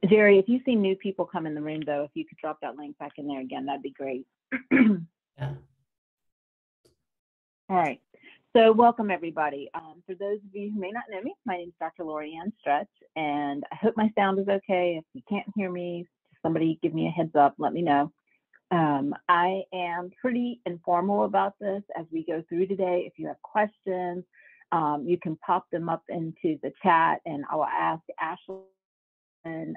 Jerry, if you see new people come in the room, though, if you could drop that link back in there again, that'd be great. Yeah. All right. So welcome, everybody. For those of you who may not know me, my name is Dr. Lori-Ann Stretch, and I hope my sound is okay. If you can't hear me, somebody give me a heads up, let me know. I am pretty informal about this as we go through today. If you have questions, you can pop them up into the chat, and I will ask Ashley and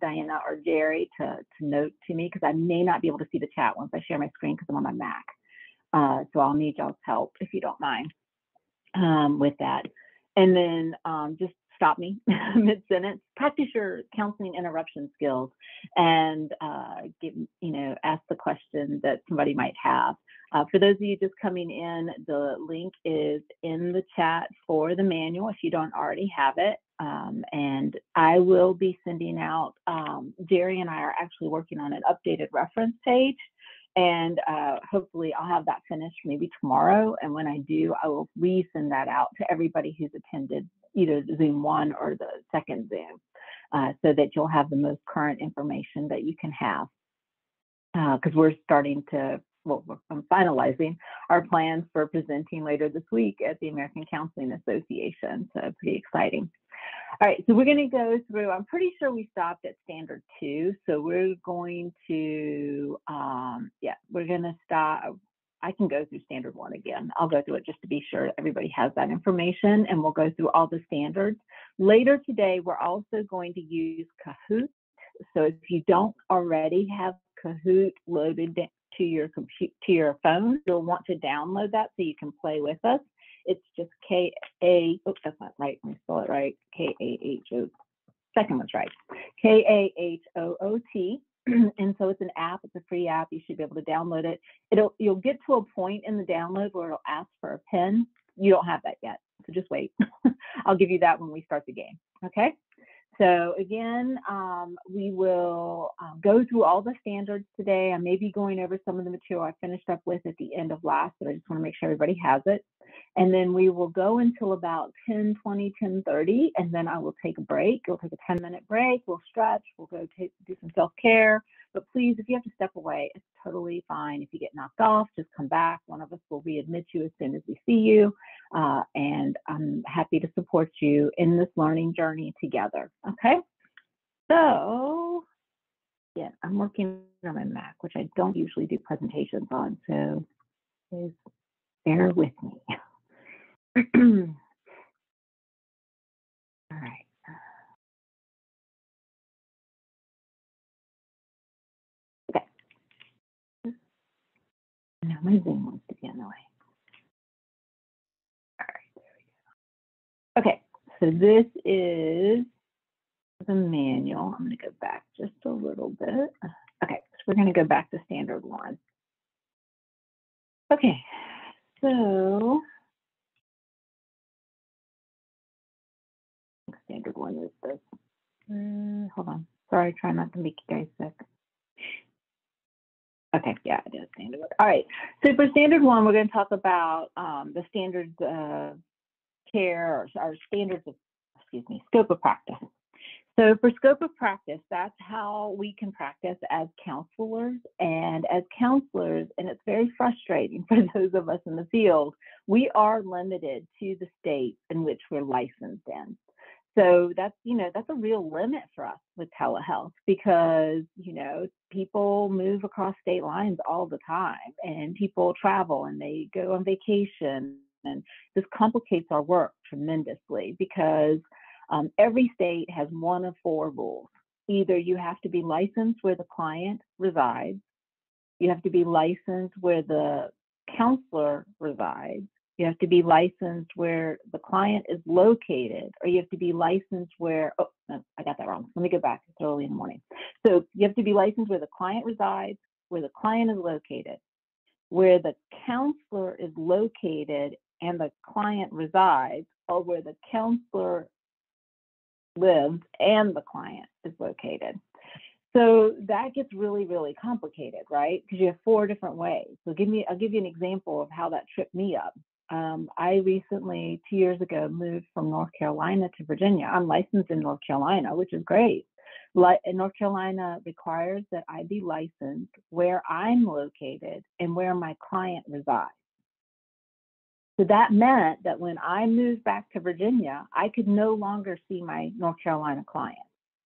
Diana or Jerry to note to me, because I may not be able to see the chat once I share my screen because I'm on my Mac. So I'll need y'all's help if you don't mind with that. And then just stop me mid-sentence, practice your counseling interruption skills, and ask the question that somebody might have. For those of you just coming in, the link is in the chat for the manual if you don't already have it. And I will be sending out, Jerry and I are actually working on an updated reference page. And hopefully I'll have that finished maybe tomorrow. And when I do, I will resend that out to everybody who's attended either Zoom 1 or the second Zoom, so that you'll have the most current information that you can have. Because we're starting to, I'm finalizing our plans for presenting later this week at the American Counseling Association. So pretty exciting. All right, so we're going to go through, I'm pretty sure we stopped at standard 2. So we're going to, we're going to stop. I can go through standard 1 again. I'll go through it just to be sure everybody has that information, and we'll go through all the standards. Later today, we're also going to use Kahoot. So if you don't already have Kahoot loaded to your your phone, you'll want to download that so you can play with us. It's just that's not right. Let me spell it right. K-A-H-O. Second one's right. K-A-H-O-O-T. And so it's an app. It's a free app. You should be able to download it. You'll get to a point in the download where it'll ask for a PIN. You don't have that yet, so just wait. I'll give you that when we start the game. Okay. So again, we will go through all the standards today. I may be going over some of the material I finished up with at the end of last, but I just want to make sure everybody has it. And then we will go until about 10:20, 10:30, and then I will take a break. We'll take a 10-minute break. We'll stretch. We'll go do some self-care. But please, if you have to step away, it's totally fine. If you get knocked off, just come back. One of us will readmit you as soon as we see you. And I'm happy to support you in this learning journey together. Okay? So, yeah, I'm working on my Mac, which I don't usually do presentations on. So please bear with me. All right. Okay. Now my Zoom wants to be in the way. All right, there we go. Okay, so this is the manual. I'm going to go back just a little bit. Okay, so we're going to go back to standard 1. Okay, so standard 1 is this. Hold on. Sorry, try not to make you guys sick. Okay, yeah, it is standard 1. All right, so for standard 1, we're going to talk about the standards of care, or standards of, scope of practice. So for scope of practice, that's how we can practice as counselors. And as counselors, and it's very frustrating for those of us in the field, we are limited to the state in which we're licensed in. So that's a real limit for us with telehealth, because, people move across state lines all the time, and people travel and they go on vacation. And this complicates our work tremendously, because every state has one of 4 rules. Either you have to be licensed where the client resides, you have to be licensed where the counselor resides, you have to be licensed where the client is located, or you have to be licensed where, oh, no, I got that wrong. Let me go back. It's early in the morning. So you have to be licensed where the client resides, where the client is located, where the counselor is located and the client resides, or where the counselor lives and the client is located. So that gets really, really complicated, right? Because you have 4 different ways. So I'll give you an example of how that tripped me up. I recently, 2 years ago, moved from North Carolina to Virginia. I'm licensed in North Carolina, which is great. Like, North Carolina requires that I be licensed where I'm located and where my client resides. So that meant that when I moved back to Virginia, I could no longer see my North Carolina client.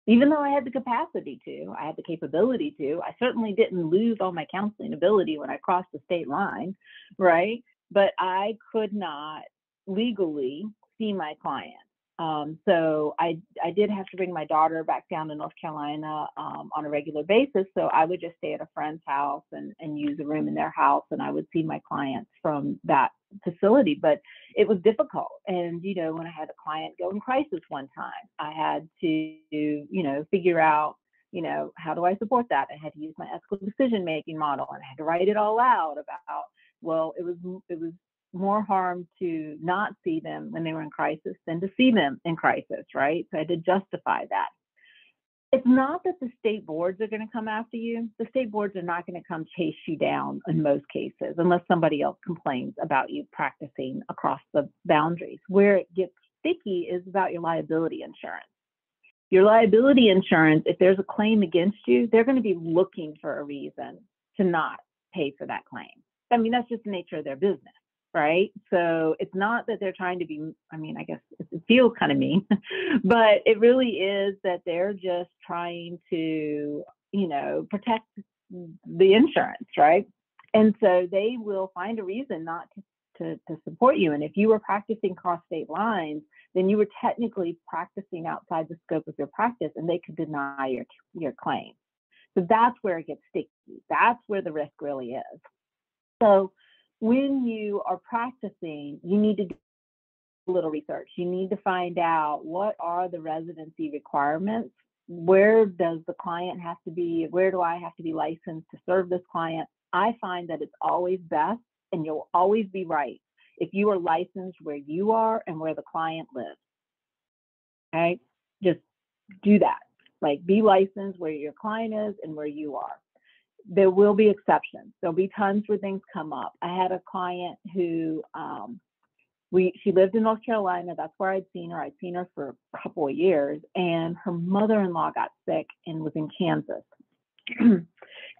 Even though I had the capacity to, I had the capability to, I certainly didn't lose all my counseling ability when I crossed the state line, right? But I could not legally see my client. So I did have to bring my daughter back down to North Carolina on a regular basis. So I would just stay at a friend's house and use a room in their house, and I would see my clients from that facility. But it was difficult. And, you know, when I had a client go in crisis one time, I had to, you know, figure out, you know, how do I support that? I had to use my ethical decision-making model, and I had to write it all out about, well, it was more harm to not see them when they were in crisis than to see them in crisis, right? So I had to justify that. It's not that the state boards are going to come after you. The state boards are not going to come chase you down in most cases, unless somebody else complains about you practicing across the boundaries. Where it gets sticky is about your liability insurance. Your liability insurance, if there's a claim against you, they're going to be looking for a reason to not pay for that claim. I mean, that's just the nature of their business, right? So it's not that they're trying to be, I mean, I guess it feels kind of mean, but it really is that they're just trying to, you know, protect the insurance, right? And so they will find a reason not to support you. And if you were practicing cross state lines, then you were technically practicing outside the scope of your practice, and they could deny your claim. So that's where it gets sticky. That's where the risk really is. So when you are practicing, you need to do a little research. You need to find out, what are the residency requirements? Where does the client have to be? Where do I have to be licensed to serve this client? I find that it's always best, and you'll always be right, if you are licensed where you are and where the client lives. Okay? Just do that. Like, be licensed where your client is and where you are. There will be exceptions. There'll be times where things come up. I had a client who she lived in North Carolina. That's where I'd seen her. I'd seen her for a couple of years, and her mother-in-law got sick and was in Kansas.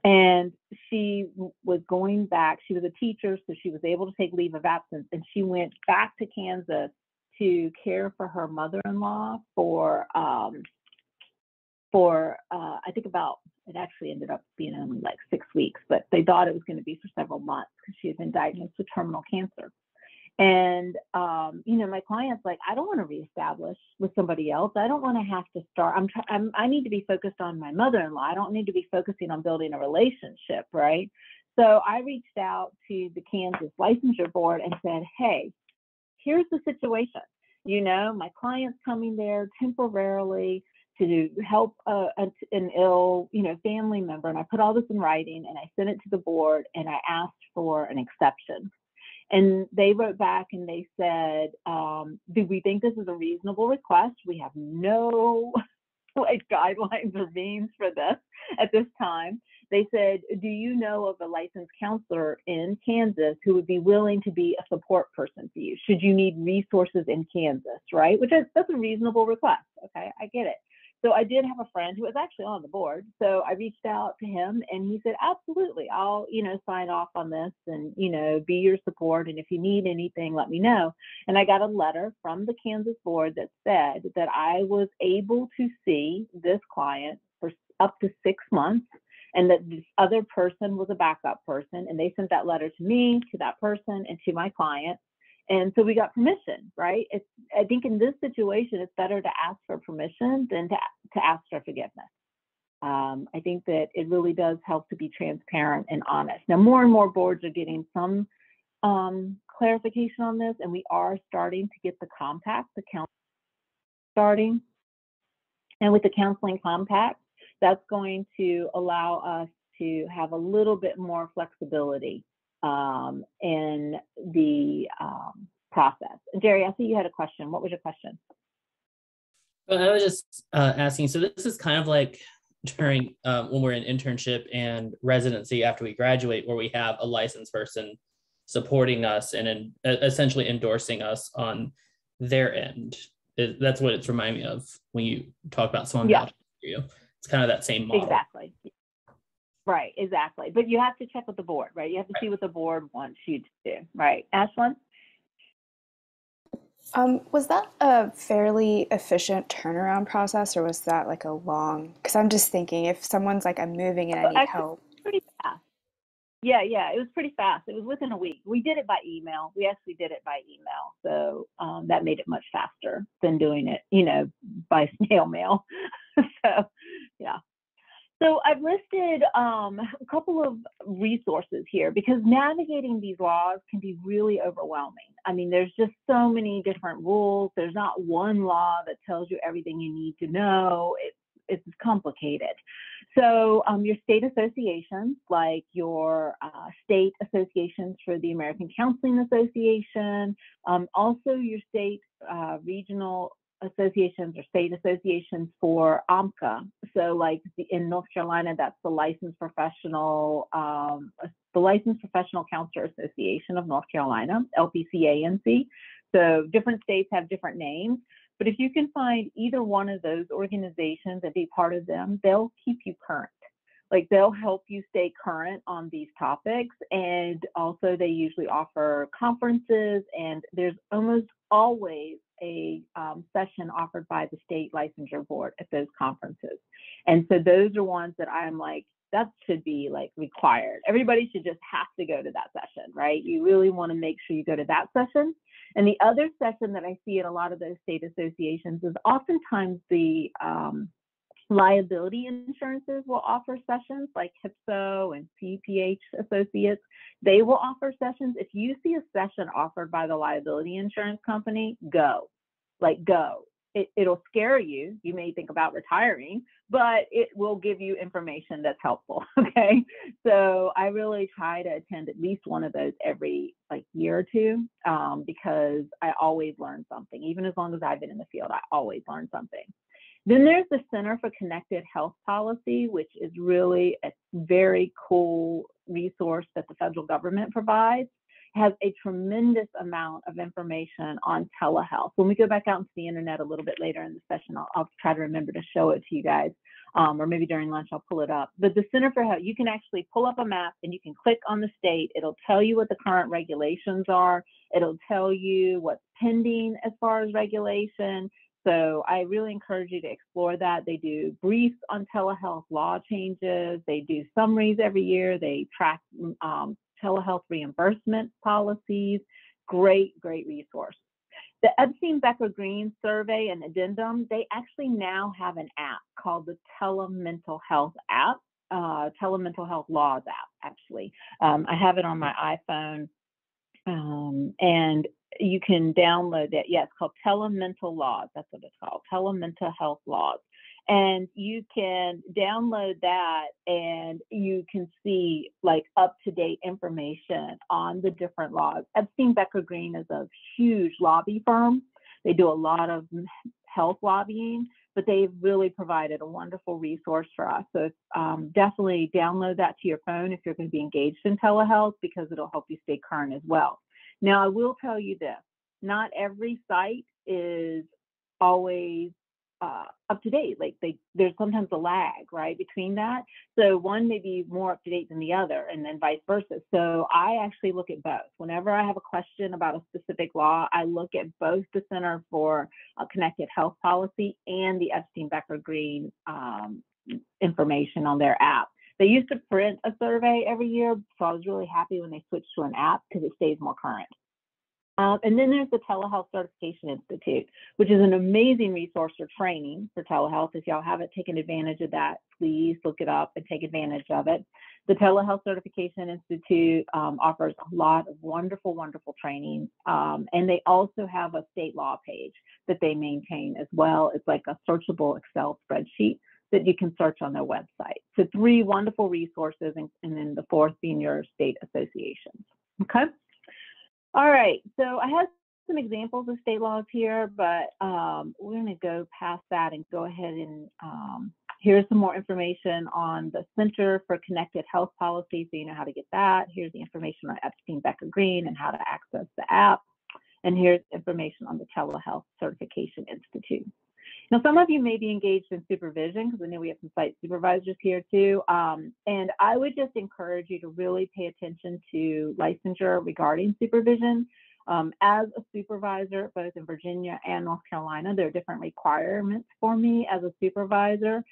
And she was going back. She was a teacher, so she was able to take leave of absence, and she went back to Kansas to care for her mother-in-law for I think it actually ended up being only like 6 weeks, but they thought it was going to be for several months because she had been diagnosed with terminal cancer. And, you know, my client's like, I don't want to reestablish with somebody else. I don't want to have to start. I need to be focused on my mother-in-law. I don't need to be focusing on building a relationship, right? So I reached out to the Kansas Licensure Board and said, hey, here's the situation. You know, my client's coming there temporarily to help an ill, you know, family member. And I put all this in writing, and I sent it to the board, and I asked for an exception. And they wrote back and they said, do we think this is a reasonable request? We have no like guidelines or means for this at this time. They said, do you know of a licensed counselor in Kansas who would be willing to be a support person for you should you need resources in Kansas, right? That's a reasonable request. Okay, I get it. So I did have a friend who was actually on the board. So I reached out to him, and he said, absolutely, I'll, you know, sign off on this and, you know, be your support. And if you need anything, let me know. And I got a letter from the Kansas board that said that I was able to see this client for up to 6 months, and that this other person was a backup person. And they sent that letter to me, to that person, and to my client. And so we got permission, right? I think in this situation, it's better to ask for permission than to ask for forgiveness. I think that it really does help to be transparent and honest. Now, more and more boards are getting some clarification on this, and we are starting to get the compact, the counseling starting. And with the counseling compact, that's going to allow us to have a little bit more flexibility in the process. Jerry, I see you had a question. What was your question? Well, I was just asking, so this is kind of like during when we're in internship and residency after we graduate, where we have a licensed person supporting us and essentially endorsing us on their end. That's what it's reminding me of when you talk about someone vouching for you. It's kind of that same model. Exactly. Right, exactly. But you have to check with the board, right? You have to see what the board wants you to do, right? Ashlyn? Was that a fairly efficient turnaround process, or was that like a long? Because I'm just thinking, if someone's like, I'm moving and I need Actually, help. pretty fast. Yeah, it was pretty fast. It was within a week. We did it by email. We actually did it by email. So that made it much faster than doing it, by snail mail. So, yeah. So I've listed a couple of resources here because navigating these laws can be really overwhelming. I mean, there's just so many different rules. There's not one law that tells you everything you need to know. It's complicated. So your state associations, like your state associations for the American Counseling Association, also your state regional associations or state associations for AMCA. So like in North Carolina, that's the Licensed Professional Counselor Association of North Carolina, LPCANC. So different states have different names. But if you can find either one of those organizations and be part of them, they'll keep you current. Like they'll help you stay current on these topics. And also they usually offer conferences, and there's almost always a session offered by the state licensure board at those conferences. And so those are ones that I'm like, that should be like required. Everybody should just have to go to that session, right? You really want to make sure you go to that session. And the other session that I see at a lot of those state associations is oftentimes the liability insurances will offer sessions, like HIPSO and CPH Associates. They will offer sessions. If you see a session offered by the liability insurance company, go. Go. It'll scare you. You may think about retiring, but it will give you information that's helpful. Okay. So I really try to attend at least one of those every year or two, because I always learn something. Even as long as I've been in the field, I always learn something. Then there's the Center for Connected Health Policy, which is really a very cool resource that the federal government provides. It has a tremendous amount of information on telehealth. When we go back out into the internet a little bit later in the session, I'll try to remember to show it to you guys, or maybe during lunch I'll pull it up. But the Center for Health, you can actually pull up a map and you can click on the state. It'll tell you what the current regulations are. It'll tell you what's pending as far as regulation. So I really encourage you to explore that. They do briefs on telehealth law changes. They do summaries every year. They track telehealth reimbursement policies. Great resource. The Epstein-Becker-Green survey and addendum, they actually now have an app called the Telemental Health app, Telemental Health Laws app, actually. I have it on my iPhone, and you can download that. Yeah, it's called Telemental Laws. That's what it's called, Telemental Health Laws. And you can download that and you can see up-to-date information on the different laws. Epstein-Becker-Green is a huge lobby firm. They do a lot of health lobbying, but they've really provided a wonderful resource for us. So definitely download that to your phone if you're going to be engaged in telehealth, because it'll help you stay current as well. Now, I will tell you this, not every site is always up to date. There's sometimes a lag, right, between that. So one may be more up to date than the other, and then vice versa. So I actually look at both. Whenever I have a question about a specific law, I look at both the Center for Connected Health Policy and the Epstein-Becker-Green information on their app. They used to print a survey every year, so I was really happy when they switched to an app because it stays more current. And then there's the Telehealth Certification Institute, which is an amazing resource for training for telehealth. If y'all haven't taken advantage of that, please look it up and take advantage of it. The Telehealth Certification Institute offers a lot of wonderful training. And they also have a state law page that they maintain as well. It's like a searchable Excel spreadsheet that you can search on their website. So 3 wonderful resources, and then the 4th being your state associations. Okay. All right, so I have some examples of state laws here, but we're going to go past that and go ahead and here's some more information on the Center for Connected Health Policy, so you know how to get that. Here's the information on Epstein-Becker-Green and how to access the app. And here's information on the Telehealth Certification Institute. Now, some of you may be engaged in supervision, because I know we have some site supervisors here too. And I would just encourage you to really pay attention to licensure regarding supervision. As a supervisor, both in Virginia and North Carolina, there are different requirements for me as a supervisor.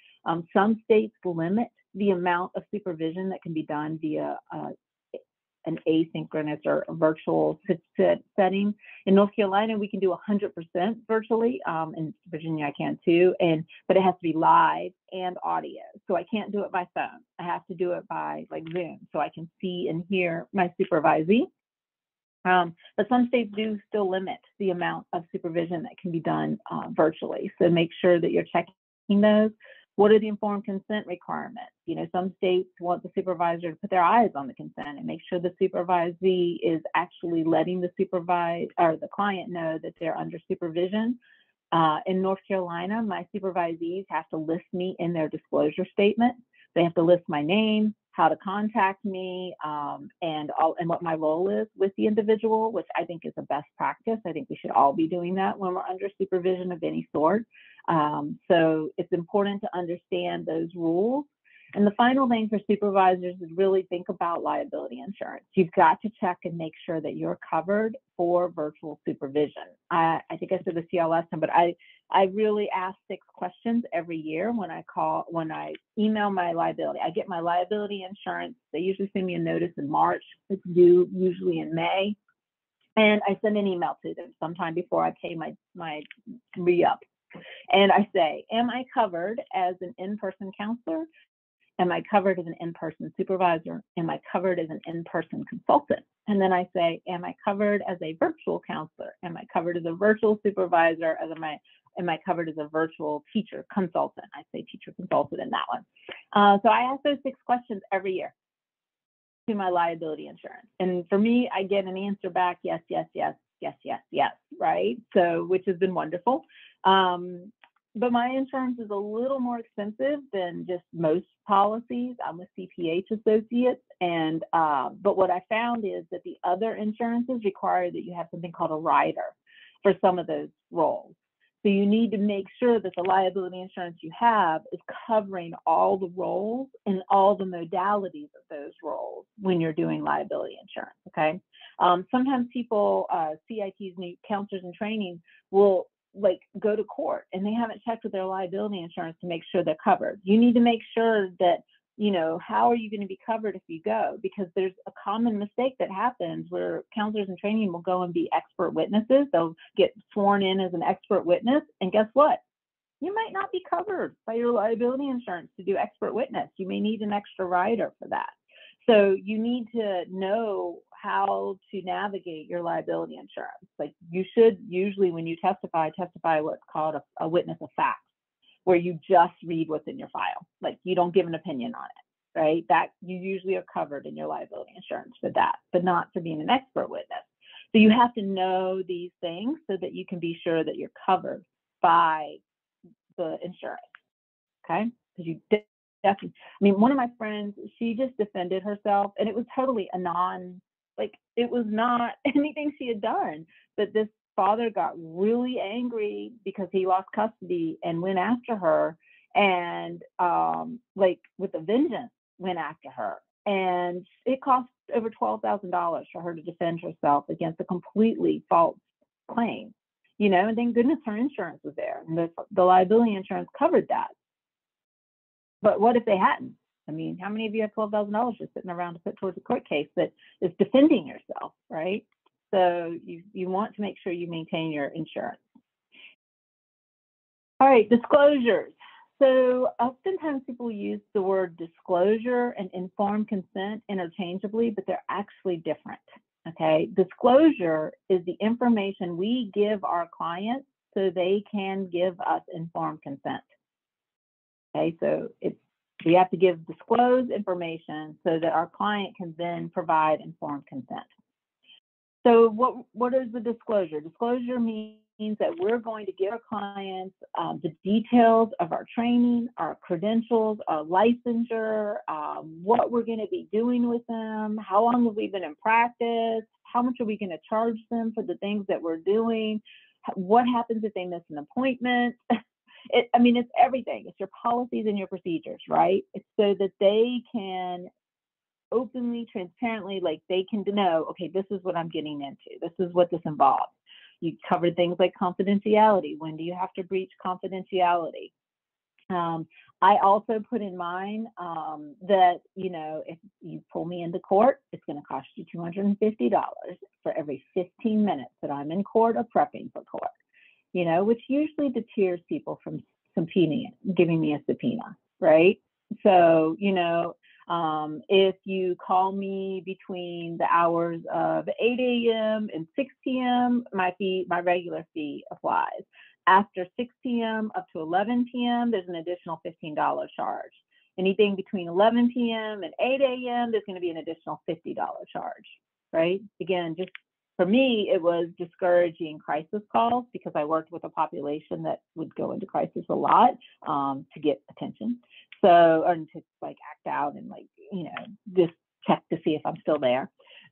Some states limit the amount of supervision that can be done via an asynchronous or a virtual setting. In North Carolina, we can do 100% virtually. In Virginia, I can too, but it has to be live and audio. So I can't do it by phone. I have to do it by like Zoom, so I can see and hear my supervisee. But some states do still limit the amount of supervision that can be done virtually. So make sure that you're checking those. What are the informed consent requirements? You know, some states want the supervisor to put their eyes on the consent and make sure the supervisee is actually letting the the client know that they're under supervision. In North Carolina, my supervisees have to list me in their disclosure statement. They have to list my name, how to contact me, and what my role is with the individual, which I think is a best practice. I think we should all be doing that when we're under supervision of any sort. So it's important to understand those rules. And the final thing for supervisors is really think about liability insurance. You've got to check and make sure that you're covered for virtual supervision. I think I said this to y'all last time, but I really ask 6 questions every year when I email my liability. I get my liability insurance. They usually send me a notice in March. It's due usually in May. And I send an email to them sometime before I pay my re-up. And I say, am I covered as an in-person counselor? Am I covered as an in-person supervisor? Am I covered as an in-person consultant? And then I say, am I covered as a virtual counselor? Am I covered as a virtual supervisor? Am I covered as a virtual teacher consultant? I say teacher consultant in that one. So I ask those 6 questions every year to my liability insurance. And for me, I get an answer back, yes, yes, yes, yes, yes, yes, right? So, which has been wonderful. But my insurance is a little more expensive than just most policies. I'm a CPH associate, and but what I found is that the other insurances require that you have something called a rider for some of those roles. So you need to make sure that the liability insurance you have is covering all the roles and all the modalities of those roles when you're doing liability insurance, okay? Sometimes people, CITs, counselors in training, will go to court and they haven't checked with their liability insurance to make sure they're covered. You need to make sure that, you know, how are you going to be covered if you go? Because there's a common mistake that happens where counselors in training will go and be expert witnesses. They'll get sworn in as an expert witness. And guess what? You might not be covered by your liability insurance to do expert witness. You may need an extra rider for that. So you need to know how to navigate your liability insurance. Like you should usually, when you testify what's called a witness of fact, where you just read what's in your file. Like you don't give an opinion on it, right? That you usually are covered in your liability insurance for that, but not for being an expert witness. So you have to know these things so that you can be sure that you're covered by the insurance, okay? Because you definitely, I mean, one of my friends, she just defended herself, and it was totally it was not anything she had done, but this father got really angry because he lost custody and went after her, and with a vengeance went after her, and it cost over $12,000 for her to defend herself against a completely false claim, you know. And thank goodness her insurance was there, and the liability insurance covered that. But what if they hadn't? I mean, how many of you have $12,000 just sitting around to put towards a court case that is defending yourself, right? So you want to make sure you maintain your insurance. All right, disclosures. So oftentimes people use the word disclosure and informed consent interchangeably, but they're actually different, okay? Disclosure is the information we give our clients so they can give us informed consent. Okay, so we have to disclose information so that our client can then provide informed consent. So what is the disclosure? Disclosure means that we're going to give our clients the details of our training, our credentials, our licensure, what we're going to be doing with them, how long have we been in practice, how much are we going to charge them for the things that we're doing, what happens if they miss an appointment. It's everything. It's your policies and your procedures, right? It's so that they can openly, transparently, like they can know, okay, this is what I'm getting into. This is what this involves. You covered things like confidentiality. When do you have to breach confidentiality? I also put in mine that, if you pull me into court, it's going to cost you $250 for every 15 minutes that I'm in court or prepping for court, which usually deters people from giving me a subpoena, right? So, if you call me between the hours of 8 a.m. and 6 p.m., my regular fee applies. After 6 p.m. up to 11 p.m., there's an additional $15 charge. Anything between 11 p.m. and 8 a.m., there's going to be an additional $50 charge, right? Again, just for me, it was discouraging crisis calls because I worked with a population that would go into crisis a lot to get attention. So, or to like act out and just check to see if I'm still there.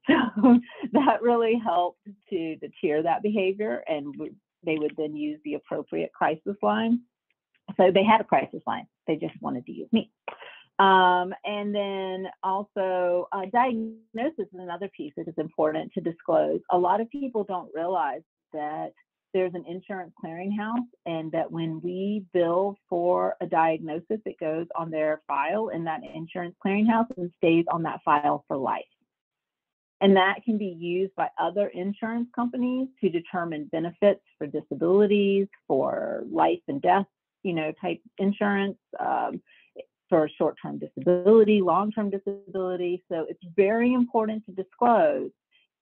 So that really helped to deter that behavior, and they would then use the appropriate crisis line. So they had a crisis line. They just wanted to use me. And then also diagnosis is another piece that is important to disclose. A lot of people don't realize that there's an insurance clearinghouse, and that when we bill for a diagnosis, it goes on their file in that insurance clearinghouse and stays on that file for life. And that can be used by other insurance companies to determine benefits for disabilities, for life and death, type insurance, for short-term disability, long-term disability. So it's very important to disclose,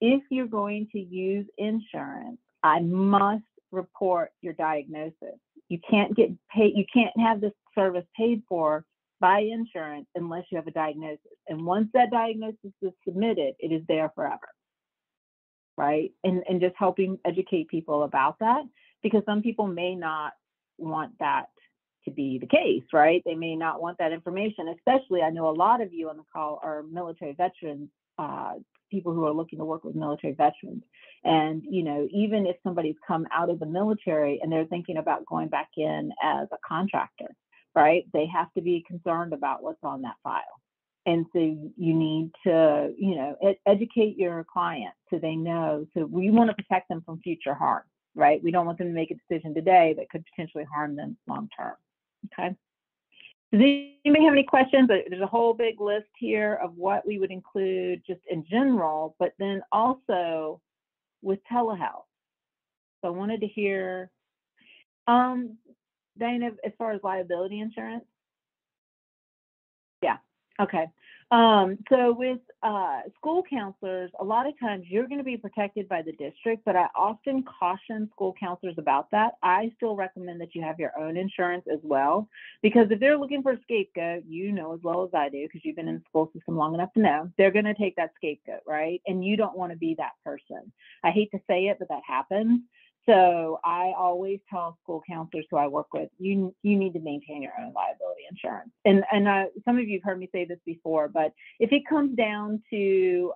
if you're going to use insurance, I must report your diagnosis. You can't get paid. You can't have this service paid for by insurance unless you have a diagnosis. And once that diagnosis is submitted, it is there forever, right? And just helping educate people about that, because some people may not want that to be the case, right? They may not want that information, especially, I know a lot of you on the call are military veterans, people who are looking to work with military veterans. And, even if somebody's come out of the military and they're thinking about going back in as a contractor, right? They have to be concerned about what's on that file. And so you need to, educate your client so they know. So we want to protect them from future harm, right? We don't want them to make a decision today that could potentially harm them long term. Okay. Does anybody have any questions? There's a whole big list here of what we would include just in general, but then also with telehealth. So I wanted to hear, Diana, as far as liability insurance. Yeah. Okay. So with school counselors, a lot of times you're going to be protected by the district, but I often caution school counselors about that. I still recommend that you have your own insurance as well, because if they're looking for a scapegoat, as well as I do, because you've been in the school system long enough to know, they're going to take that scapegoat, right? And you don't want to be that person. I hate to say it, but that happens. So I always tell school counselors who I work with, you need to maintain your own liability insurance. And some of you have heard me say this before, but if it comes down to,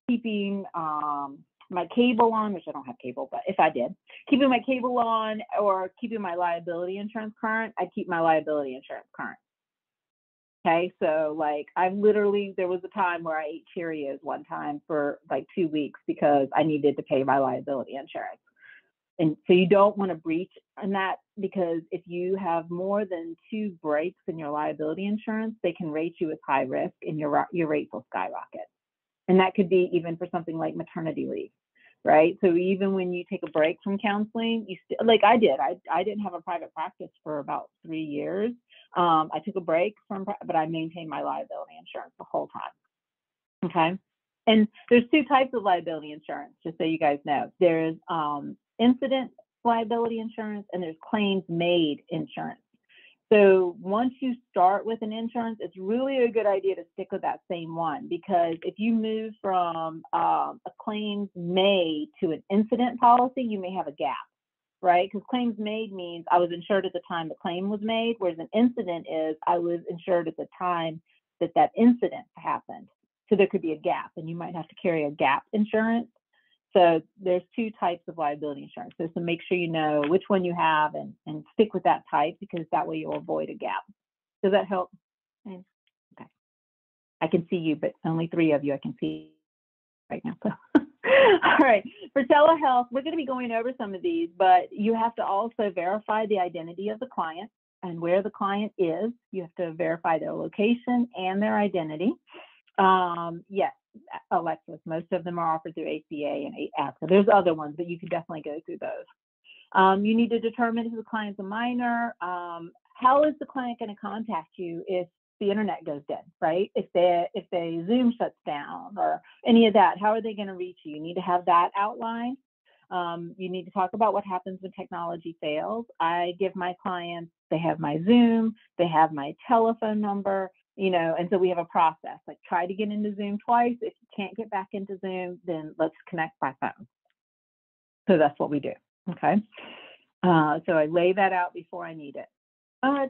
keeping my cable on, which I don't have cable, but if I did, keeping my cable on or keeping my liability insurance current, I'd keep my liability insurance current. Okay, so there was a time where I ate Cheerios one time for 2 weeks because I needed to pay my liability insurance. And so you don't want to breach on that, because if you have more than 2 breaks in your liability insurance, they can rate you as high risk and your rate will skyrocket. And that could be even for something like maternity leave, right? So even when you take a break from counseling, I didn't have a private practice for about 3 years. I took a break but I maintained my liability insurance the whole time. Okay. And there's 2 types of liability insurance, just so you guys know. There's incident liability insurance and there's claims made insurance. So once you start with an insurance, it's really a good idea to stick with that same one, because if you move from a claims made to an incident policy, you may have a gap, right? Because claims made means I was insured at the time the claim was made, whereas an incident is I was insured at the time that incident happened. So there could be a gap, and you might have to carry a gap insurance. So there's two types of liability insurance. So make sure you know which one you have and stick with that type, because that way you'll avoid a gap. Does that help? Okay. I can see you, but only 3 of you I can see right now. So. All right. For telehealth, we're going to be going over some of these, but you have to also verify the identity of the client and where the client is. You have to verify their location and their identity. Yes, Alexis, most of them are offered through ACA and ASCA. There's other ones, but you can definitely go through those. You need to determine if the client's a minor. How is the client going to contact you if the internet goes dead, right? If they Zoom shuts down or any of that, how are they going to reach you? You need to have that outlined. You need to talk about what happens when technology fails. I give my clients, they have my Zoom, they have my telephone number, and so we have a process, like try to get into Zoom twice. If you can't get back into Zoom, then let's connect by phone. So that's what we do, okay? So I lay that out before I need it.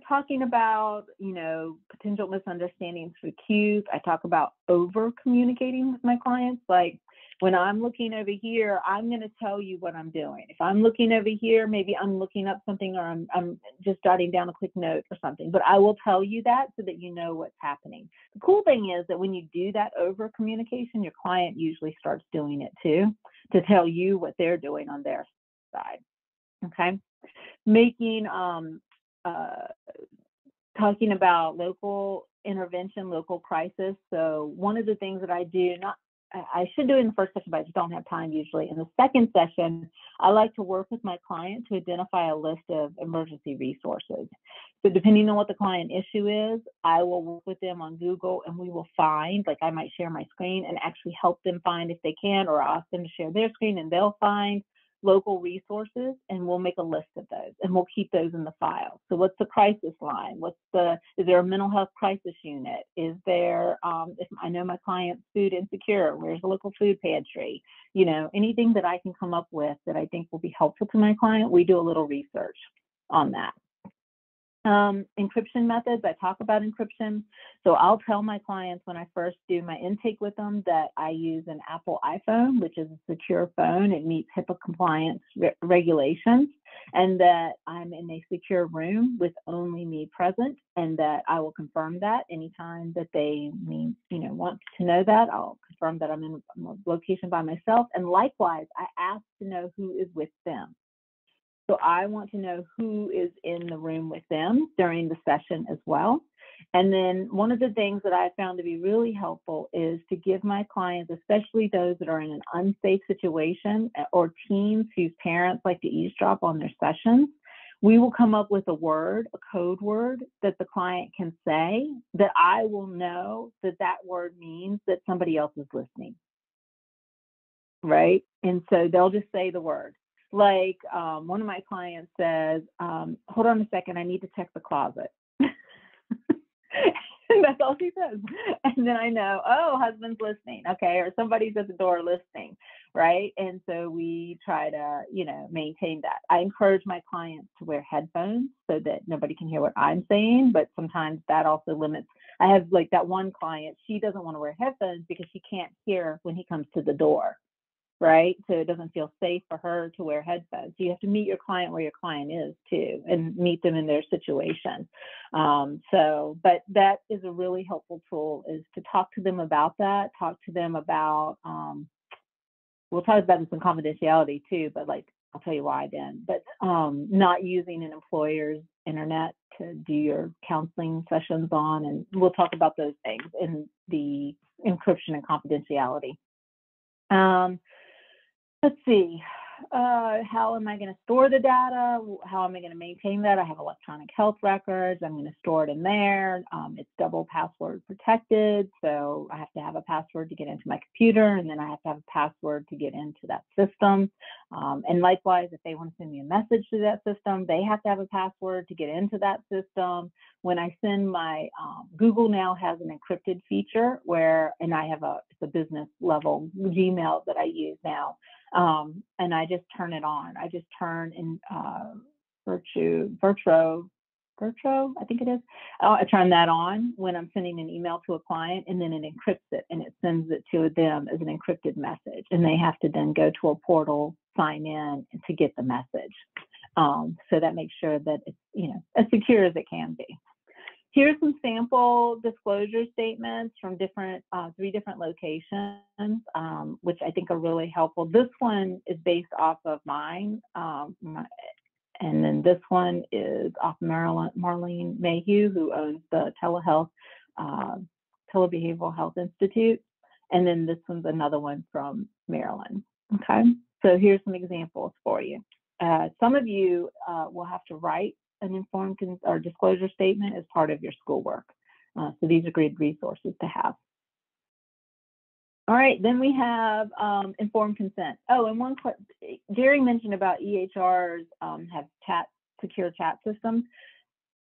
Talking about, potential misunderstandings for cues. I talk about over communicating with my clients. Like when I'm looking over here, I'm going to tell you what I'm doing. If I'm looking over here, maybe I'm looking up something, or I'm just jotting down a quick note or something, but I will tell you that so that you know what's happening. The cool thing is that when you do that over communication, your client usually starts doing it too, to tell you what they're doing on their side. Okay. Making, talking about local intervention, local crisis. So one of the things that I do, I should do it in the first session, but I just don't have time usually. In the second session, I like to work with my client to identify a list of emergency resources. So depending on what the client issue is, I will work with them on Google, and we will find, like I might share my screen and actually help them find if they can, or ask them to share their screen and they'll find local resources, and we'll make a list of those and we'll keep those in the file. So what's the crisis line? Is there a mental health crisis unit? Is there, if I know my client's food insecure, where's the local food pantry? Anything that I can come up with that I think will be helpful to my client, we do a little research on that. Encryption methods, I talk about encryption. So I'll tell my clients when I first do my intake with them that I use an Apple iPhone, which is a secure phone. It meets HIPAA compliance regulations, and that I'm in a secure room with only me present, and that I will confirm that anytime that they want to know that. I'll confirm that I'm in a location by myself. And likewise, I ask to know who is with them. So I want to know who is in the room with them during the session as well. And then one of the things that I found to be really helpful is to give my clients, especially those that are in an unsafe situation, or teens whose parents like to eavesdrop on their sessions, we will come up with a word, a code word that the client can say, that I will know that that word means that somebody else is listening, right? And so they'll just say the word. Like one of my clients says, hold on a second, I need to check the closet. And that's all she says. And then I know, oh, husband's listening, okay, or somebody's at the door listening, right? And so we try to, maintain that. I encourage my clients to wear headphones so that nobody can hear what I'm saying, but sometimes that also limits. I have like that one client, she doesn't want to wear headphones because she can't hear when he comes to the door. Right? So it doesn't feel safe for her to wear headphones. So you have to meet your client where your client is too, and meet them in their situation. But that is a really helpful tool, is to talk to them about that, talk to them about, we'll talk about this in confidentiality too, but like, I'll tell you why then, but not using an employer's internet to do your counseling sessions on, and we'll talk about those things in the encryption and confidentiality. Let's see, how am I going to store the data? How am I going to maintain that? I have electronic health records. I'm going to store it in there. It's double password protected. So I have to have a password to get into my computer, and then I have to have a password to get into that system. And likewise, if they want to send me a message to that system, they have to have a password to get into that system. When I send my, Google now has an encrypted feature and I have it's a business level Gmail that I use now. And I just turn it on. I just turn in Virtuo Virtuo, I think it is. I turn that on when I'm sending an email to a client, and then it encrypts it and it sends it to them as an encrypted message. And they have to then go to a portal, sign in to get the message. So that makes sure that it's, as secure as it can be. Here's some sample disclosure statements from three different locations, which I think are really helpful. This one is based off of mine. And then this one is off Marlene Mayhew, who owns the Telehealth, Telebehavioral Health Institute. And then this one's another one from Maryland. Okay, so here's some examples for you. Some of you will have to write an informed or disclosure statement as part of your schoolwork. So these are great resources to have. All right, then we have informed consent. Oh, and one question, Jerry mentioned about EHRs have secure chat systems.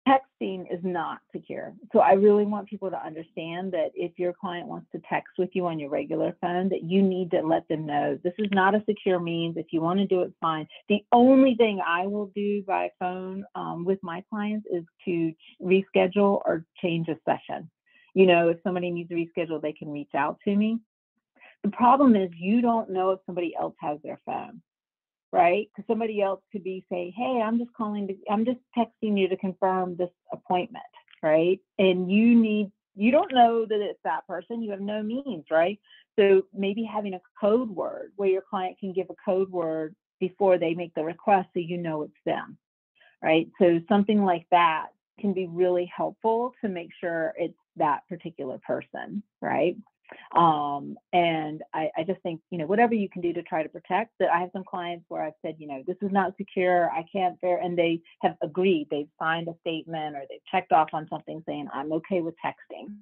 Texting is not secure. So I really want people to understand that if your client wants to text with you on your regular phone, that you need to let them know this is not a secure means. If you want to do it, fine. The only thing I will do by phone with my clients is to reschedule or change a session. If somebody needs to reschedule, they can reach out to me. The problem is you don't know if somebody else has their phone, right? Because somebody else could be saying, hey, I'm just texting you to confirm this appointment, right? And you don't know that it's that person. You have no means, right? So maybe having a code word where your client can give a code word before they make the request so you know it's them, right? So something like that can be really helpful to make sure it's that particular person, right? And I just think, whatever you can do to try to protect that. I have some clients where I've said, this is not secure, I can't and they have agreed, they've signed a statement or they've checked off on something saying, I'm okay with texting.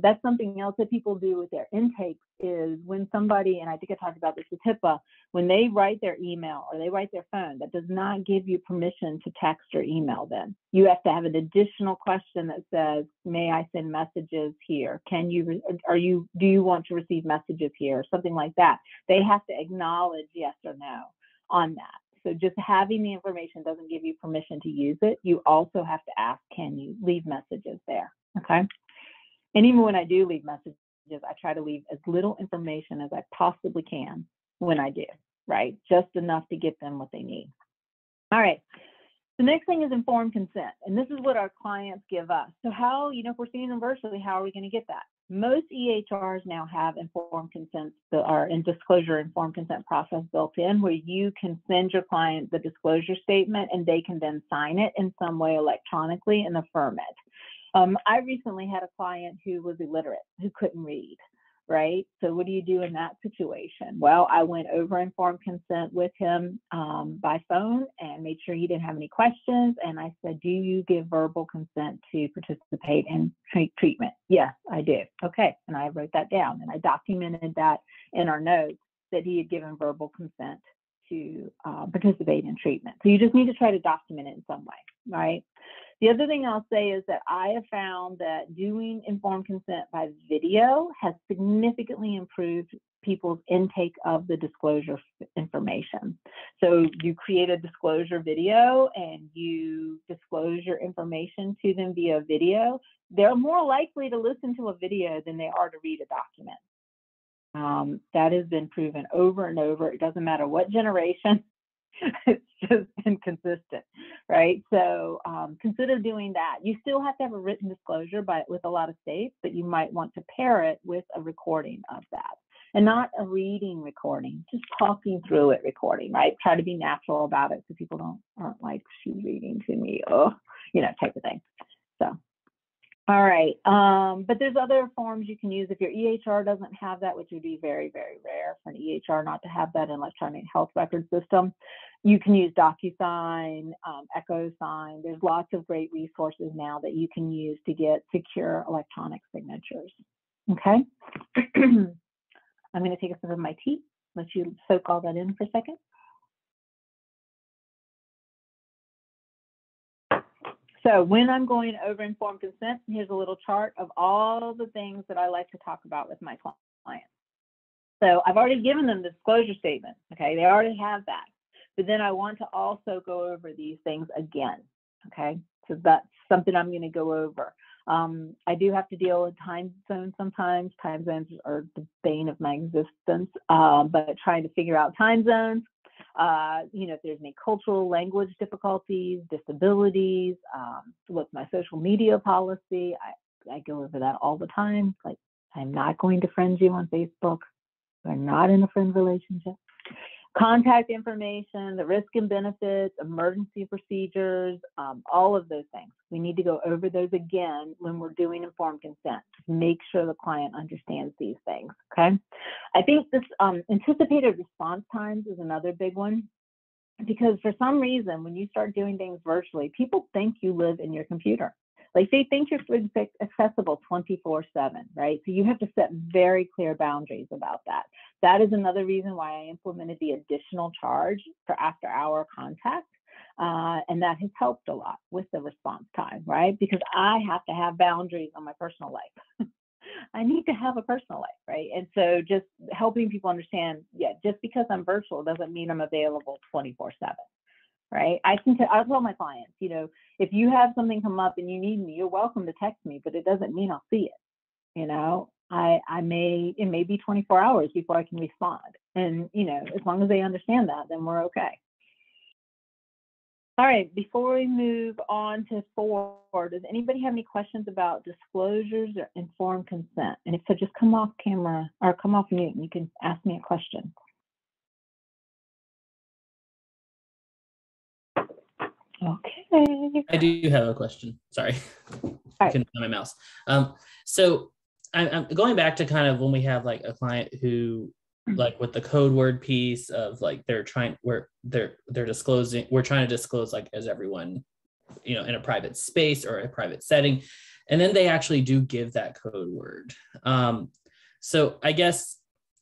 That's something else that people do with their intakes is when somebody, and I think I talked about this with HIPAA, when they write their email or they write their phone, that does not give you permission to text or email them. You have to have an additional question that says, may I send messages here? Do you want to receive messages here? Or something like that. They have to acknowledge yes or no on that. So just having the information doesn't give you permission to use it. You also have to ask, can you leave messages there? Okay. And even when I do leave messages, I try to leave as little information as I possibly can when I do, right? Just enough to get them what they need. All right. The next thing is informed consent. And this is what our clients give us. So how, if we're seeing them virtually, how are we going to get that? Most EHRs now have informed consent or in disclosure informed consent process built in where you can send your client the disclosure statement and they can then sign it in some way electronically and affirm it. I recently had a client who was illiterate, who couldn't read, right? So what do you do in that situation? Well, I went over informed consent with him by phone and made sure he didn't have any questions. And I said, do you give verbal consent to participate in treatment? Yes, I do. Okay. And I wrote that down and I documented that in our notes that he had given verbal consent to participate in treatment. So you just need to try to document it in some way, right? The other thing I'll say is that I have found that doing informed consent by video has significantly improved people's intake of the disclosure information. So you create a disclosure video and you disclose your information to them via video. They're more likely to listen to a video than they are to read a document. That has been proven over and over. It doesn't matter what generation. It's just been consistent, right? So consider doing that. You still have to have a written disclosure with a lot of states, but you might want to pair it with a recording of that. And not a reading recording, just talking through it recording, right? Try to be natural about it so people aren't like, she's reading to me, type of thing. So. All right, but there's other forms you can use if your EHR doesn't have that, which would be very, very rare for an EHR not to have that in electronic health record system. You can use DocuSign, EchoSign. There's lots of great resources now that you can use to get secure electronic signatures. Okay, I'm going to take a sip of my tea. Let you soak all that in for a second. So when I'm going over informed consent, here's a little chart of all the things that I like to talk about with my clients. So I've already given them the disclosure statement, okay? They already have that. But then I want to also go over these things again, okay? So that's something I'm going to go over. I do have to deal with time zones sometimes. Time zones are the bane of my existence, but trying to figure out time zones, if there's any cultural language difficulties, disabilities, what's my social media policy. I go over that all the time. Like, I'm not going to friend you on Facebook. We're not in a friend relationship. Contact information, the risk and benefits, emergency procedures, all of those things. We need to go over those again when we're doing informed consent. Make sure the client understands these things, okay? I think this anticipated response times is another big one, because for some reason, when you start doing things virtually, people think you live in your computer. Like, they think you're accessible 24/7, right? So you have to set very clear boundaries about that. That is another reason why I implemented the additional charge for after-hour contact. And that has helped a lot with the response time, right? Because I have to have boundaries on my personal life. I need to have a personal life, right? And so just helping people understand, just because I'm virtual doesn't mean I'm available 24/7. Right? I'll tell my clients, if you have something come up and you need me, you're welcome to text me, but it doesn't mean I'll see it. It may be 24 hours before I can respond. And, as long as they understand that, then we're okay. All right, before we move on to 4, does anybody have any questions about disclosures or informed consent? And if so, just come off camera or come off mute and you can ask me a question. Okay. I do have a question. Sorry. I couldn't find my mouse. So I'm going back to kind of when we have like a client who, like with the code word piece of like they're trying disclosing, we're trying to disclose like as everyone, in a private space or a private setting. And then they actually do give that code word. So I guess,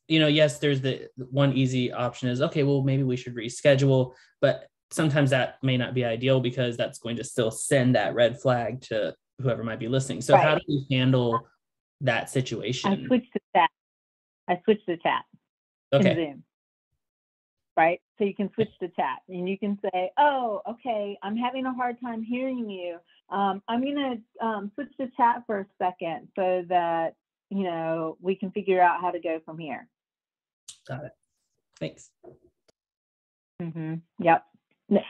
yes, there's the one easy option is, okay, well, maybe we should reschedule, but sometimes that may not be ideal because that's going to still send that red flag to whoever might be listening. So How do we handle that situation? I switched to chat in Zoom, right? So you can switch to chat and you can say, oh, okay, I'm having a hard time hearing you. I'm going to switch to chat for a second so that, we can figure out how to go from here. Got it. Thanks. Mm-hmm. Yep.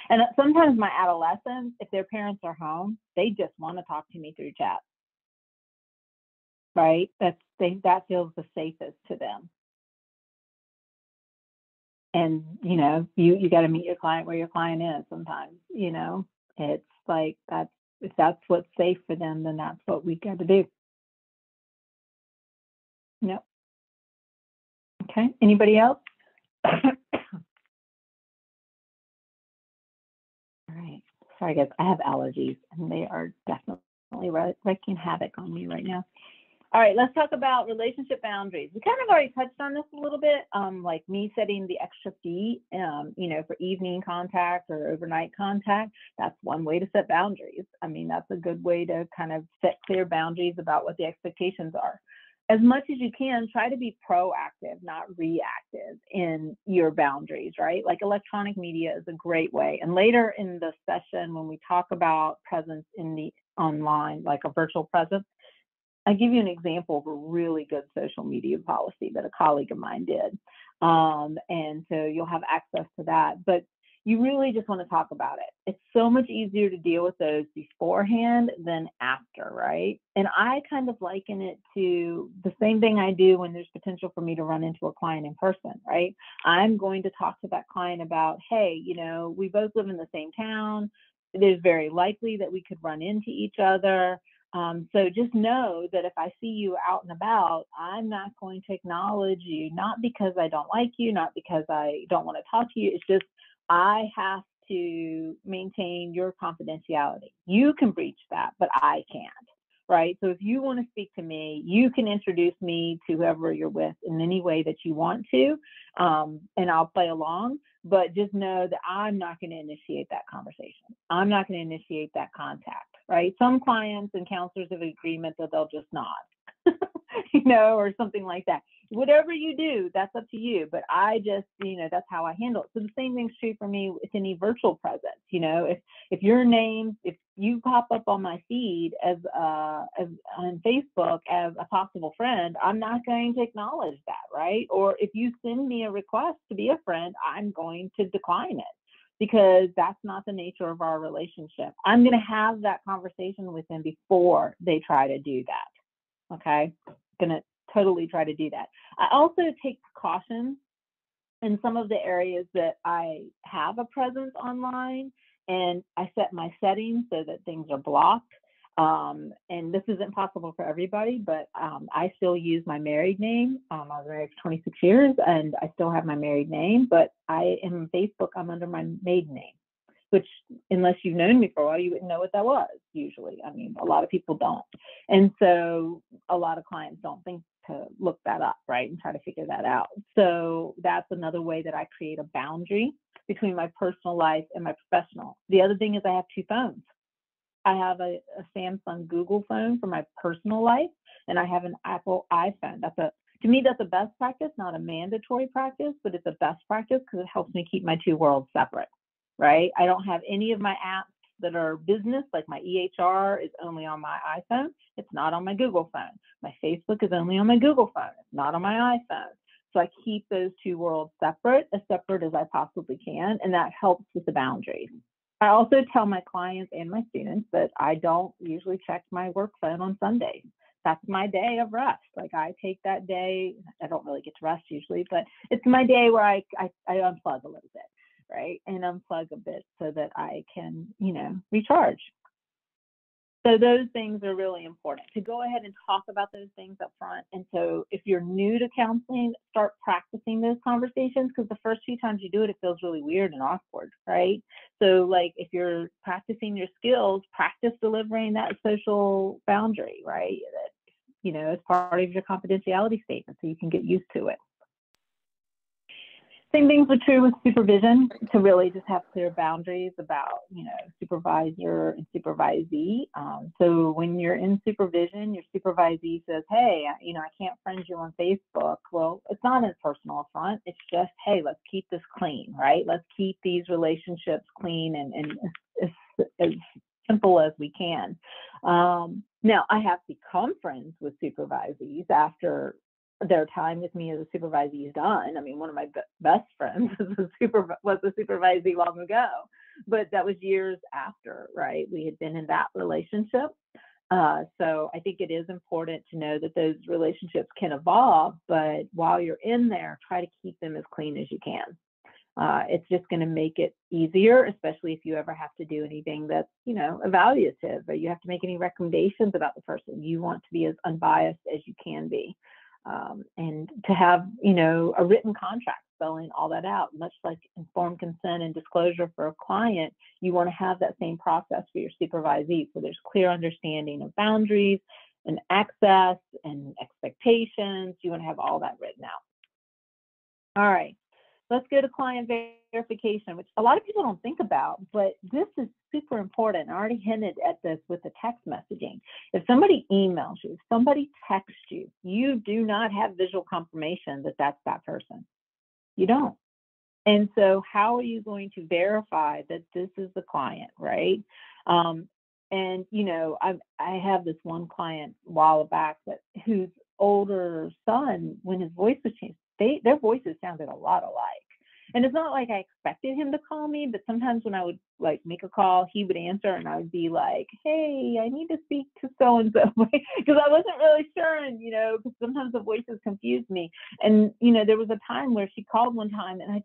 And sometimes my adolescents, if their parents are home, they just want to talk to me through chat, right? That feels the safest to them. And, you got to meet your client where your client is sometimes, it's like if that's what's safe for them, then that's what we got to do. Yep. Okay. Anybody else? All right. Sorry, guys. I have allergies, and they are definitely wreaking havoc on me right now. All right, let's talk about relationship boundaries. We kind of already touched on this a little bit, like me setting the extra fee, for evening contact or overnight contact. That's one way to set boundaries. I mean, that's a good way to kind of set clear boundaries about what the expectations are. As much as you can, try to be proactive, not reactive in your boundaries, right? Like electronic media is a great way. And later in the session, when we talk about presence in the online, like a virtual presence, I give you an example of a really good social media policy that a colleague of mine did. And so you'll have access to that. But you really just want to talk about it. It's so much easier to deal with those beforehand than after, right? And I kind of liken it to the same thing I do when there's potential for me to run into a client in person, right? I'm going to talk to that client about, hey, we both live in the same town. It is very likely that we could run into each other. So just know that if I see you out and about, I'm not going to acknowledge you, not because I don't like you, not because I don't want to talk to you. It's just I have to maintain your confidentiality. You can breach that, but I can't, right? So if you want to speak to me, you can introduce me to whoever you're with in any way that you want to, and I'll play along. But just know that I'm not going to initiate that conversation. I'm not going to initiate that contact, right? Some clients and counselors have an agreement that they'll just nod, or something like that. Whatever you do, that's up to you. But I just, that's how I handle it. So the same thing's true for me with any virtual presence. If your name, if you pop up on my feed as on Facebook as a possible friend, I'm not going to acknowledge that, right? Or if you send me a request to be a friend, I'm going to decline it because that's not the nature of our relationship. I'm going to have that conversation with them before they try to do that. Okay, going to totally try to do that. I also take precautions in some of the areas that I have a presence online, and I set my settings so that things are blocked. And this isn't possible for everybody, but I still use my married name. I was married for 26 years and I still have my married name, but I am Facebook, I'm under my maiden name, which unless you've known me for a while, you wouldn't know what that was usually. I mean, a lot of people don't. And so a lot of clients don't think to look that up, right, and try to figure that out. So that's another way that I create a boundary between my personal life and my professional. The other thing is I have two phones. I have a Samsung Google phone for my personal life, and I have an Apple iPhone. To me, that's a best practice, not a mandatory practice, but it's a best practice because it helps me keep my two worlds separate, right? I don't have any of my apps that are business, like my EHR is only on my iPhone. It's not on my Google phone. My Facebook is only on my Google phone. It's not on my iPhone. So I keep those two worlds separate as I possibly can, and that helps with the boundaries. I also tell my clients and my students that I don't usually check my work phone on Sundays. That's my day of rest. Like I take that day, I don't really get to rest usually, but it's my day where I unplug a little bit, right? And unplug a bit so that I can, recharge. So those things are really important to go ahead and talk about those things up front. And so if you're new to counseling, start practicing those conversations, because the first few times you do it, it feels really weird and awkward, right? So like if you're practicing your skills, practice delivering that social boundary, right? That, as part of your confidentiality statement so you can get used to it. Same things are true with supervision, to really just have clear boundaries about, supervisor and supervisee. So when you're in supervision, your supervisee says, hey, I can't friend you on Facebook. Well, it's not a personal affront. It's just, hey, let's keep this clean, right? Let's keep these relationships clean and as simple as we can. Now, I have become friends with supervisees after their time with me as a supervisee is done. I mean, one of my best friends was a supervisee long ago, but that was years after, right? We had been in that relationship. So I think it is important to know that those relationships can evolve, but while you're in there, try to keep them as clean as you can. It's just going to make it easier, especially if you ever have to do anything that's, evaluative, or you have to make any recommendations about the person. You want to be as unbiased as you can be. And to have, a written contract spelling all that out, much like informed consent and disclosure for a client, you want to have that same process for your supervisee. So there's clear understanding of boundaries and access and expectations. You want to have all that written out. All right. Let's go to client verification, which a lot of people don't think about, but this is super important. I already hinted at this with the text messaging. If somebody emails you, if somebody texts you, you do not have visual confirmation that that's that person. You don't. And so how are you going to verify that this is the client, right? And, I have this one client a while back whose older son, when his voice was changed, their voices sounded a lot alike. And it's not like I expected him to call me, but sometimes when I would make a call, he would answer and I would be like, hey, I need to speak to so-and-so, because I wasn't really sure. And, because sometimes the voices confused me. And, there was a time where she called one time and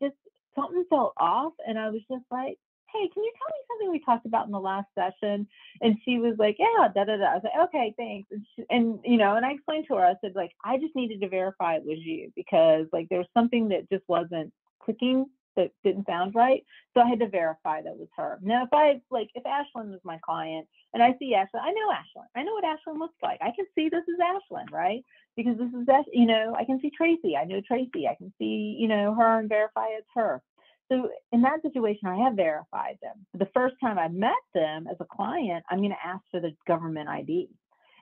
something felt off. And I was just like, hey, can you tell me something we talked about in the last session? And she was like, yeah, da-da-da. I was like, okay, thanks. And I explained to her, I said, I just needed to verify it was you, because there was something that just wasn't clicking, that didn't sound right. So I had to verify that was her. Now, if Ashlyn was my client and I see Ashlyn, I know Ashlyn. I know what Ashlyn looks like. I can see this is Ashlyn, right? Because this is that, I can see Tracy. I know Tracy. I can see, her and verify it's her. So in that situation, I have verified them. The first time I met them as a client, I'm going to ask for the government ID.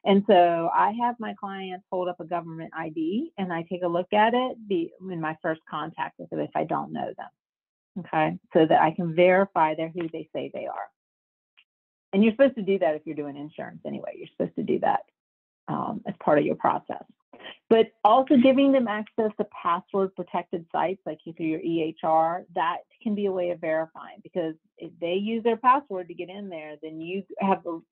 And so I have my clients hold up a government ID and I take a look at it in my first contact with them if I don't know them. Okay, so that I can verify they're who they say they are. And you're supposed to do that if you're doing insurance anyway. You're supposed to do that as part of your process. But also giving them access to password protected sites like through your EHR, that can be a way of verifying, because if they use their password to get in there, then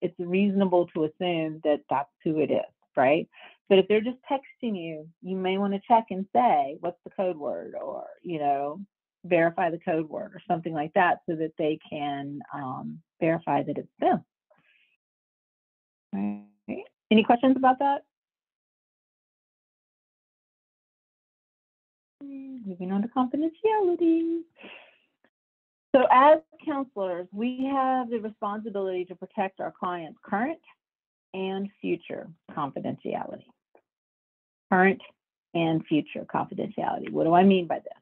it's reasonable to assume that that's who it is, right? But if they're just texting you, you may want to check and say, what's the code word, or, verify the code word or something like that, so that they can verify that it's them. Right. Any questions about that? Moving on to confidentiality. So as counselors, we have the responsibility to protect our clients' current and future confidentiality. Current and future confidentiality. What do I mean by this?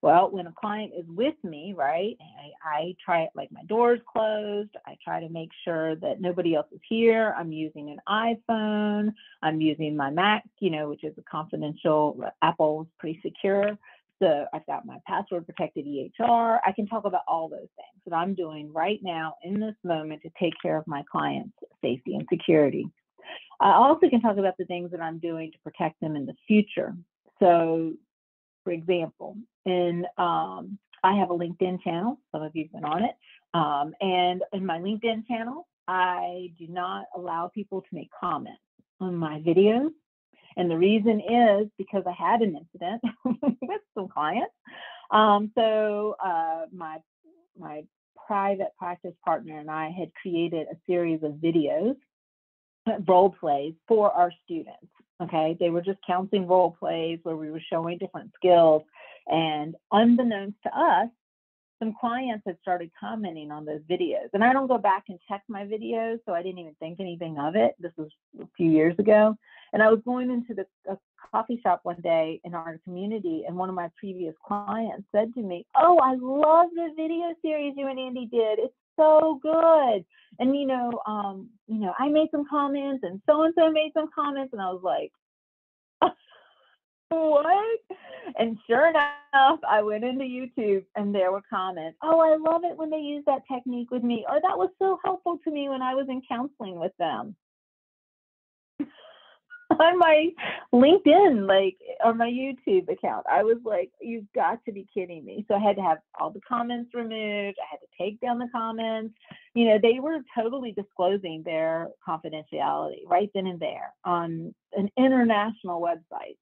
Well, when a client is with me, right, I try it like my door's closed. I try to make sure that nobody else is here. I'm using an iPhone. I'm using my Mac, which is a confidential. Apple's pretty secure. So I've got my password protected EHR. I can talk about all those things that I'm doing right now in this moment to take care of my clients' safety and security. I also can talk about the things that I'm doing to protect them in the future. So, for example, I have a LinkedIn channel. Some of you have been on it. And in my LinkedIn channel, I do not allow people to make comments on my videos. And the reason is because I had an incident with some clients. So my private practice partner and I had created a series of videos, role plays for our students. Okay, they were just counseling role plays where we were showing different skills, and unbeknownst to us, some clients had started commenting on those videos. And I don't go back and check my videos, so I didn't even think anything of it. This was a few years ago. And I was going into a coffee shop one day in our community, and one of my previous clients said to me, "Oh, I love the video series you and Andy did. It's so good. And I made some comments, and so made some comments," and I was like, what? And sure enough, I went into YouTube and there were comments. "Oh, I love it when they use that technique with me," or "That was so helpful to me when I was in counseling with them." On my LinkedIn, or my YouTube account, I was like, "You've got to be kidding me." So I had to have all the comments removed. I had to take down the comments. They were totally disclosing their confidentiality right then and there on an international website.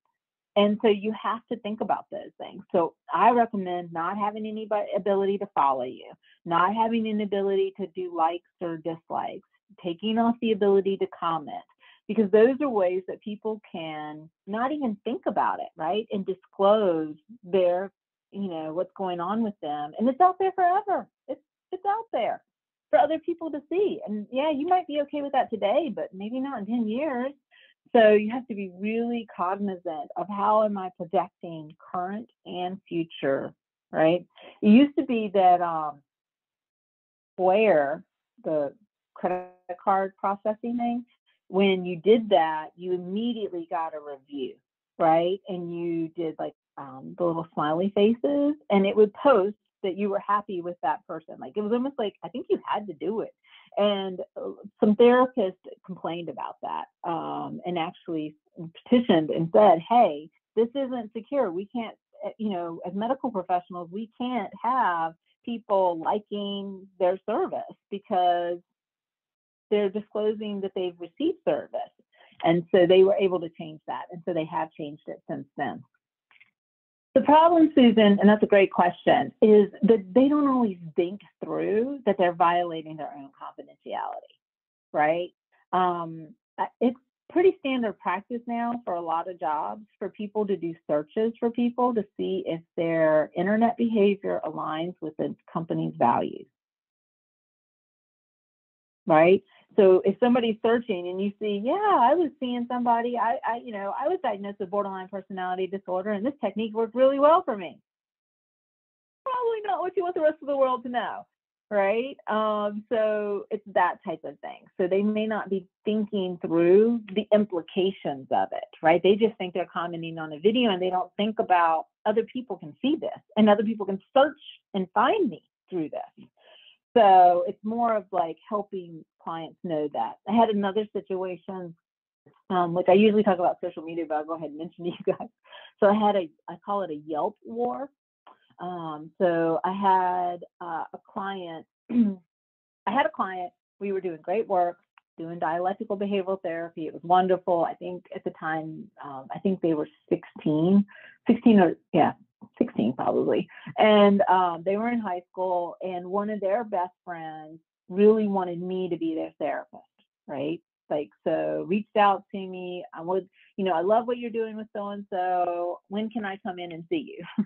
And so you have to think about those things. So I recommend not having any ability to follow you, not having an ability to do likes or dislikes, taking off the ability to comment, because those are ways that people can not even think about it, right? And disclose their, what's going on with them. And it's out there forever. It's out there for other people to see. And yeah, you might be okay with that today, but maybe not in 10 years. So you have to be really cognizant of how am I projecting current and future, right? It used to be that Square, the credit card processing thing, when you did that, you immediately got a review, right? And you did the little smiley faces, and it would post that you were happy with that person. It was almost like, I think you had to do it. And some therapists complained about that and actually petitioned and said, "Hey, this isn't secure. We can't, as medical professionals, we can't have people liking their service because they're disclosing that they've received service." And so they were able to change that. And so they have changed it since then. The problem, Susan, and that's a great question, is that they don't always think through that they're violating their own confidentiality, right? It's pretty standard practice now for a lot of jobs for people to do searches for people to see if their internet behavior aligns with the company's values, right? So if somebody's searching and you see, yeah, I was seeing somebody, I was diagnosed with borderline personality disorder, and this technique worked really well for me. Probably not what you want the rest of the world to know, right? So it's that type of thing. So they may not be thinking through the implications of it, right? They just think they're commenting on a video, and they don't think about other people can see this, and other people can search and find me through this. So it's more of like helping clients know that. I had another situation, which I usually talk about social media, but I'll go ahead and mention to you guys. So I call it a Yelp war. So I had a client, we were doing great work, doing dialectical behavioral therapy. It was wonderful. I think at the time, I think they were 16 probably. And they were in high school, and one of their best friends really wanted me to be their therapist, right? Like, so reached out to me. I love what you're doing with so-and-so. When can I come in and see you?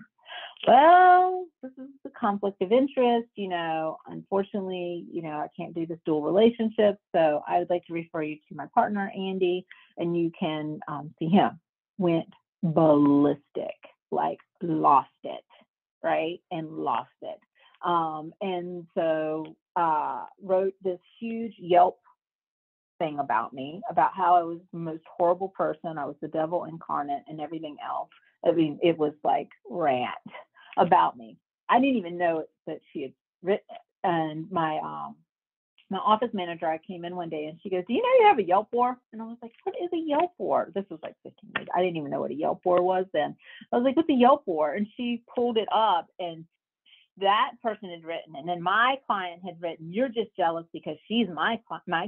Well, this is the conflict of interest, unfortunately, I can't do this dual relationship. So I would like to refer you to my partner, Andy, and you can see him. Went ballistic, like lost it, right? And lost it. And so wrote this huge Yelp thing about me, about how I was the most horrible person. I was the devil incarnate and everything else. I mean, it was like rant about me. I didn't even know that she had written it. And my office manager, I came in one day and she goes, "Do you know you have a Yelp war?" And I was like, "What is a Yelp war?" This was like 15 years. I didn't even know what a Yelp war was then. I was like, "What's a Yelp war?" And she pulled it up, and that person had written, and then my client had written, "You're just jealous because she's my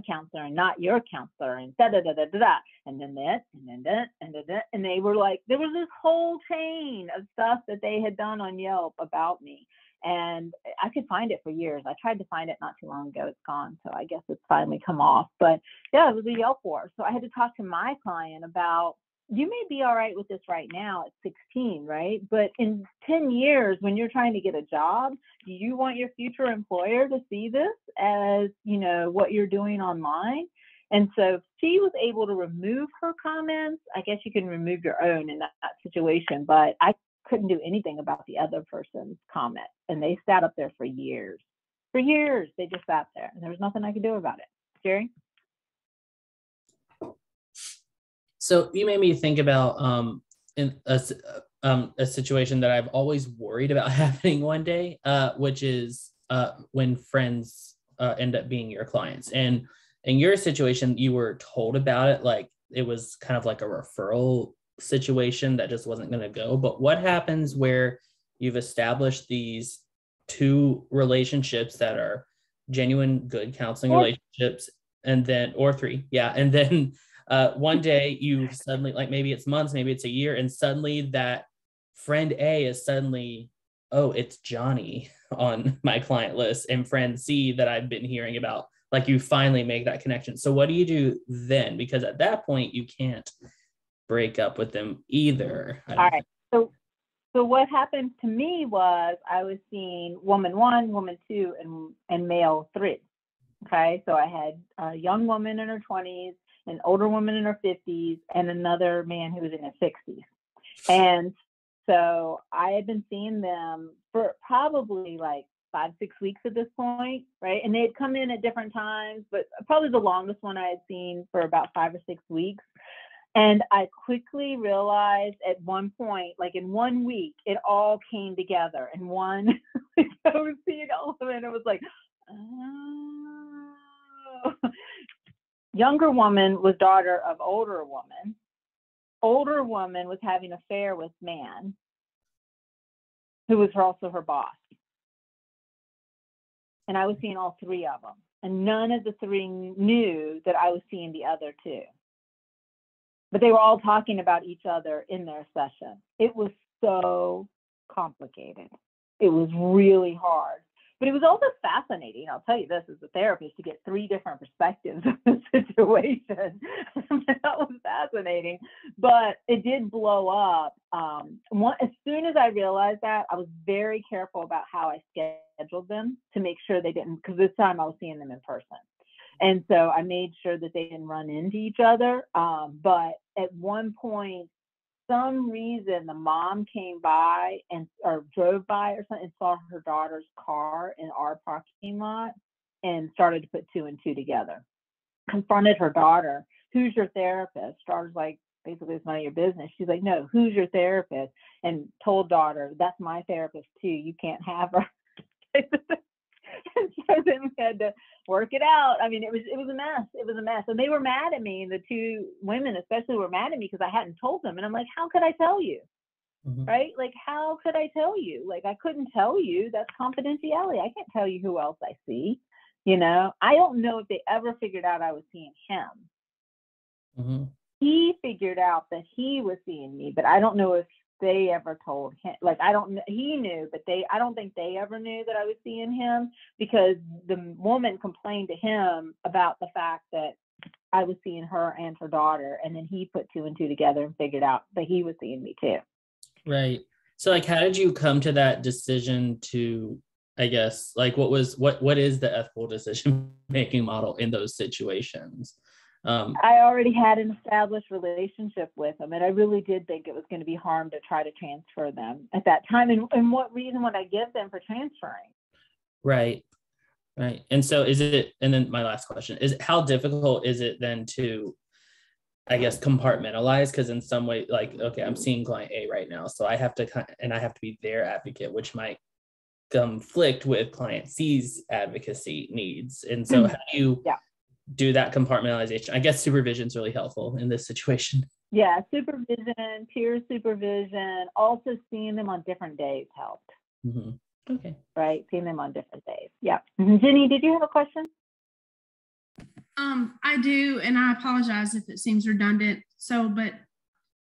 counselor and not your counselor," and da da da da da, and then that, and then that, and then that, and they were like, there was this whole chain of stuff that they had done on Yelp about me, and I could find it for years. I tried to find it not too long ago. It's gone, so I guess it's finally come off. But yeah, it was a Yelp war. So I had to talk to my client about, you may be all right with this right now at 16, right? But in 10 years, when you're trying to get a job, do you want your future employer to see this as, what you're doing online? And so she was able to remove her comments. I guess you can remove your own in that situation, but I couldn't do anything about the other person's comment. And they sat up there for years. For years, they just sat there, and there was nothing I could do about it. Jerry? So you made me think about in a situation that I've always worried about happening one day, which is when friends end up being your clients. And in your situation, you were told about it, like it was kind of like a referral situation that just wasn't going to go. But what happens where you've established these two relationships that are genuine, good counseling relationships, and then, or three, yeah, and then one day you suddenly, like maybe it's months, maybe it's a year, and suddenly that friend A is suddenly, oh, it's Johnny on my client list, and friend C that I've been hearing about. Like, you finally make that connection. So what do you do then? Because at that point you can't break up with them either. All right. So what happened to me was I was seeing woman 1, woman 2, and male 3. Okay. So I had a young woman in her 20s, an older woman in her 50s, and another man who was in his 60s. And so I had been seeing them for probably like 5-6 weeks at this point, right? And they had come in at different times, but probably the longest one I had seen for about 5 or 6 weeks. And I quickly realized at one point, like in 1 week, it all came together in one. I was seeing all of it, and it was like, oh. Younger woman was daughter of older woman. Older woman was having an affair with man, who was also her boss. And I was seeing all 3 of them. And none of the 3 knew that I was seeing the other 2. But they were all talking about each other in their session. It was so complicated. It was really hard. But it was also fascinating. I'll tell you this, as a therapist, to get 3 different perspectives of the situation. That was fascinating. But it did blow up. As soon as I realized that, I was very careful about how I scheduled them to make sure they didn't, because this time I was seeing them in person. And so I made sure that they didn't run into each other. But at one point, some reason the mom came by or drove by or something and saw her daughter's car in our parking lot and started to put 2 and 2 together. Confronted her daughter, "Who's your therapist?" Daughter's like, basically, "It's none of your business." She's like, "No, who's your therapist?" And told daughter, "That's my therapist too. You can't have her." So then we had to work it out. I mean, it was a mess. It was a mess. And they were mad at me. And the two women especially were mad at me because I hadn't told them. And I'm like, how could I tell you? Mm-hmm. Right? Like, how could I tell you? Like, I couldn't tell you. That's confidentiality. I can't tell you who else I see. You know, I don't know if they ever figured out I was seeing him. Mm-hmm. He figured out that he was seeing me, but I don't know if they ever told him. Like, he knew, but I don't think they ever knew that I was seeing him, because the woman complained to him about the fact that I was seeing her and her daughter. And then he put two and two together and figured out that he was seeing me too. Right. So like, how did you come to that decision to, I guess, like, what is the ethical decision-making model in those situations? I already had an established relationship with them, and I really did think it was going to be harm to try to transfer them at that time. And what reason would I give them for transferring? Right. Right. And so and then my last question is, how difficult is it then to, I guess, compartmentalize? Because in some way, like, okay, I'm seeing client A right now, so I have to be their advocate, which might conflict with client C's advocacy needs. And so how do you do that compartmentalization? I guess supervision is really helpful in this situation. Yeah, supervision, peer supervision, also seeing them on different days helped. Mm-hmm. Okay. Right, seeing them on different days. Yeah. Jenny, did you have a question? I do, and I apologize if it seems redundant. But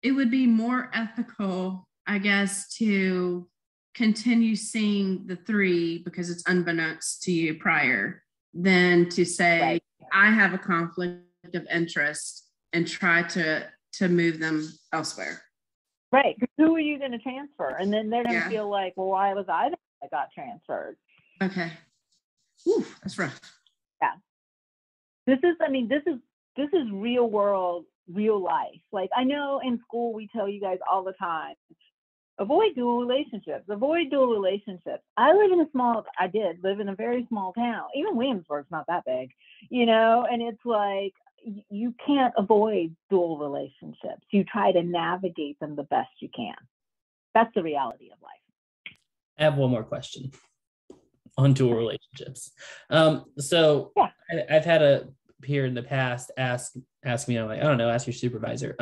it would be more ethical, I guess, to continue seeing the three because it's unbeknownst to you prior, than to say, right, I have a conflict of interest and try to move them elsewhere. Right. Who are you going to transfer? And then they're going to feel like, well, why was I that got transferred? Okay. Ooh, that's rough. Yeah. This is real world, real life. Like, I know in school we tell you guys all the time, avoid dual relationships. I did live in a very small town. Even Williamsburg's not that big, and it's like, you can't avoid dual relationships. You try to navigate them the best you can. That's the reality of life. I have one more question on dual relationships. I've had a peer in the past ask me, I'm like, I don't know, ask your supervisor,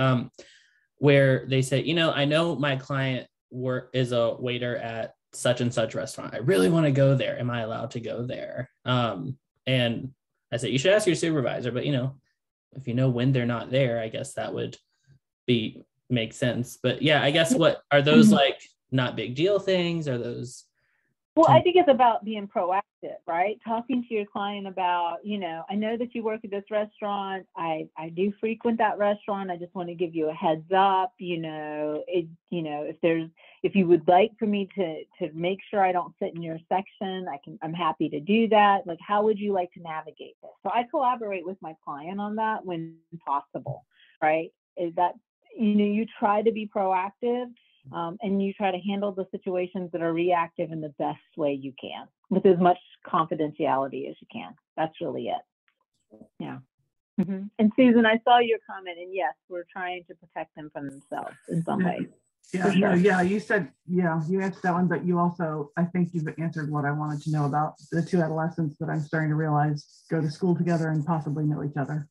where they say, I know my client is a waiter at such and such restaurant. I really want to go there. Am I allowed to go there? And I said, you should ask your supervisor, but if you know when they're not there, I guess that would make sense. But yeah, I guess, what are those, like, not big deal things? Are those? Well, I think it's about being proactive, right? Talking to your client about, I know that you work at this restaurant. I do frequent that restaurant. I just want to give you a heads up. If you would like for me to make sure I don't sit in your section, I'm happy to do that. Like, how would you like to navigate this? So I collaborate with my client on that when possible, right? Is that, you try to be proactive. And you try to handle the situations that are reactive in the best way you can, with as much confidentiality as you can. That's really it. Yeah. Mm-hmm. And Susan, I saw your comment, and yes, we're trying to protect them from themselves in some way. Yeah, sure. You said, you answered that one, but you also, I think you've answered what I wanted to know about the two adolescents that I'm starting to realize go to school together and possibly know each other.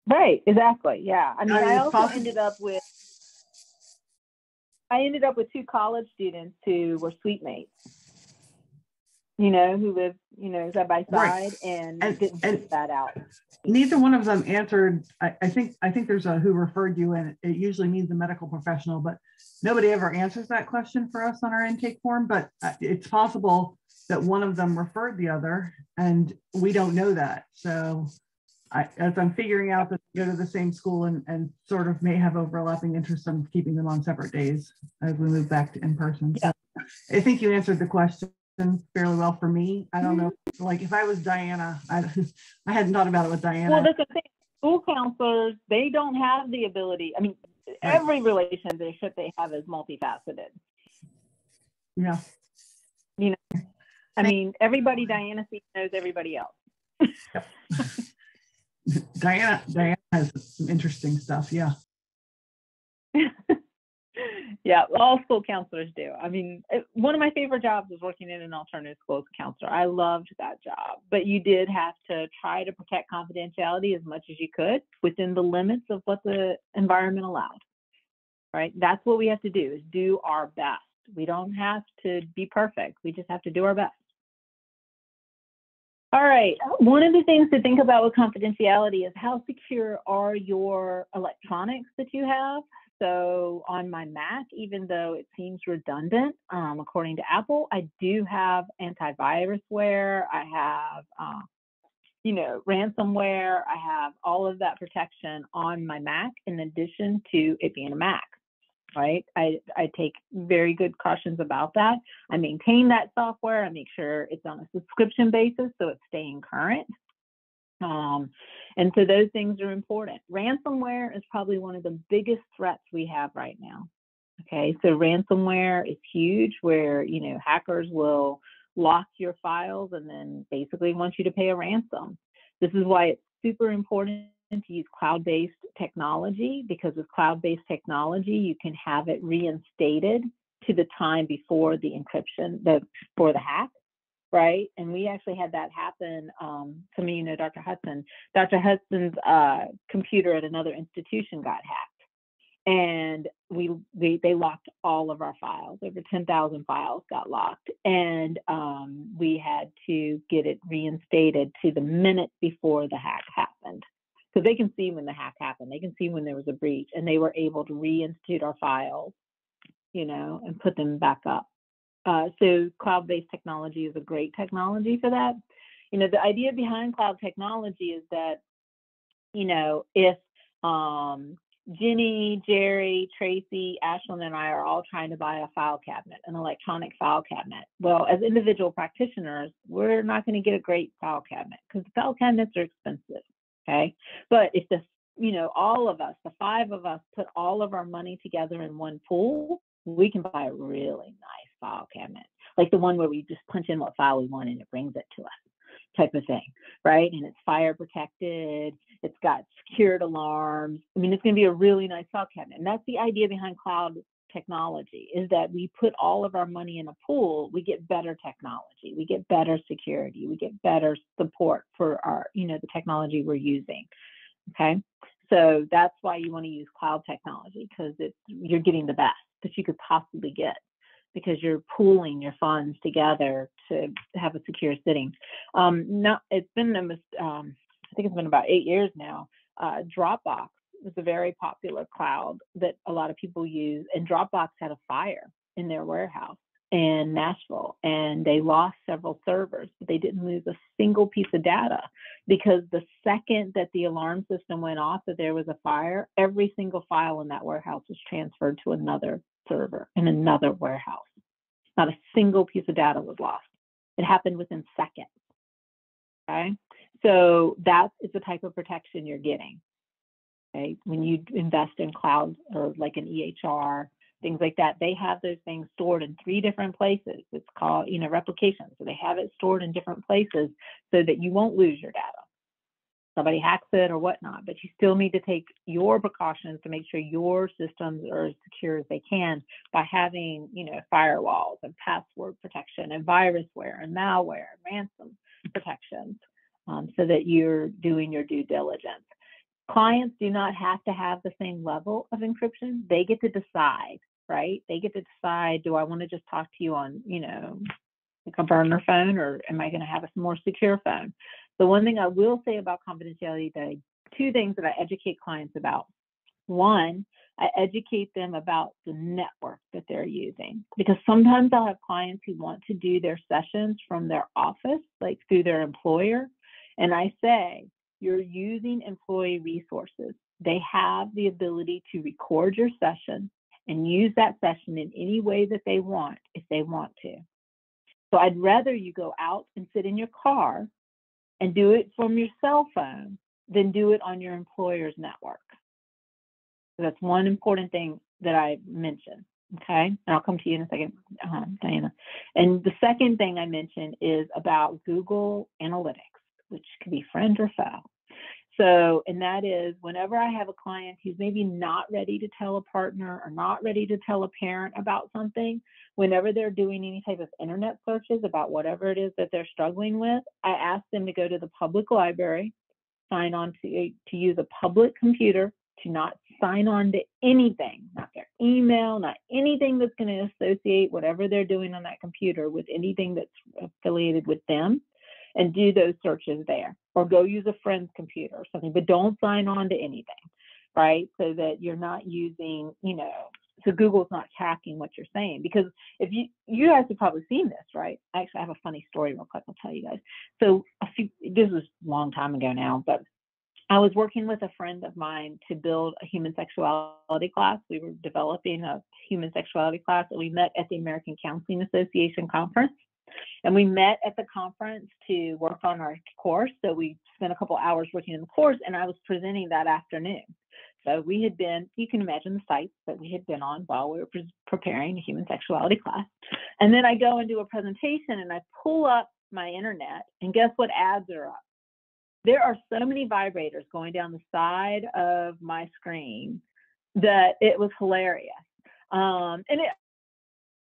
Right, exactly. Yeah. I also ended up with two college students who were suite mates, who lived, side by side, right, and didn't figure that out. Neither one of them answered. I think there's a who referred you, and it usually means a medical professional, but nobody ever answers that question for us on our intake form. But it's possible that one of them referred the other, and we don't know that. So as I'm figuring out that they go to the same school and sort of may have overlapping interests, I'm keeping them on separate days as we move back to in person. Yeah. So I think you answered the question fairly well for me. I don't know, like, if I was Diana, I hadn't thought about it with Diana. Well, that's the thing. School counselors, they don't have the ability. Every relationship they have is multifaceted. Yeah. Everybody Diana sees knows everybody else. Yep. Diana has some interesting stuff. Yeah. Yeah, all school counselors do. I mean, one of my favorite jobs was working in an alternative school as a counselor. I loved that job, but you did have to try to protect confidentiality as much as you could within the limits of what the environment allowed, right? That's what we have to do, is do our best. We don't have to be perfect. We just have to do our best. All right, one of the things to think about with confidentiality is how secure are your electronics that you have? So on my Mac, even though it seems redundant, according to Apple, I do have antivirusware. I have, ransomware. I have all of that protection on my Mac in addition to it being a Mac, right? I take very good cautions about that. I maintain that software. I make sure it's on a subscription basis, so it's staying current. And so those things are important. Ransomware is probably one of the biggest threats we have right now. Okay, so ransomware is huge, where hackers will lock your files and then basically want you to pay a ransom. This is why it's super important to use cloud-based technology, because with cloud-based technology, you can have it reinstated to the time before the encryption, before the hack. Right. And we actually had that happen. Some of you know Dr. Hudson. Dr. Hudson's computer at another institution got hacked. And they locked all of our files. Over 10,000 files got locked. And we had to get it reinstated to the minute before the hack happened. Because they can see when the hack happened. They can see when there was a breach. And they were able to reinstitute our files, and put them back up. So cloud-based technology is a great technology for that. The idea behind cloud technology is that, if Jenny, Jerry, Tracy, Ashlyn, and I are all trying to buy a file cabinet, an electronic file cabinet. Well, as individual practitioners, we're not going to get a great file cabinet because the file cabinets are expensive, okay? But if all of us, the 5 of us, put all of our money together in one pool, we can buy a really nice file cabinet, like the one where we just punch in what file we want and it brings it to us, type of thing, right? And it's fire protected, it's got secured alarms. I mean, it's going to be a really nice file cabinet. And that's the idea behind cloud technology, is that we put all of our money in a pool, we get better technology, we get better security, we get better support for our, the technology we're using, okay? So that's why you want to use cloud technology, because you're getting the best that you could possibly get, because you're pooling your funds together to have a secure sitting. It's been I think it's been about 8 years now. Dropbox is a very popular cloud that a lot of people use, and Dropbox had a fire in their warehouse in Nashville, and they lost several servers, but they didn't lose a single piece of data, because the second that the alarm system went off that there was a fire, every single file in that warehouse was transferred to another server in another warehouse. Not a single piece of data was lost. It happened within seconds. Okay, so that is the type of protection you're getting. Okay, when you invest in cloud or like an EHR, things like that, they have those things stored in 3 different places. It's called, replication. So they have it stored in different places so that you won't lose your data. Somebody hacks it or whatnot, but you still need to take your precautions to make sure your systems are as secure as they can by having, firewalls and password protection and virusware and malware and ransom protections, so that you're doing your due diligence. Clients do not have to have the same level of encryption. They get to decide, right? They get to decide, do I want to just talk to you on, like a burner phone, or am I going to have a more secure phone? The one thing I will say about confidentiality, 2 things that I educate clients about. One, I educate them about the network that they're using, because sometimes I'll have clients who want to do their sessions from their office, like through their employer. And I say, you're using employee resources. They have the ability to record your session and use that session in any way that they want, if they want to. So I'd rather you go out and sit in your car and do it from your cell phone than do it on your employer's network. So that's one important thing that I mentioned, okay? And I'll come to you in a second, Diana. And the second thing I mentioned is about Google Analytics, which can be friend or foe. So, and that is whenever I have a client who's maybe not ready to tell a partner or not ready to tell a parent about something, whenever they're doing any type of internet searches about whatever it is that they're struggling with, I ask them to go to the public library, sign on to use a public computer, to not sign on to anything, not their email, not anything that's going to associate whatever they're doing on that computer with anything that's affiliated with them, and do those searches there, or go use a friend's computer or something, but don't sign on to anything, right? So that you're not using, so Google's not tracking what you're saying. Because if you guys have probably seen this, right? Actually, I have a funny story real quick, I'll tell you guys. So this was a long time ago now, but I was working with a friend of mine to build a human sexuality class. We were developing a human sexuality class, and we met at the American Counseling Association conference. And we met at the conference to work on our course. So we spent a couple hours working in the course, and I was presenting that afternoon. So we had been, you can imagine the sites that we had been on while we were preparing a human sexuality class. And then I go and do a presentation, and I pull up my internet, and guess what ads are up? There are so many vibrators going down the side of my screen that it was hilarious.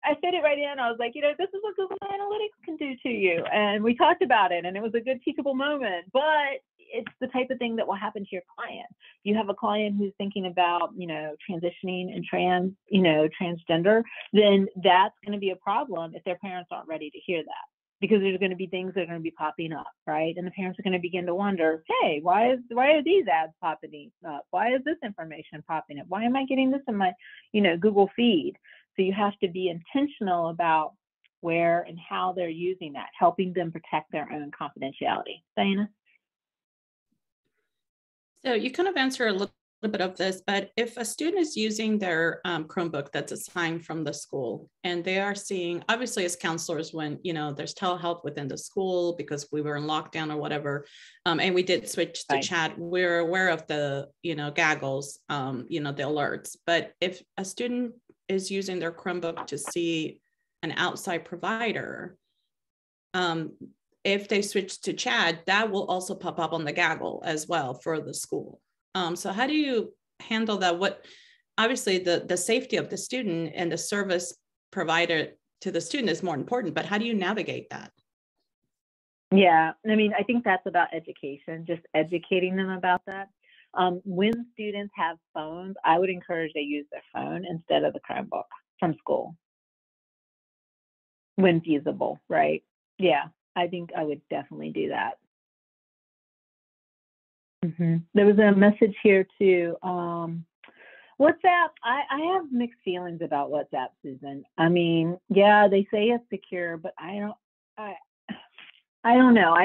I said it right in. I was like, this is what Google Analytics can do to you. And we talked about it, and it was a good teachable moment. But it's the type of thing that will happen to your client. You have a client who's thinking about, transitioning and transgender, then that's going to be a problem if their parents aren't ready to hear that. Because there's going to be things that are going to be popping up, right? And the parents are going to begin to wonder, hey, why are these ads popping up? Why is this information popping up? Why am I getting this in my, Google feed? So you have to be intentional about where and how they're using that, helping them protect their own confidentiality. Diana? So you kind of answer a little bit of this, but if a student is using their Chromebook that's assigned from the school, and they are seeing, obviously as counselors, when, there's telehealth within the school because we were in lockdown or whatever, and we did switch to chat, we're aware of the, gaggles, the alerts. But if a student is using their Chromebook to see an outside provider, if they switch to chat, that will also pop up on the gaggle as well for the school. So how do you handle that? What, obviously the safety of the student and the service provided to the student is more important, but how do you navigate that? Yeah, I think that's about education, just educating them about that. When students have phones, I would encourage they use their phone instead of the Chromebook from school when feasible, right? Yeah, I think I would definitely do that. There was a message here too. WhatsApp, I have mixed feelings about WhatsApp, Susan. Yeah, they say it's secure, but I don't know.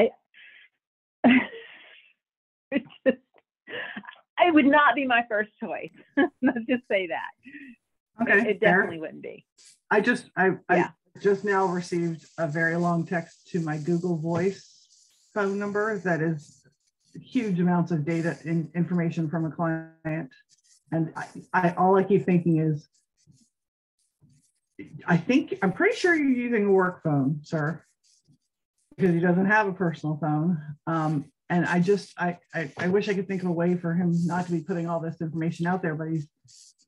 It would not be my first choice. Let's just say that. Okay, it definitely wouldn't be. I just now received a very long text to my Google Voice phone number that is huge amounts of data and information from a client. And all I keep thinking is, I'm pretty sure you're using a work phone, sir, because he doesn't have a personal phone. And I wish I could think of a way for him not to be putting all this information out there, but he's,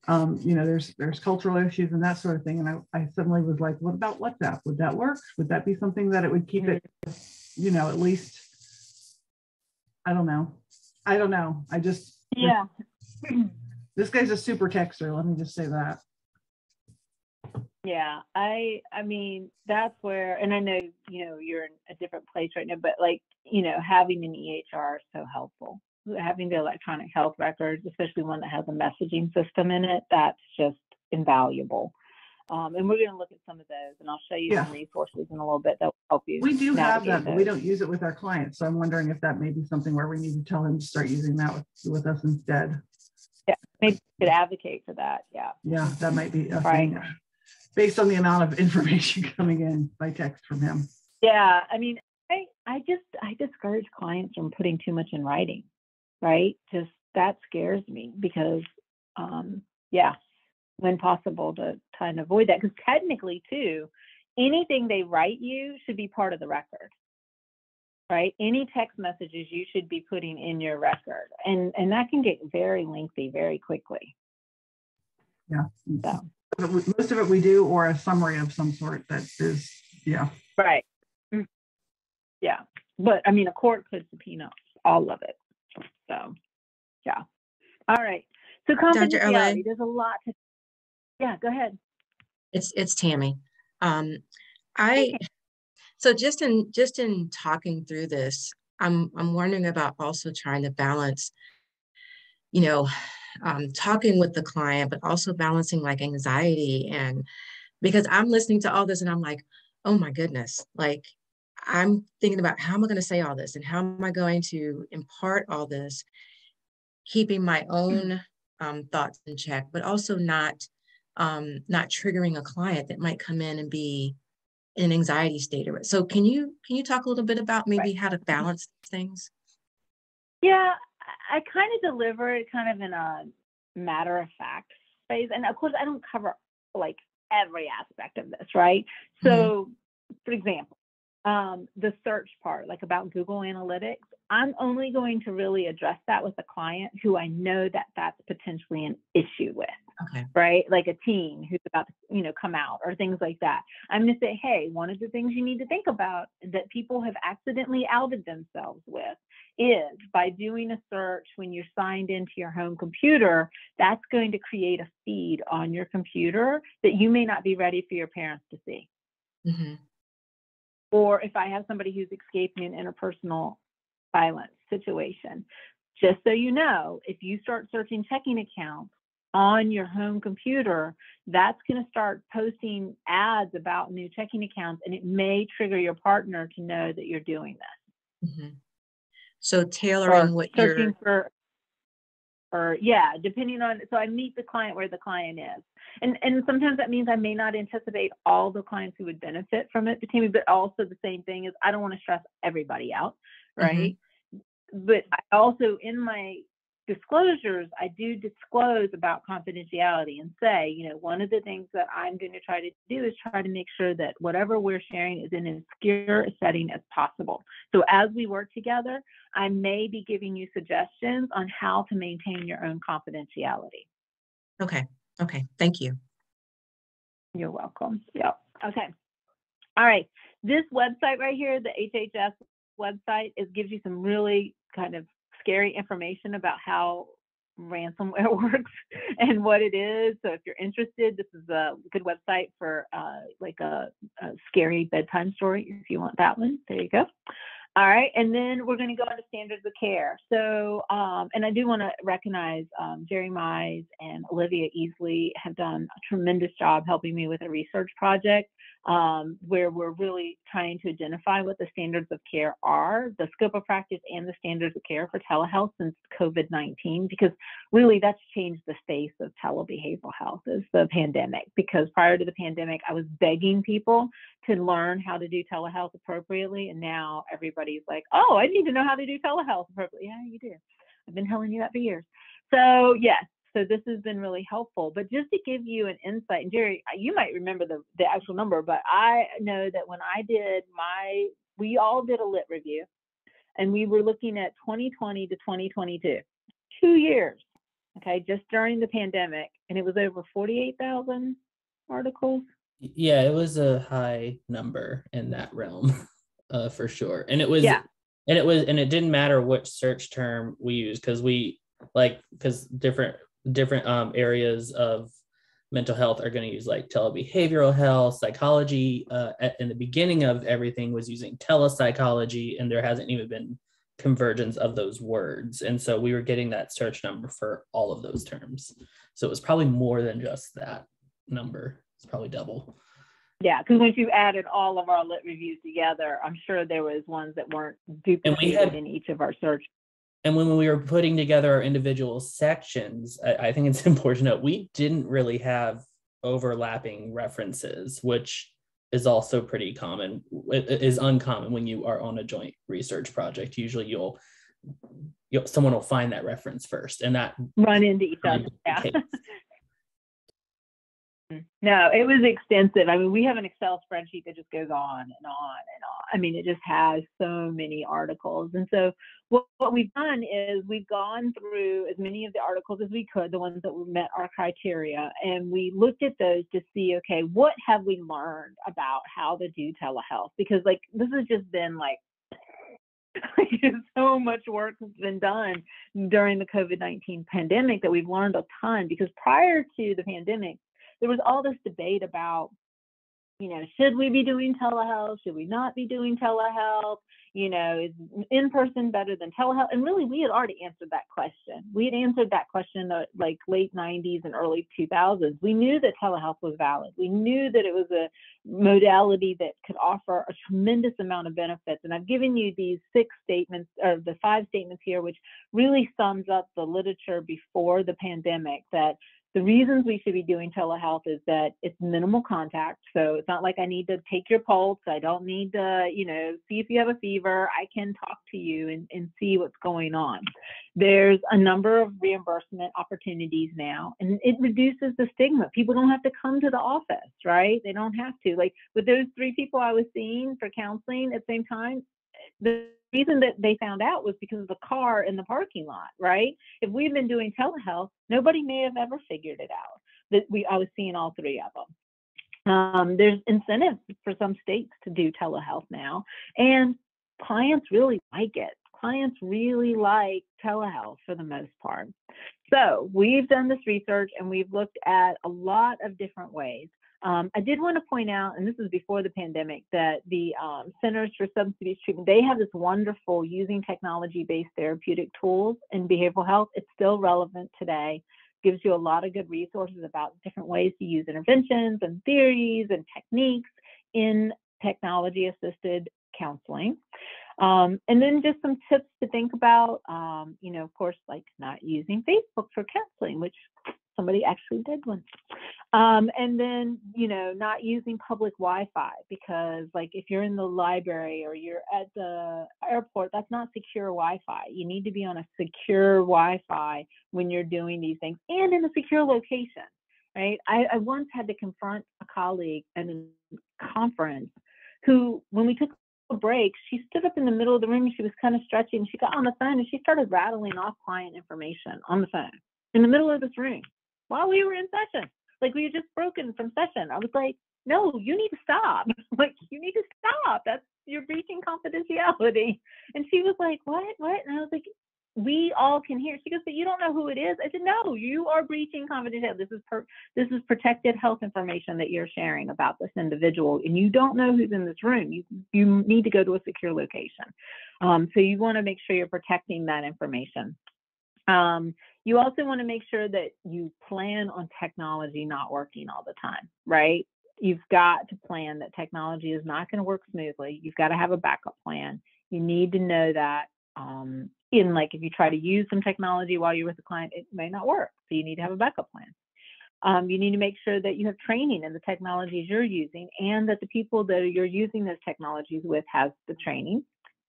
there's cultural issues and that sort of thing. And I suddenly was like, what about WhatsApp? Would that work? Would that be something that it would keep it, at least, I don't know. Yeah. This guy's a super texter. Let me just say that. Yeah, I mean, that's where, and I know, you're in a different place right now, but having an EHR is so helpful. Having the electronic health records, especially one that has a messaging system in it, that's just invaluable. And we're going to look at some of those, and I'll show you some resources in a little bit that will help you. We do have that, but we don't use it with our clients. So I'm wondering if that may be something where we need to tell him to start using that with us instead. Yeah, maybe you could advocate for that. Yeah. Yeah, that might be a thing, based on the amount of information coming in by text from him. Yeah, I discourage clients from putting too much in writing, right? Just that scares me because, when possible, to try and avoid that, because technically too, anything they write you should be part of the record, right? Any text messages you should be putting in your record. And that can get very lengthy very quickly. Yeah. So. Most of it we do, or a summary of some sort that is, yeah. Right. Yeah. But I mean, a court could subpoena all of it. So, yeah. All right. So confidentiality, there's a lot to, yeah, go ahead. It's Tammy. So just in talking through this, I'm wondering about also trying to balance, talking with the client, but also balancing like anxiety. And because I'm listening to all this and I'm like, oh my goodness, like I'm thinking about how am I going to say all this and how am I going to impart all this, keeping my own thoughts in check, but also not triggering a client that might come in and be in an anxiety state. So can you talk a little bit about maybe how to balance things? Yeah, I kind of deliver it kind of in a matter of fact phase. And of course, I don't cover like every aspect of this, right? So for example, the search part, like about Google Analytics, I'm only going to really address that with a client who I know that that's potentially an issue with. Okay. Right? Like a teen who's about to, come out or things like that. I'm going to say, hey, one of the things you need to think about that people have accidentally outed themselves with is by doing a search when you're signed into your home computer, that's going to create a feed on your computer that you may not be ready for your parents to see. Mm-hmm. Or if I have somebody who's escaping an interpersonal violence situation, just so you know, if you start searching checking accounts on your home computer, that's going to start posting ads about new checking accounts, and it may trigger your partner to know that you're doing this. Mm-hmm. So tailoring what you're depending on, so I meet the client where the client is. And sometimes that means I may not anticipate all the clients who would benefit from it, but also the same thing is I don't want to stress everybody out, right? Mm-hmm. But I also, in my disclosures, I do disclose about confidentiality and say, one of the things that I'm going to try to do is try to make sure that whatever we're sharing is in as secure a setting as possible. So as we work together, I may be giving you suggestions on how to maintain your own confidentiality. Okay. Thank you. You're welcome. Yeah. Okay. All right. This website right here, the HHS website, gives you some really kind of scary information about how ransomware works and what it is. So if you're interested, this is a good website for like a scary bedtime story if you want that one. There you go. All right, and then we're going to go into standards of care. So, and I do want to recognize Jerry Mize and Olivia Easley have done a tremendous job helping me with a research project where we're really trying to identify what the standards of care are, the scope of practice and the standards of care for telehealth since COVID-19, because really that's changed the face of telebehavioral health is the pandemic. Because prior to the pandemic, I was begging people to learn how to do telehealth appropriately. And now everybody's like, oh, I need to know how to do telehealth appropriately. Yeah, you do. I've been telling you that for years. So yes, so this has been really helpful. But just to give you an insight, and Jerry, you might remember the actual number, but I know that when I did we all did a lit review, and we were looking at 2020 to 2022, 2 years, okay, just during the pandemic, and it was over 48,000 articles. Yeah, it was a high number in that realm, for sure. And it didn't matter which search term we used because different areas of mental health are going to use like telebehavioral health, psychology. In the beginning of everything was using telepsychology, and there hasn't even been convergence of those words. And so we were getting that search number for all of those terms. So it was probably more than just that number. It's probably double. Yeah, because once you added all of our lit reviews together, I'm sure there was ones that weren't duplicated in each of our search. And when we were putting together our individual sections, I think it's important to note we didn't really have overlapping references, which is also pretty common. It is uncommon when you are on a joint research project. Usually someone will find that reference first, and that run into each other. Yeah. No, it was extensive. I mean, we have an Excel spreadsheet that just goes on and on and on. I mean, it just has so many articles. And so what we've done is we've gone through as many of the articles as we could, the ones that met our criteria, and we looked at those to see, okay, what have we learned about how to do telehealth? Because like, this has just been like, so much work has been done during the COVID-19 pandemic that we've learned a ton, because prior to the pandemic, there was all this debate about, you know, should we be doing telehealth? Should we not be doing telehealth? You know, is in-person better than telehealth? And really, we had already answered that question. We had answered that question like late 90s and early 2000s. We knew that telehealth was valid. We knew that it was a modality that could offer a tremendous amount of benefits. And I've given you these 6 statements, or the 5 statements here, which really sums up the literature before the pandemic, that the reasons we should be doing telehealth is that it's minimal contact. So it's not like I need to take your pulse. I don't need to, you know, see if you have a fever. I can talk to you and see what's going on. There's a number of reimbursement opportunities now, and it reduces the stigma. People don't have to come to the office, right? They don't have to. Like with those 3 people I was seeing for counseling at the same time, the reason that they found out was because of the car in the parking lot, right? If we'd been doing telehealth, nobody may have ever figured it out. I was seeing all 3 of them. There's incentives for some states to do telehealth now, and clients really like it. Clients really like telehealth for the most part. So we've done this research and we've looked at a lot of different ways. I did want to point out, and this is before the pandemic, that the Centers for Substance Abuse Treatment, they have this wonderful using technology-based therapeutic tools in behavioral health. It's still relevant today. Gives you a lot of good resources about different ways to use interventions and theories and techniques in technology-assisted counseling. And then just some tips to think about, you know, of course, like not using Facebook for counseling, which somebody actually did once. And then, you know, not using public Wi-Fi, because like if you're in the library or you're at the airport, that's not secure Wi-Fi. You need to be on a secure Wi-Fi when you're doing these things and in a secure location, right? I once had to confront a colleague at a conference who, when we took a break, she stood up in the middle of the room and she was kind of stretching. She got on the phone and she started rattling off client information on the phone in the middle of this room while we were in session. Like we had just broken from session. I was like, no, you need to stop. Like, you need to stop. You're breaching confidentiality. And she was like, what? And I was like, we all can hear. She goes, but you don't know who it is. I said, no, you are breaching confidentiality. This is protected health information that you're sharing about this individual, and you don't know who's in this room. You need to go to a secure location. So you want to make sure you're protecting that information. You also want to make sure that you plan on technology not working all the time, right? You've got to plan that technology is not going to work smoothly. You've got to have a backup plan. You need to know that if you try to use some technology while you're with a client, it may not work. So you need to have a backup plan. You need to make sure that you have training in the technologies you're using, and that the people that you're using those technologies with has the training.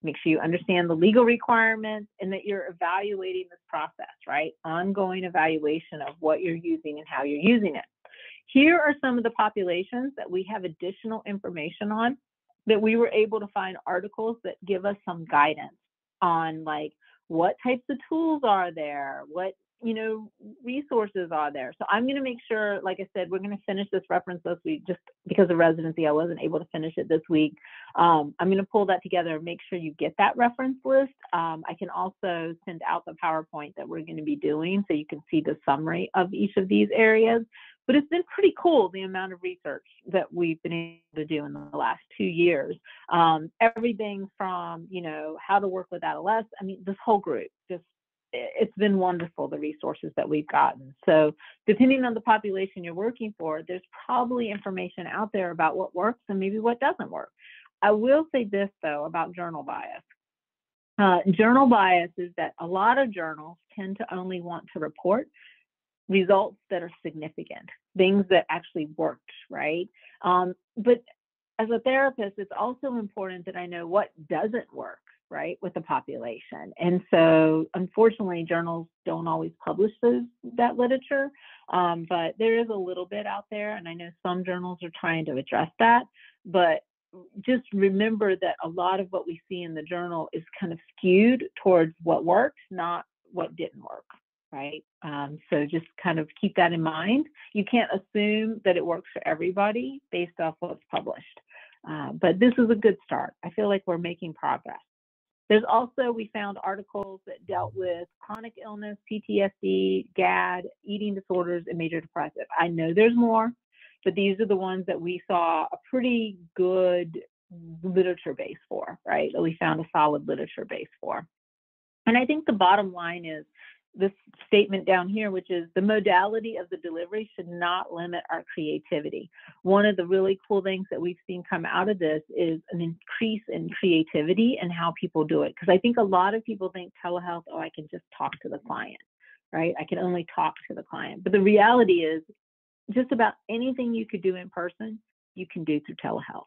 Make sure you understand the legal requirements and that you're evaluating this process, right? Ongoing evaluation of what you're using and how you're using it. Here are some of the populations that we have additional information on, that we were able to find articles that give us some guidance on, like, what types of tools are there, what resources are there. So I'm going to make sure, like I said, we're going to finish this reference this week. Just because of residency, I wasn't able to finish it this week. I'm going to pull that together and make sure you get that reference list. I can also send out the PowerPoint that we're going to be doing, so you can see the summary of each of these areas. But it's been pretty cool, the amount of research that we've been able to do in the last 2 years. Everything from, how to work with adolescents. I mean, this whole group, it's been wonderful, the resources that we've gotten. So depending on the population you're working for, there's probably information out there about what works and maybe what doesn't work. I will say this, though, about journal bias. Journal bias is that a lot of journals tend to only want to report results that are significant, things that actually worked, right? But as a therapist, it's also important that I know what doesn't work, right, with the population. And so unfortunately, journals don't always publish that literature, but there is a little bit out there. And I know some journals are trying to address that, but just remember that a lot of what we see in the journal is kind of skewed towards what worked, not what didn't work, right? So just kind of keep that in mind. You can't assume that it works for everybody based off what's published. But this is a good start. I feel like we're making progress. There's also, we found articles that dealt with chronic illness, PTSD, GAD, eating disorders, and major depressive. I know there's more, but these are the ones that we saw a pretty good literature base for, right? That we found a solid literature base for. And I think the bottom line is this statement down here, which is the modality of the delivery should not limit our creativity. One of the really cool things that we've seen come out of this is an increase in creativity and how people do it. Because I think a lot of people think telehealth, oh, I can just talk to the client, right? I can only talk to the client. But the reality is just about anything you could do in person, you can do through telehealth.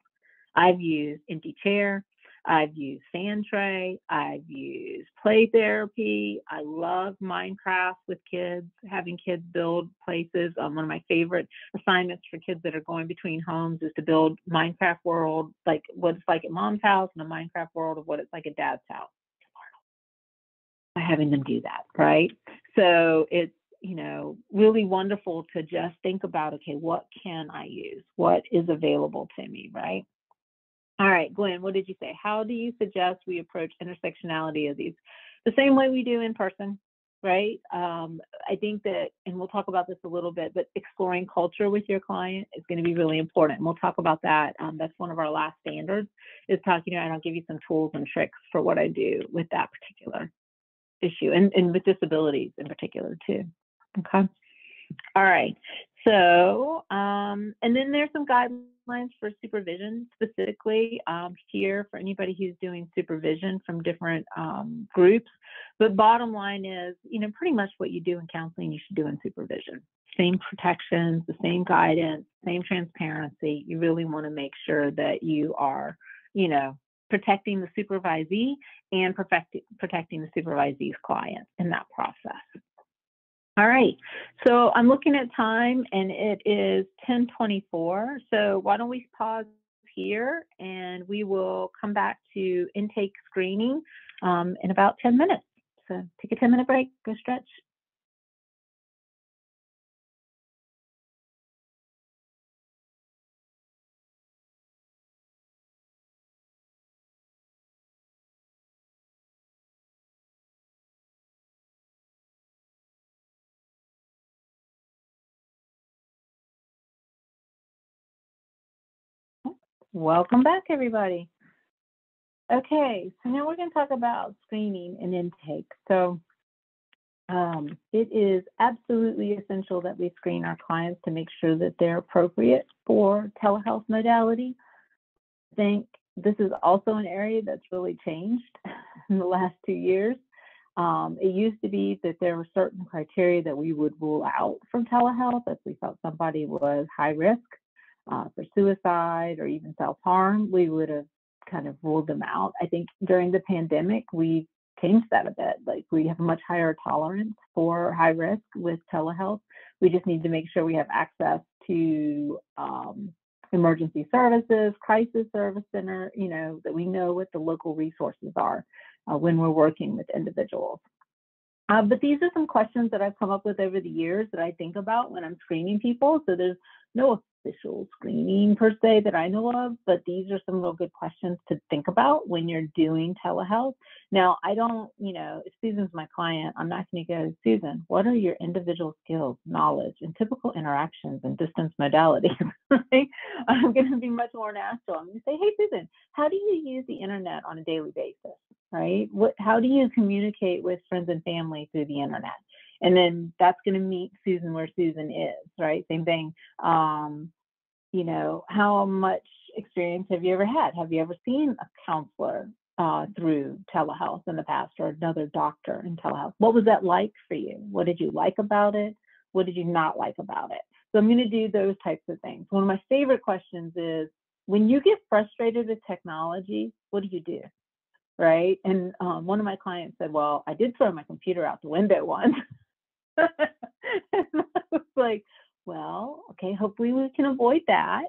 I've used empty chair. I've used fan tray. I've used play therapy. I love Minecraft with kids, having kids build places. One of my favorite assignments for kids that are going between homes is to build Minecraft world, like what it's like at mom's house, and a Minecraft world of what it's like at dad's house. By having them do that, right? So it's, really wonderful to just think about, okay, what can I use? What is available to me, right? All right, Gwen, what did you say? How do you suggest we approach intersectionality of these? The same way we do in person, right? I think that, and we'll talk about this a little bit, but exploring culture with your client is going to be really important. And we'll talk about that. That's one of our last standards, is talking, and I'll give you some tools and tricks for what I do with that particular issue, and with disabilities in particular too. Okay. All right. So, and then there's some guidelines for supervision specifically here for anybody who's doing supervision from different groups. But bottom line is, pretty much what you do in counseling, you should do in supervision. Same protections, the same guidance, same transparency. You really want to make sure that you are, protecting the supervisee and protecting the supervisee's client in that process. All right, so I'm looking at time and it is 10:24. So why don't we pause here and we will come back to intake screening in about 10 minutes. So take a 10-minute break, go stretch. Welcome back, everybody. Okay, so now we're going to talk about screening and intake. So it is absolutely essential that we screen our clients to make sure that they're appropriate for telehealth modality. I think this is also an area that's really changed in the last 2 years. It used to be that there were certain criteria that we would rule out from telehealth if we felt somebody was high risk for suicide or even self-harm. We would have kind of ruled them out. I think during the pandemic, we changed that a bit. Like, we have a much higher tolerance for high risk with telehealth. We just need to make sure we have access to emergency services, crisis service center, that we know what the local resources are when we're working with individuals. But these are some questions that I've come up with over the years that I think about when I'm screening people. So there's no official screening per se that I know of, but these are some real good questions to think about when you're doing telehealth. Now, I don't, if Susan's my client, I'm not going to go, Susan, what are your individual skills, knowledge, and typical interactions and distance modalities? Right? I'm going to be much more natural. I'm going to say, hey, Susan, how do you use the internet on a daily basis? Right? How do you communicate with friends and family through the internet? And then that's going to meet Susan where Susan is, right? Same thing. How much experience have you ever had? Have you ever seen a counselor through telehealth in the past, or another doctor in telehealth? What was that like for you? What did you like about it? What did you not like about it? So I'm going to do those types of things. One of my favorite questions is, when you get frustrated with technology, what do you do? right? And one of my clients said, well, I did throw my computer out the window once. And I was like, well, okay, hopefully we can avoid that.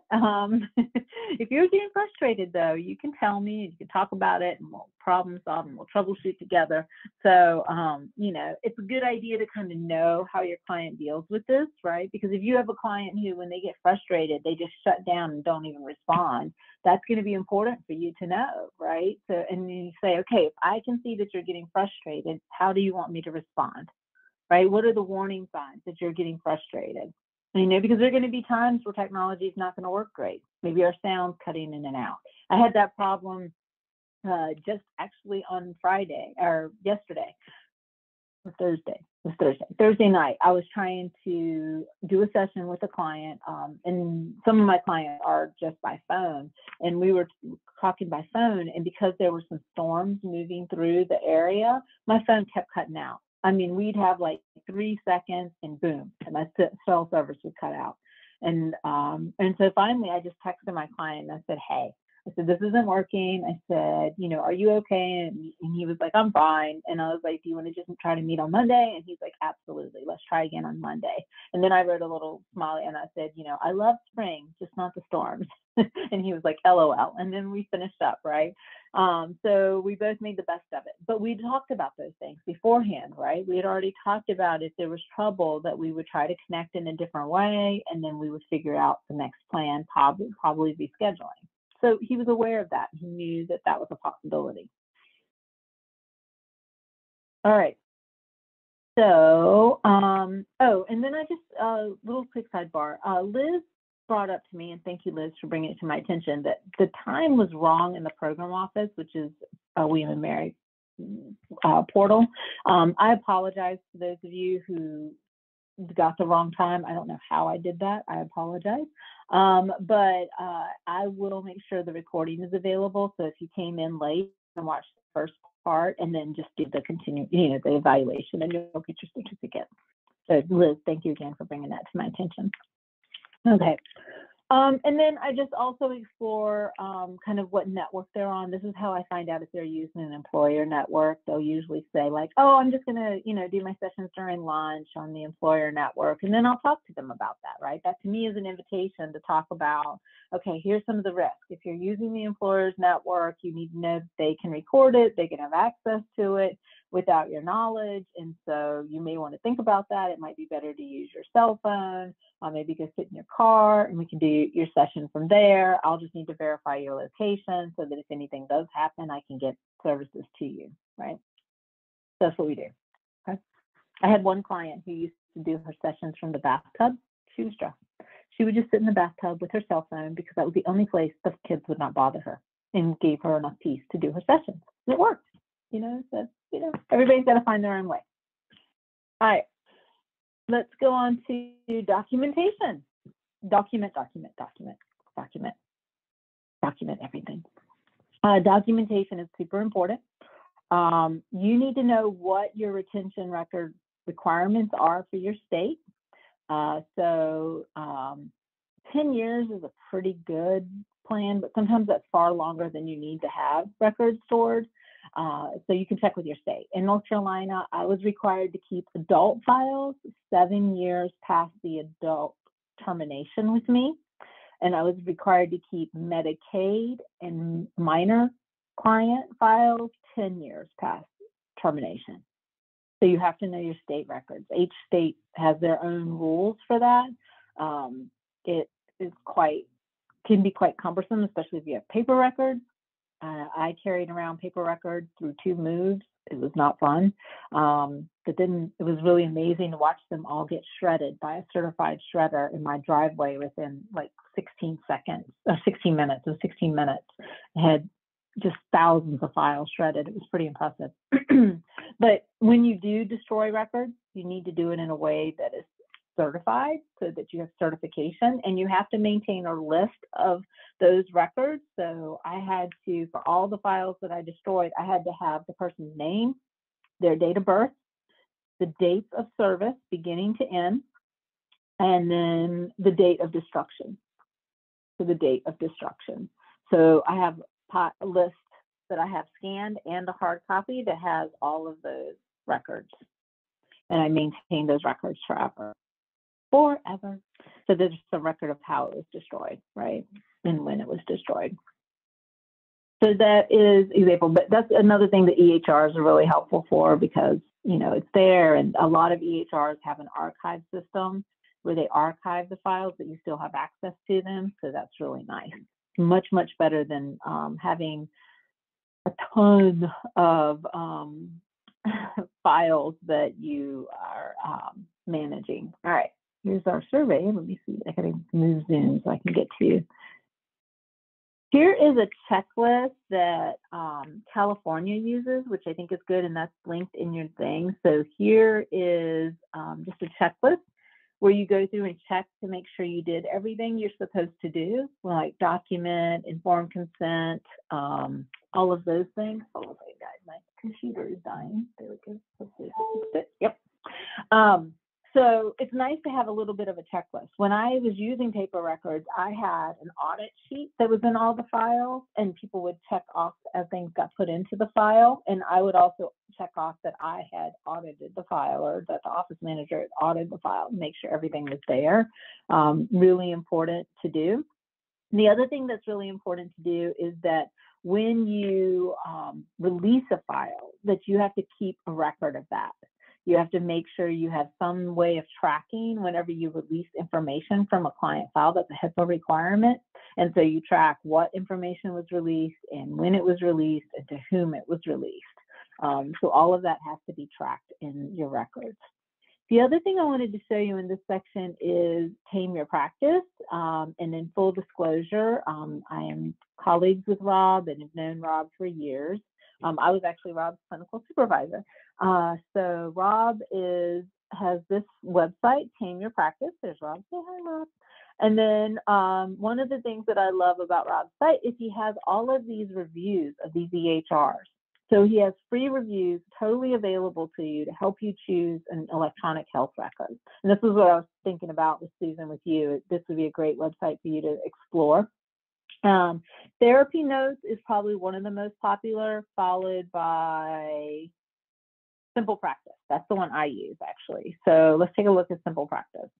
If you're getting frustrated, though, you can tell me, and you can talk about it, and we'll problem solve, and we'll troubleshoot together. So, it's a good idea to kind of know how your client deals with this, right? Because if you have a client who, when they get frustrated, they just shut down and don't even respond, that's going to be important for you to know, right? So, and then you say, okay, if I can see that you're getting frustrated, how do you want me to respond? Right? What are the warning signs that you're getting frustrated? Because there are going to be times where technology is not going to work great. Maybe our sound's cutting in and out. I had that problem just actually on Friday or yesterday or Thursday. It was Thursday night. I was trying to do a session with a client, and some of my clients are just by phone, and we were talking by phone, and because there were some storms moving through the area, my phone kept cutting out. I mean, we'd have like 3 seconds and boom, and my cell service would cut out. And so finally I just texted my client and I said, hey, I said, this isn't working. I said, are you okay? And he was like, I'm fine. And I was like, do you want to just try to meet on Monday? And he's like, absolutely. Let's try again on Monday. And then I wrote a little smiley and I said, I love spring, just not the storms. And he was like, LOL. And then we finished up, right? So we both made the best of it. But we talked about those things beforehand, right? We had already talked about if there was trouble that we would try to connect in a different way, and then we would figure out the next plan, probably be scheduling. So he was aware of that. He knew that that was a possibility. All right. So, and then I just, little quick sidebar. Liz brought up to me, and thank you, Liz, for bringing it to my attention, that the time was wrong in the program office, which is William and Mary portal. I apologize to those of you who got the wrong time. I don't know how I did that. I apologize. But I will make sure the recording is available. So if you came in late and watched the first part and then just do the the evaluation, and you'll get your certificate. So Liz, thank you again for bringing that to my attention. Okay. And then I just also explore kind of what network they're on. This is how I find out if they're using an employer network. They'll usually say like, oh, I'm just going to, do my sessions during lunch on the employer network. And then I'll talk to them about that, right? That to me is an invitation to talk about, okay, here's some of the risks. If you're using the employer's network, you need to know that they can record it, they can have access to it without your knowledge. And so you may want to think about that. It might be better to use your cell phone. Maybe go sit in your car and we can do your session from there. I'll just need to verify your location so that if anything does happen, I can get services to you, right? That's what we do. Okay. I had one client who used to do her sessions from the bathtub. She was stressed. She would just sit in the bathtub with her cell phone because that was the only place the kids would not bother her, and gave her enough peace to do her sessions. And it worked, so, everybody's got to find their own way. All right. Let's go on to documentation. Document everything. Documentation is super important. You need to know what your retention record requirements are for your state. So 10 years is a pretty good plan, but sometimes that's far longer than you need to have records stored. So you can check with your state. In North Carolina, I was required to keep adult files 7 years past the adult termination with me. And I was required to keep Medicaid and minor client files 10 years past termination. So you have to know your state records. Each state has their own rules for that. It is can be quite cumbersome, especially if you have paper records. I carried around paper records through 2 moves. It was not fun. But then it was really amazing to watch them all get shredded by a certified shredder in my driveway within like 16 minutes. It was 16 minutes. I had just thousands of files shredded. It was pretty impressive. But when you do destroy records, you need to do it in a way that is certified so that you have certification, and you have to maintain a list of those records. So I had to, for all the files that I destroyed, I had to have the person's name, their date of birth, the dates of service beginning to end, and then the date of destruction. So the date of destruction. So I have a list that I have scanned and a hard copy that has all of those records. And I maintain those records forever. So there's some record of how it was destroyed, right? And when it was destroyed. So that is example, but that's another thing that EHRs are really helpful for, because, you know, it's there, and a lot of EHRs have an archive system where they archive the files, but you still have access to them. So that's really nice. Much, much better than having a ton of files that you are managing. All right, here's our survey. Let me see. I gotta move Zoom so I can get to you. Here is a checklist that California uses, which I think is good, and that's linked in your thing. So here is just a checklist where you go through and check to make sure you did everything you're supposed to do, like document, informed consent, all of those things. Oh, okay, guys, my computer is dying. There we go. Hopefully I fixed it. Yep. So it's nice to have a little bit of a checklist. When I was using paper records, I had an audit sheet that was in all the files, and people would check off as things got put into the file. And I would also check off that I had audited the file, or that the office manager had audited the file, make sure everything was there. Really important to do. And the other thing that's really important to do is that when you release a file, that you have to keep a record of that. You have to make sure you have some way of tracking whenever you release information from a client file. That's a HIPAA requirement. And so you track what information was released and when it was released and to whom it was released. So all of that has to be tracked in your records. The other thing I wanted to show you in this section is Tame Your Practice. And in full disclosure, I am colleagues with Rob and have known Rob for years. I was actually Rob's clinical supervisor. So Rob has this website, Tame Your Practice. There's Rob. Say hi, Rob. And then one of the things that I love about Rob's site is he has all of these reviews of these EHRs. So he has free reviews totally available to you to help you choose an electronic health record. And this is what I was thinking about with Susan, with you. This would be a great website for you to explore. Therapy Notes is probably one of the most popular, followed by Simple Practice. That's the one I use, actually. So let's take a look at Simple Practice.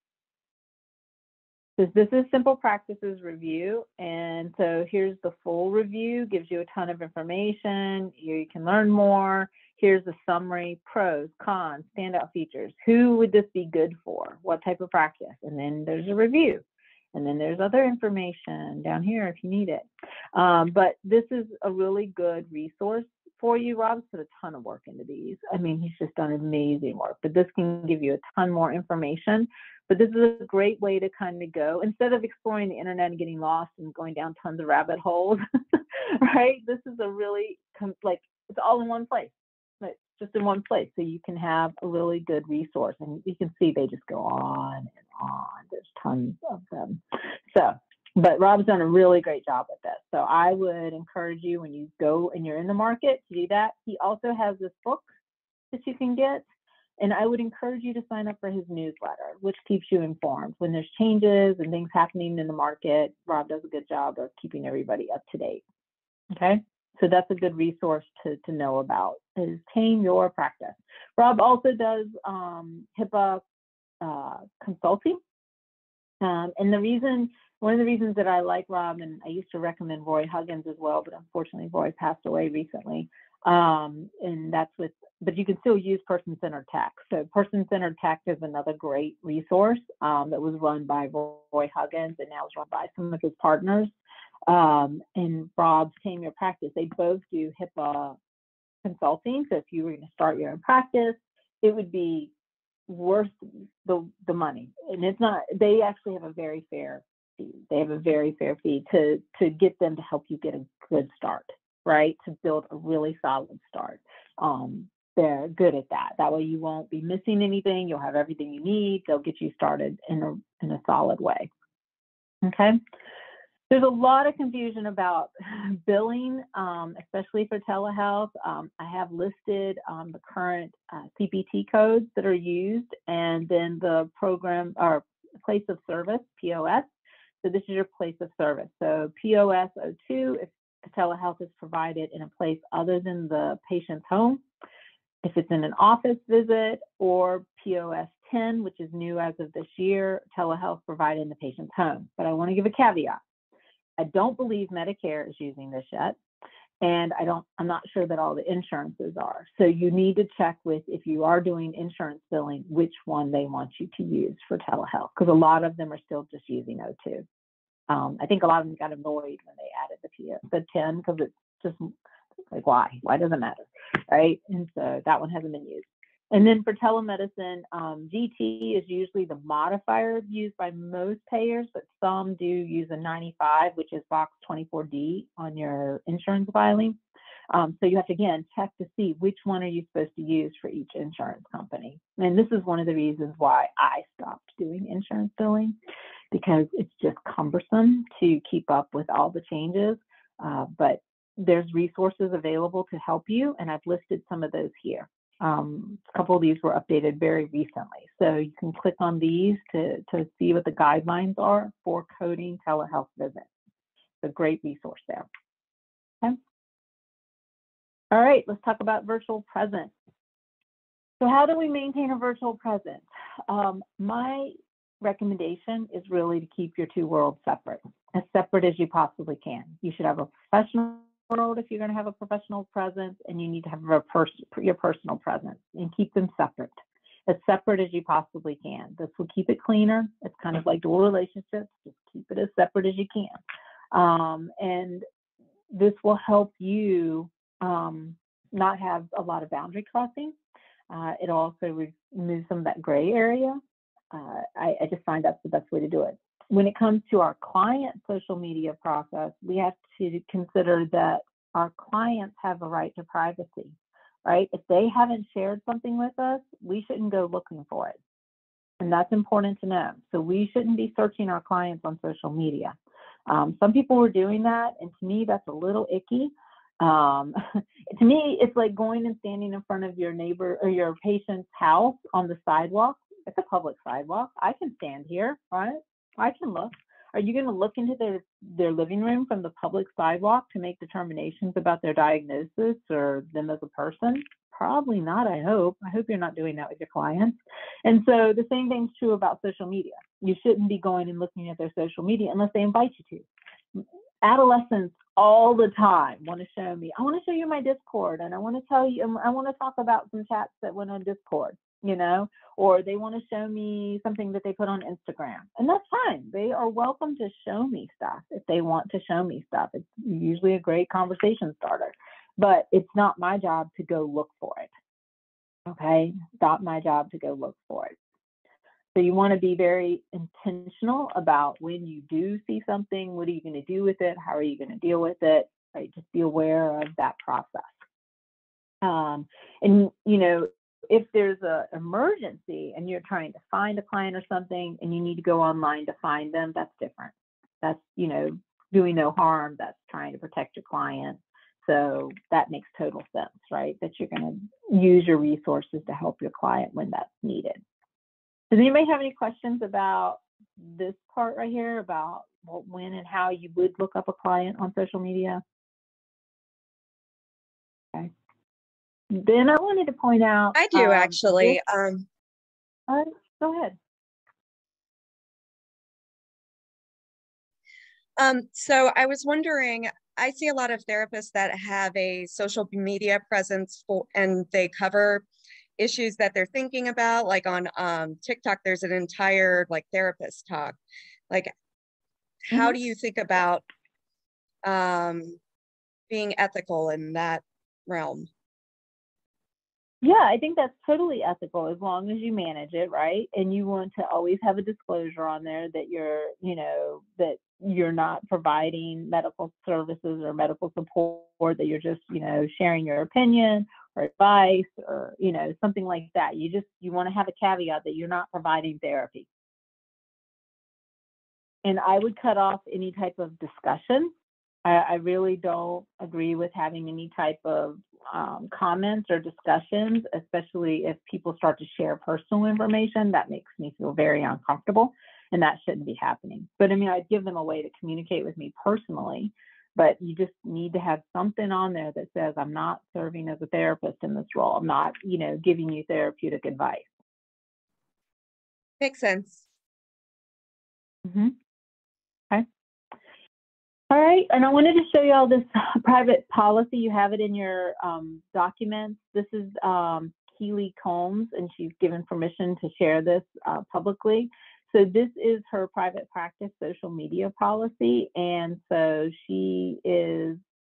This is Simple Practice's review. And so here's the full review, gives you a ton of information. Here you can learn more. Here's the summary, pros, cons, standout features. Who would this be good for? What type of practice? And then there's a review. And then there's other information down here if you need it. But this is a really good resource for you. Rob's put a ton of work into these. I mean, he's just done amazing work, but this can give you a ton more information. But this is a great way to kind of go, instead of exploring the internet and getting lost and going down tons of rabbit holes, right? This is a really, like, it's all in one place. It's just in one place. So you can have a really good resource, and you can see they just go on and on. There's tons of them. So, but Rob's done a really great job with this. So I would encourage you, when you go and you're in the market, to do that. He also has this book that you can get. And I would encourage you to sign up for his newsletter, which keeps you informed when there's changes and things happening in the market. Rob does a good job of keeping everybody up to date. Okay, so that's a good resource to know about, is Tame Your Practice. Rob also does HIPAA consulting. And one of the reasons that I like Rob, and I used to recommend Roy Huggins as well, but unfortunately Roy passed away recently. And that's but you can still use Person-Centered Tech. So Person-Centered Tech is another great resource that was run by Roy Huggins and now is run by some of his partners. And Rob's Tame Your Practice, they both do HIPAA consulting. So if you were going to start your own practice, it would be worth the money. And it's not, they actually have a very fair fee. They have a very fair fee to get them to help you get a good start, right? To build a really solid start. They're good at that. That way you won't be missing anything. You'll have everything you need. They'll get you started in a solid way. Okay. There's a lot of confusion about billing, especially for telehealth. I have listed the current CPT codes that are used, and then the program or place of service, POS. So this is your place of service. So POS 02, if telehealth is provided in a place other than the patient's home, if it's in an office visit, or POS 10, which is new as of this year, telehealth provided in the patient's home. But I want to give a caveat. I don't believe Medicare is using this yet. And I'm not sure that all the insurances are. So you need to check with, if you are doing insurance billing, which one they want you to use for telehealth, because a lot of them are still just using O2. I think a lot of them got annoyed when they added the 10, because it's just like, why does it matter, right? And so that one hasn't been used. And then for telemedicine, GT is usually the modifier used by most payers, but some do use a 95, which is box 24D on your insurance filing. So you have to, again, check to see which one are you supposed to use for each insurance company. And this is one of the reasons why I stopped doing insurance billing, because it's just cumbersome to keep up with all the changes. But there's resources available to help you, and I've listed some of those here. A couple of these were updated very recently. So you can click on these to see what the guidelines are for coding telehealth visits. It's a great resource there. Okay. All right, let's talk about virtual presence. So how do we maintain a virtual presence? My recommendation is really to keep your two worlds separate as you possibly can. You should have a professional world if you're going to have a professional presence, and you need to have your personal presence, and keep them separate as you possibly can. This will keep it cleaner. It's kind of like dual relationships. Just keep it as separate as you can. And this will help you not have a lot of boundary crossing. It also removes some of that gray area. I just find that's the best way to do it. When it comes to our client social media process, we have to consider that our clients have a right to privacy, right? If they haven't shared something with us, we shouldn't go looking for it. And that's important to know. So we shouldn't be searching our clients on social media. Some people were doing that, and to me, that's a little icky. To me, it's like going and standing in front of your neighbor or your patient's house on the sidewalk. It's a public sidewalk. I can stand here, right? I can look. Are you going to look into their living room from the public sidewalk to make determinations about their diagnosis or them as a person? Probably not, I hope. I hope you're not doing that with your clients. And so the same thing's true about social media. You shouldn't be going and looking at their social media unless they invite you to. Adolescents all the time want to show me, I want to show you my Discord, and I want to tell you, I want to talk about some chats that went on Discord, or they want to show me something that they put on Instagram. And that's fine. They are welcome to show me stuff if they want to show me stuff. It's usually a great conversation starter, but it's not my job to go look for it. Okay? It's not my job to go look for it. So you want to be very intentional about when you do see something, what are you going to do with it? How are you going to deal with it? Right? Just be aware of that process. And, if there's an emergency and you're trying to find a client or something and you need to go online to find them, that's different. That's, doing no harm. That's trying to protect your client. So that makes total sense, right? That you're going to use your resources to help your client when that's needed. Does anybody have any questions about this part right here about when and how you would look up a client on social media? Okay. Then I wanted to point out. I do actually. Go ahead. So I was wondering, I see a lot of therapists that have a social media presence and they cover issues that they're thinking about. Like on TikTok, there's an entire therapist talk. How do you think about being ethical in that realm? Yeah, I think that's totally ethical as long as you manage it, right? And you want to always have a disclosure on there that that you're not providing medical services or medical support, that you're just, sharing your opinion or advice or, something like that. You want to have a caveat that you're not providing therapy. And I would cut off any type of discussion. I really don't agree with having any type of comments or discussions, especially if people start to share personal information. That makes me feel very uncomfortable, and that shouldn't be happening. But I'd give them a way to communicate with me personally, but you just need to have something on there that says, I'm not serving as a therapist in this role. I'm not, giving you therapeutic advice. Makes sense. Mm-hmm. Okay. All right, and I wanted to show you all this private policy. You have it in your documents. This is Keely Combs, and she's given permission to share this publicly. So this is her private practice social media policy, and so she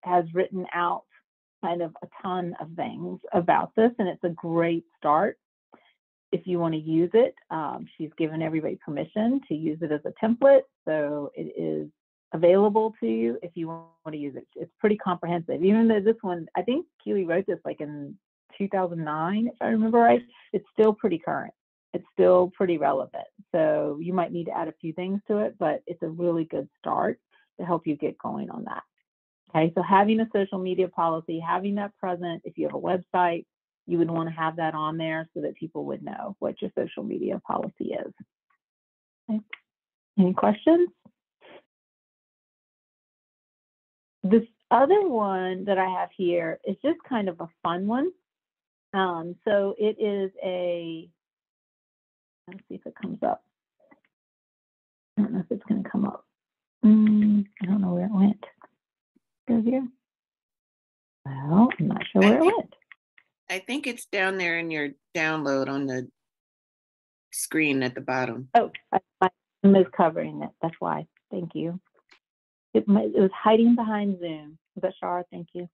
has written out kind of a ton of things about this, and it's a great start if you want to use it. She's given everybody permission to use it as a template, so it is available to you if you want to use it. It's pretty comprehensive. Even though this one, I think Keely wrote this like in 2009, if I remember right, it's still pretty current. It's still pretty relevant. So you might need to add a few things to it, but it's a really good start to help you get going on that. Okay, so having a social media policy, having that present, if you have a website, you would want to have that on there so that people would know what your social media policy is. Okay. Any questions? This other one that I have here is just kind of a fun one. So it is let's see if it comes up. I don't know if it's going to come up. I don't know where it went. Go here. Well, I'm not sure where it went. I think it's down there in your download on the screen at the bottom. Oh, my Zoom is covering it. That's why. Thank you. It was hiding behind Zoom. Is that Shara? Thank you.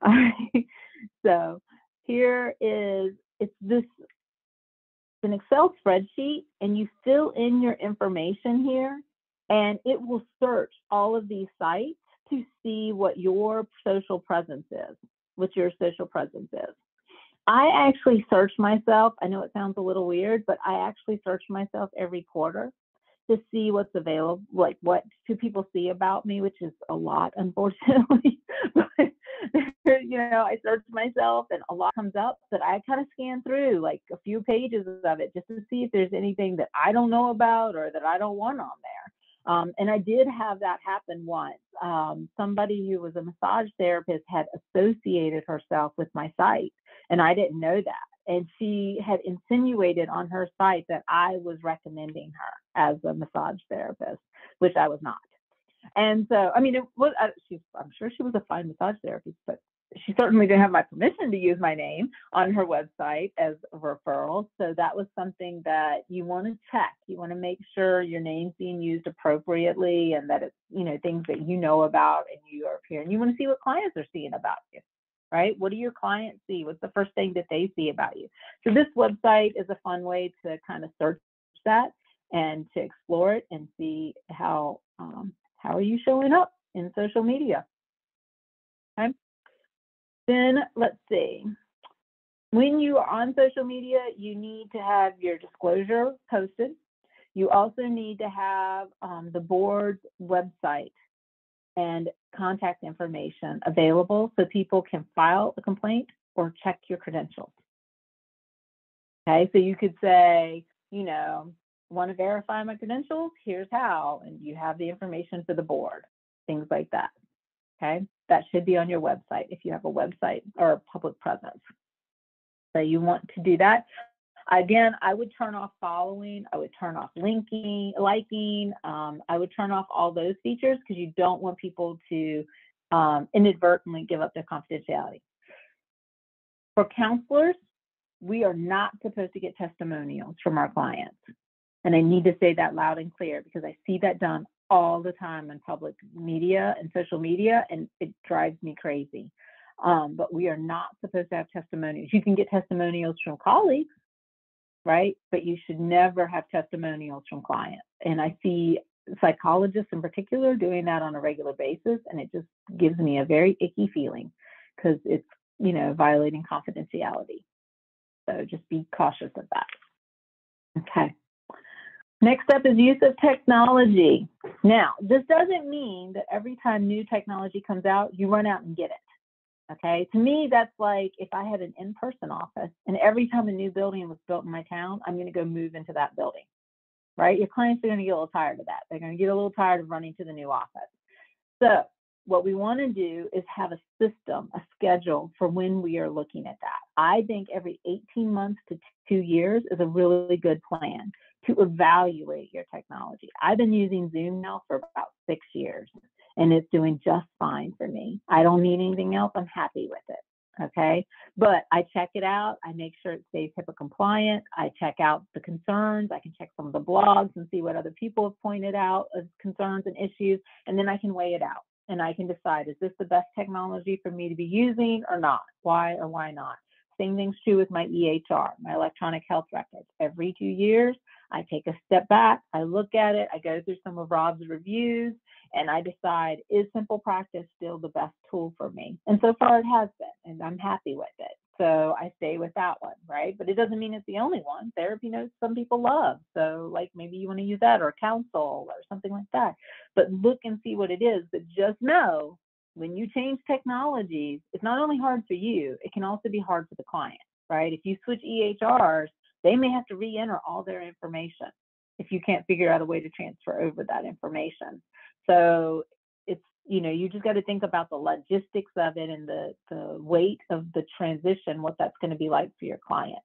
All right. So here it's an Excel spreadsheet, and you fill in your information here, and it will search all of these sites to see what your social presence is, I actually search myself. I know it sounds a little weird, but I actually search myself every quarter to see what's available, like what do people see about me, which is a lot, unfortunately. But, I search myself and a lot comes up, but I kind of scan through like a few pages of it just to see if there's anything that I don't know about or that I don't want on there. And I did have that happen once. Somebody who was a massage therapist had associated herself with my site, and I didn't know that. And she had insinuated on her site that I was recommending her as a massage therapist, which I was not. And so, I mean, it was, I'm sure she was a fine massage therapist, but she certainly didn't have my permission to use my name on her website as a referral. So that was something that you want to check. You want to make sure your name's being used appropriately and that it's, things that you know about and you are here. And you want to see what clients are seeing about you. Right? What do your clients see? What's the first thing that they see about you? So this website is a fun way to kind of search that and to explore it and see how are you showing up in social media. Okay. Then let's see. When you are on social media, you need to have your disclosure posted. You also need to have the board's website and contact information available so people can file a complaint or check your credentials. Okay, so you could say, want to verify my credentials? Here's how, and you have the information for the board, things like that. Okay, that should be on your website if you have a website or a public presence. So you want to do that. Again, I would turn off following, I would turn off liking, I would turn off all those features because you don't want people to inadvertently give up their confidentiality. For counselors, we are not supposed to get testimonials from our clients. And I need to say that loud and clear because I see that done all the time in public media and social media, and it drives me crazy. But we are not supposed to have testimonials. You can get testimonials from colleagues, right? But you should never have testimonials from clients. And I see psychologists in particular doing that on a regular basis, and it just gives me a very icky feeling because it's, violating confidentiality. So just be cautious of that. Okay. Next up is use of technology. Now, this doesn't mean that every time new technology comes out, you run out and get it. Okay, to me, that's like if I had an in-person office and every time a new building was built in my town, I'm going to go move into that building, right? Your clients are going to get a little tired of that. They're going to get a little tired of running to the new office. So what we want to do is have a system, a schedule for when we are looking at that. I think every 18 months to 2 years is a really good plan to evaluate your technology. I've been using Zoom now for about 6 years, and it's doing just fine for me. I don't need anything else. I'm happy with it. Okay. But I check it out. I make sure it stays HIPAA compliant. I check out the concerns. I can check some of the blogs and see what other people have pointed out as concerns and issues. And then I can weigh it out and I can decide, is this the best technology for me to be using or not? Why or why not? Same thing's true with my EHR, my electronic health records. Every 2 years, I take a step back, I look at it, I go through some of Rob's reviews, and I decide, is Simple Practice still the best tool for me? And so far it has been, and I'm happy with it. So I stay with that one, right? But it doesn't mean it's the only one. Therapy notes some people love. So like maybe you want to use that, or counsel or something like that. But look and see what it is. But just know, when you change technologies, it's not only hard for you, it can also be hard for the client, right? If you switch EHRs, they may have to re-enter all their information if you can't figure out a way to transfer over that information. So it's, you just got to think about the logistics of it and the weight of the transition, what that's going to be like for your client,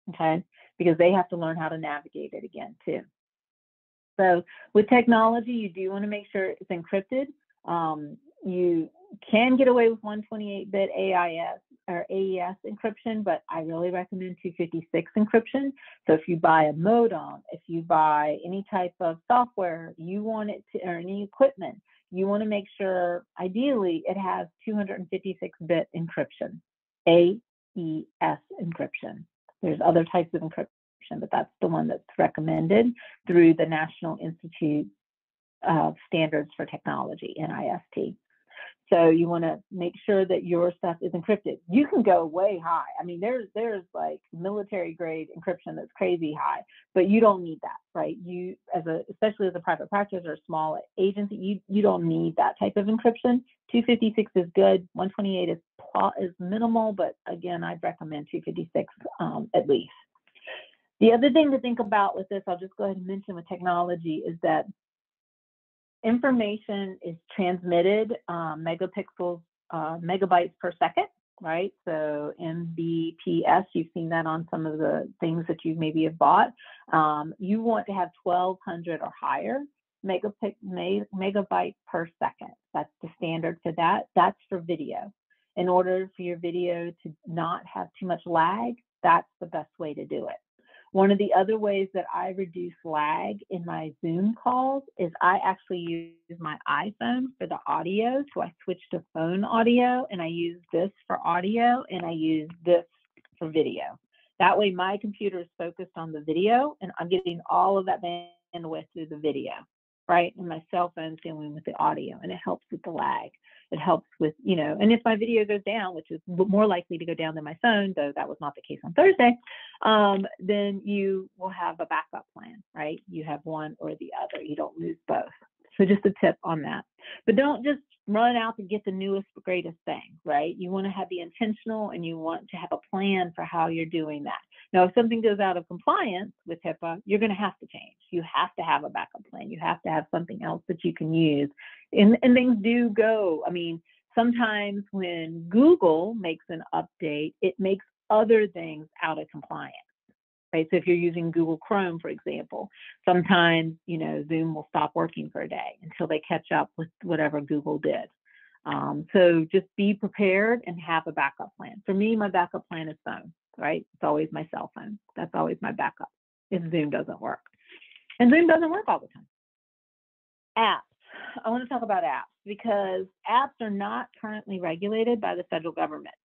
okay? Because they have to learn how to navigate it again too. So with technology, you do want to make sure it's encrypted. You can get away with 128-bit AIS or AES encryption, but I really recommend 256 encryption. So if you buy a modem, if you buy any type of software, you want it to, or any equipment, you want to make sure, ideally, it has 256-bit encryption, AES encryption. There's other types of encryption, but that's the one that's recommended through the National Institute of Standards for Technology, NIST. So you want to make sure that your stuff is encrypted. You can go way high. I mean, there's like military grade encryption that's crazy high, but you don't need that, right? You, especially as a private practice or a small agency, you don't need that type of encryption. 256 is good. 128 is minimal, but again, I'd recommend 256 at least. The other thing to think about with this, I'll just go ahead and mention with technology, is that information is transmitted megabytes per second, right? So Mbps, you've seen that on some of the things that you maybe have bought. You want to have 1200 or higher megabytes per second. That's the standard for that. That's for video. In order for your video to not have too much lag, that's the best way to do it. One of the other ways that I reduce lag in my Zoom calls is I actually use my iPhone for the audio. So I switch to phone audio, and I use this for audio, and I use this for video. That way my computer is focused on the video, and I'm getting all of that bandwidth through the video, right? And my cell phone's dealing with the audio, and it helps with the lag. It helps with, and if my video goes down, which is more likely to go down than my phone, though that was not the case on Thursday, then you will have a backup plan, right? You have one or the other. You don't lose both. So just a tip on that. But don't just run out to get the newest, greatest thing, right? You want to be intentional, and you want to have a plan for how you're doing that. Now, if something goes out of compliance with HIPAA, you're going to have to change. You have to have a backup plan. You have to have something else that you can use. And things do go. I mean, sometimes when Google makes an update, it makes other things out of compliance. Right? So if you're using Google Chrome, for example, sometimes, Zoom will stop working for a day until they catch up with whatever Google did. So just be prepared and have a backup plan. For me, my backup plan is phone, right? It's always my cell phone. That's always my backup if Zoom doesn't work. And Zoom doesn't work all the time. Apps. I want to talk about apps because apps are not currently regulated by the federal government.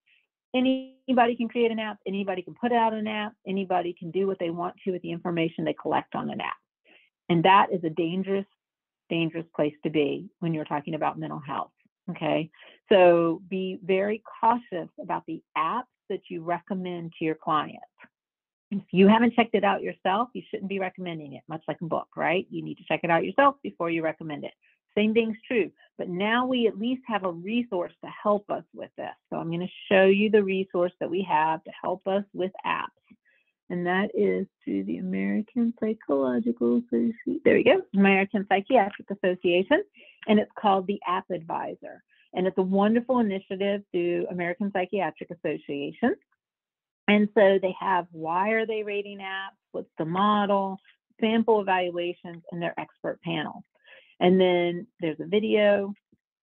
Anybody can create an app, anybody can put out an app, anybody can do what they want to with the information they collect on an app. And that is a dangerous, dangerous place to be when you're talking about mental health, okay? So be very cautious about the apps that you recommend to your clients. If you haven't checked it out yourself, you shouldn't be recommending it, much like a book, right? You need to check it out yourself before you recommend it. Same thing's true, but now we at least have a resource to help us with this. So I'm going to show you the resource that we have to help us with apps. and that is through the American Psychological Association. There we go, American Psychiatric Association, and it's called the App Advisor. And it's a wonderful initiative through American Psychiatric Association. And so they have, why are they rating apps? What's the model, sample evaluations, and their expert panel. And then there's a video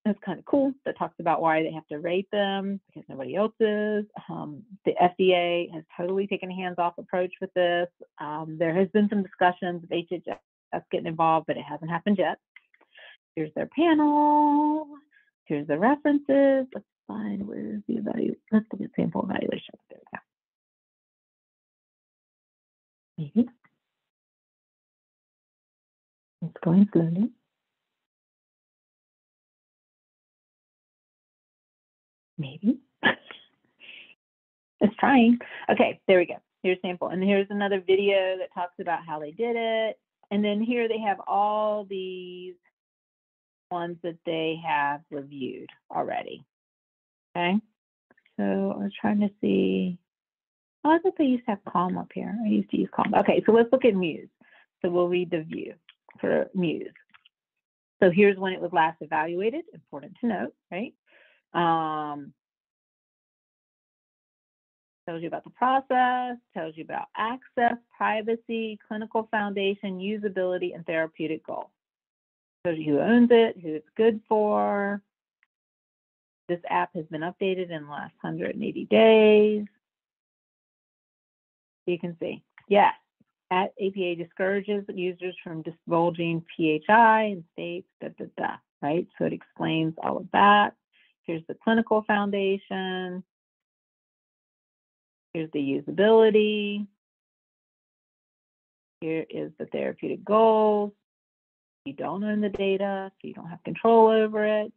that's kind of cool that talks about why they have to rate them, because nobody else is. The FDA has totally taken a hands-off approach with this. There has been some discussions of HHS getting involved, but it hasn't happened yet. Here's their panel. Here's the references. Let's find, where's the evaluation? Let's look at sample evaluation. There we go. Maybe. It's going slowly. Maybe. It's trying. Okay, there we go. Here's sample. And here's another video that talks about how they did it. And then here they have all these ones that they have reviewed already. Okay. So I was trying to see. Oh, I thought they used to have Calm up here. I used to use Calm. Okay, so let's look at Muse. So we'll read the view for Muse. So here's when it was last evaluated. Important to note, right? Tells you about the process, tells you about access, privacy, clinical foundation, usability, and therapeutic goal. Shows you who owns it, who it's good for. This app has been updated in the last 180 days. You can see, yes, at APA discourages users from divulging PHI and states, right? So it explains all of that. Here's the clinical foundation. Here's the usability. Here is the therapeutic goals. You don't own the data, so you don't have control over it.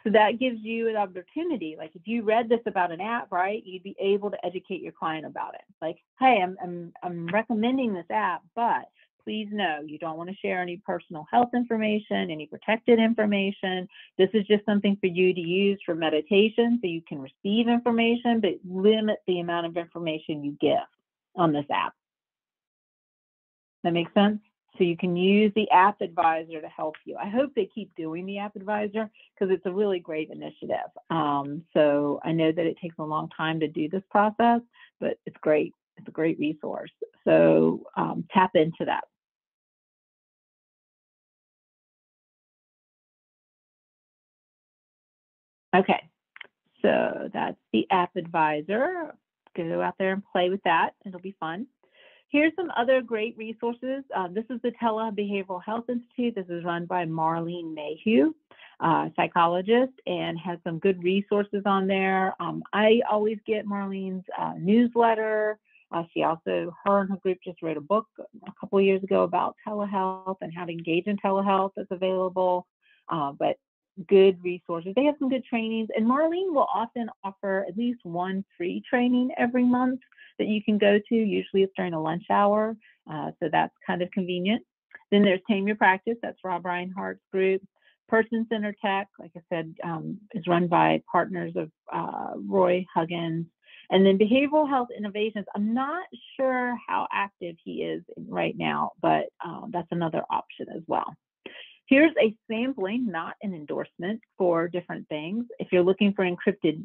So that gives you an opportunity. Like if you read this about an app, right, you'd be able to educate your client about it. Like, hey, I'm recommending this app, but please know you don't want to share any personal health information, any protected information. This is just something for you to use for meditation so you can receive information, but limit the amount of information you give on this app. That makes sense? So you can use the App Advisor to help you. I hope they keep doing the App Advisor because it's a really great initiative. So I know that it takes a long time to do this process, but it's great. It's a great resource. So tap into that. Okay, so that's the App Advisor. Go out there and play with that. It'll be fun. Here's some other great resources. This is the Telebehavioral Health Institute. This is run by Marlene Mayhew, psychologist, and has some good resources on there. I always get Marlene's newsletter. She also, her and her group just wrote a book a couple of years ago about telehealth and how to engage in telehealth that's available. But good resources. They have some good trainings, and Marlene will often offer at least one free training every month that you can go to. Usually it's during a lunch hour, so that's kind of convenient. Then there's Tame Your Practice. That's Rob Reinhardt's group. Person-Centered Tech, like I said, is run by partners of Roy Huggins. And then Behavioral Health Innovations. I'm not sure how active he is right now, but that's another option as well. Here's a sampling, not an endorsement, for different things. If you're looking for encrypted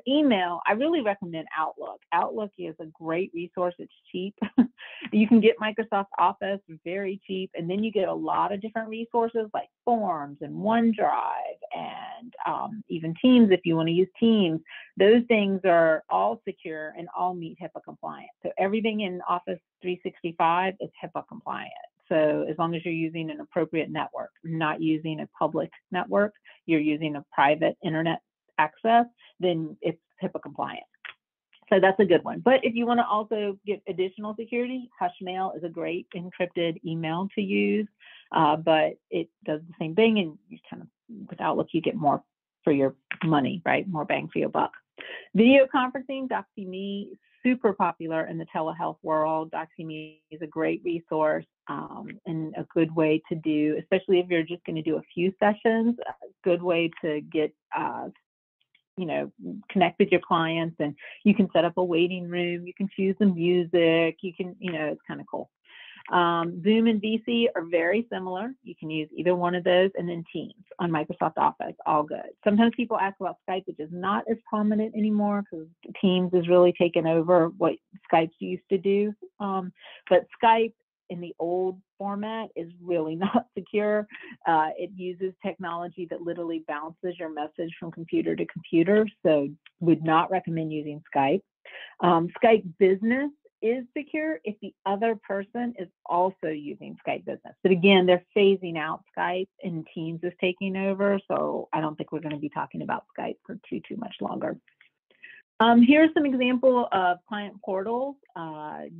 email, I really recommend Outlook. Outlook is a great resource. It's cheap. You can get Microsoft Office very cheap, and then you get a lot of different resources like Forms and OneDrive and even Teams if you want to use Teams. Those things are all secure and all meet HIPAA compliant. So everything in Office 365 is HIPAA compliant. So as long as you're using an appropriate network, not using a public network, you're using a private internet access, then it's HIPAA compliant. So that's a good one. But if you want to also get additional security, Hushmail is a great encrypted email to use, but it does the same thing, and you kind of, with Outlook, you get more for your money, right? More bang for your buck. Video conferencing, DoxyMe, super popular in the telehealth world. DoxyMe is a great resource and a good way to do, especially if you're just going to do a few sessions, a good way to get connect with your clients, and you can set up a waiting room. You can choose the music. You can, it's kind of cool. Zoom and VC are very similar. You can use either one of those, and then Teams on Microsoft Office, all good. Sometimes people ask about Skype, which is not as prominent anymore because Teams has really taken over what Skype used to do. But Skype in the old format is really not secure. It uses technology that literally bounces your message from computer to computer, so would not recommend using Skype. Skype Business is secure if the other person is also using Skype Business. But again, they're phasing out Skype and Teams is taking over. So I don't think we're going to be talking about Skype for too much longer. Here's some example of client portals.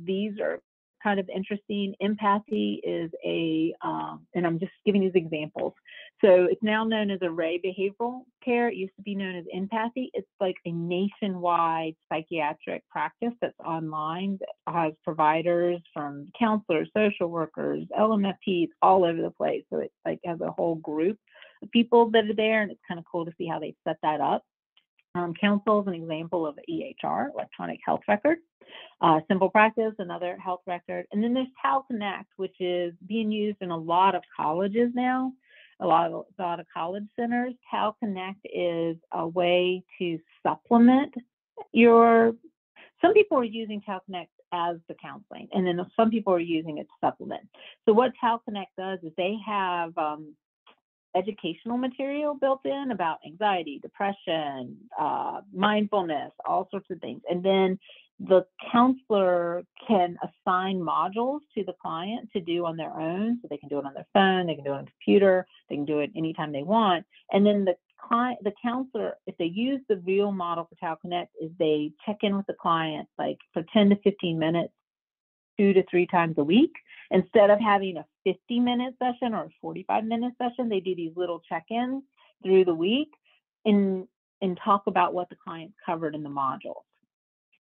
These are kind of interesting. Empathy is and I'm just giving these examples. So it's now known as Array Behavioral Care. It used to be known as Empathy. It's like a nationwide psychiatric practice that's online that has providers from counselors, social workers, LMFTs, all over the place. So it like has a whole group of people that are there, and it's kind of cool to see how they set that up. Counsel is an example of EHR, electronic health record. Simple Practice, another health record. And then there's TalConnect, which is being used in a lot of colleges now, a lot of college centers. TalConnect is a way to supplement some people are using TalConnect as the counseling, and then some people are using it to supplement. So what TalConnect does is they have educational material built in about anxiety, depression, mindfulness, all sorts of things. And then the counselor can assign modules to the client to do on their own. So they can do it on their phone, they can do it on a computer, they can do it anytime they want. And then the counselor, if they use the real model for TalConnect, is they check in with the client like for 10 to 15 minutes, 2 to 3 times a week. Instead of having a 50-minute session or a 45-minute session, they do these little check-ins through the week and talk about what the client's covered in the modules.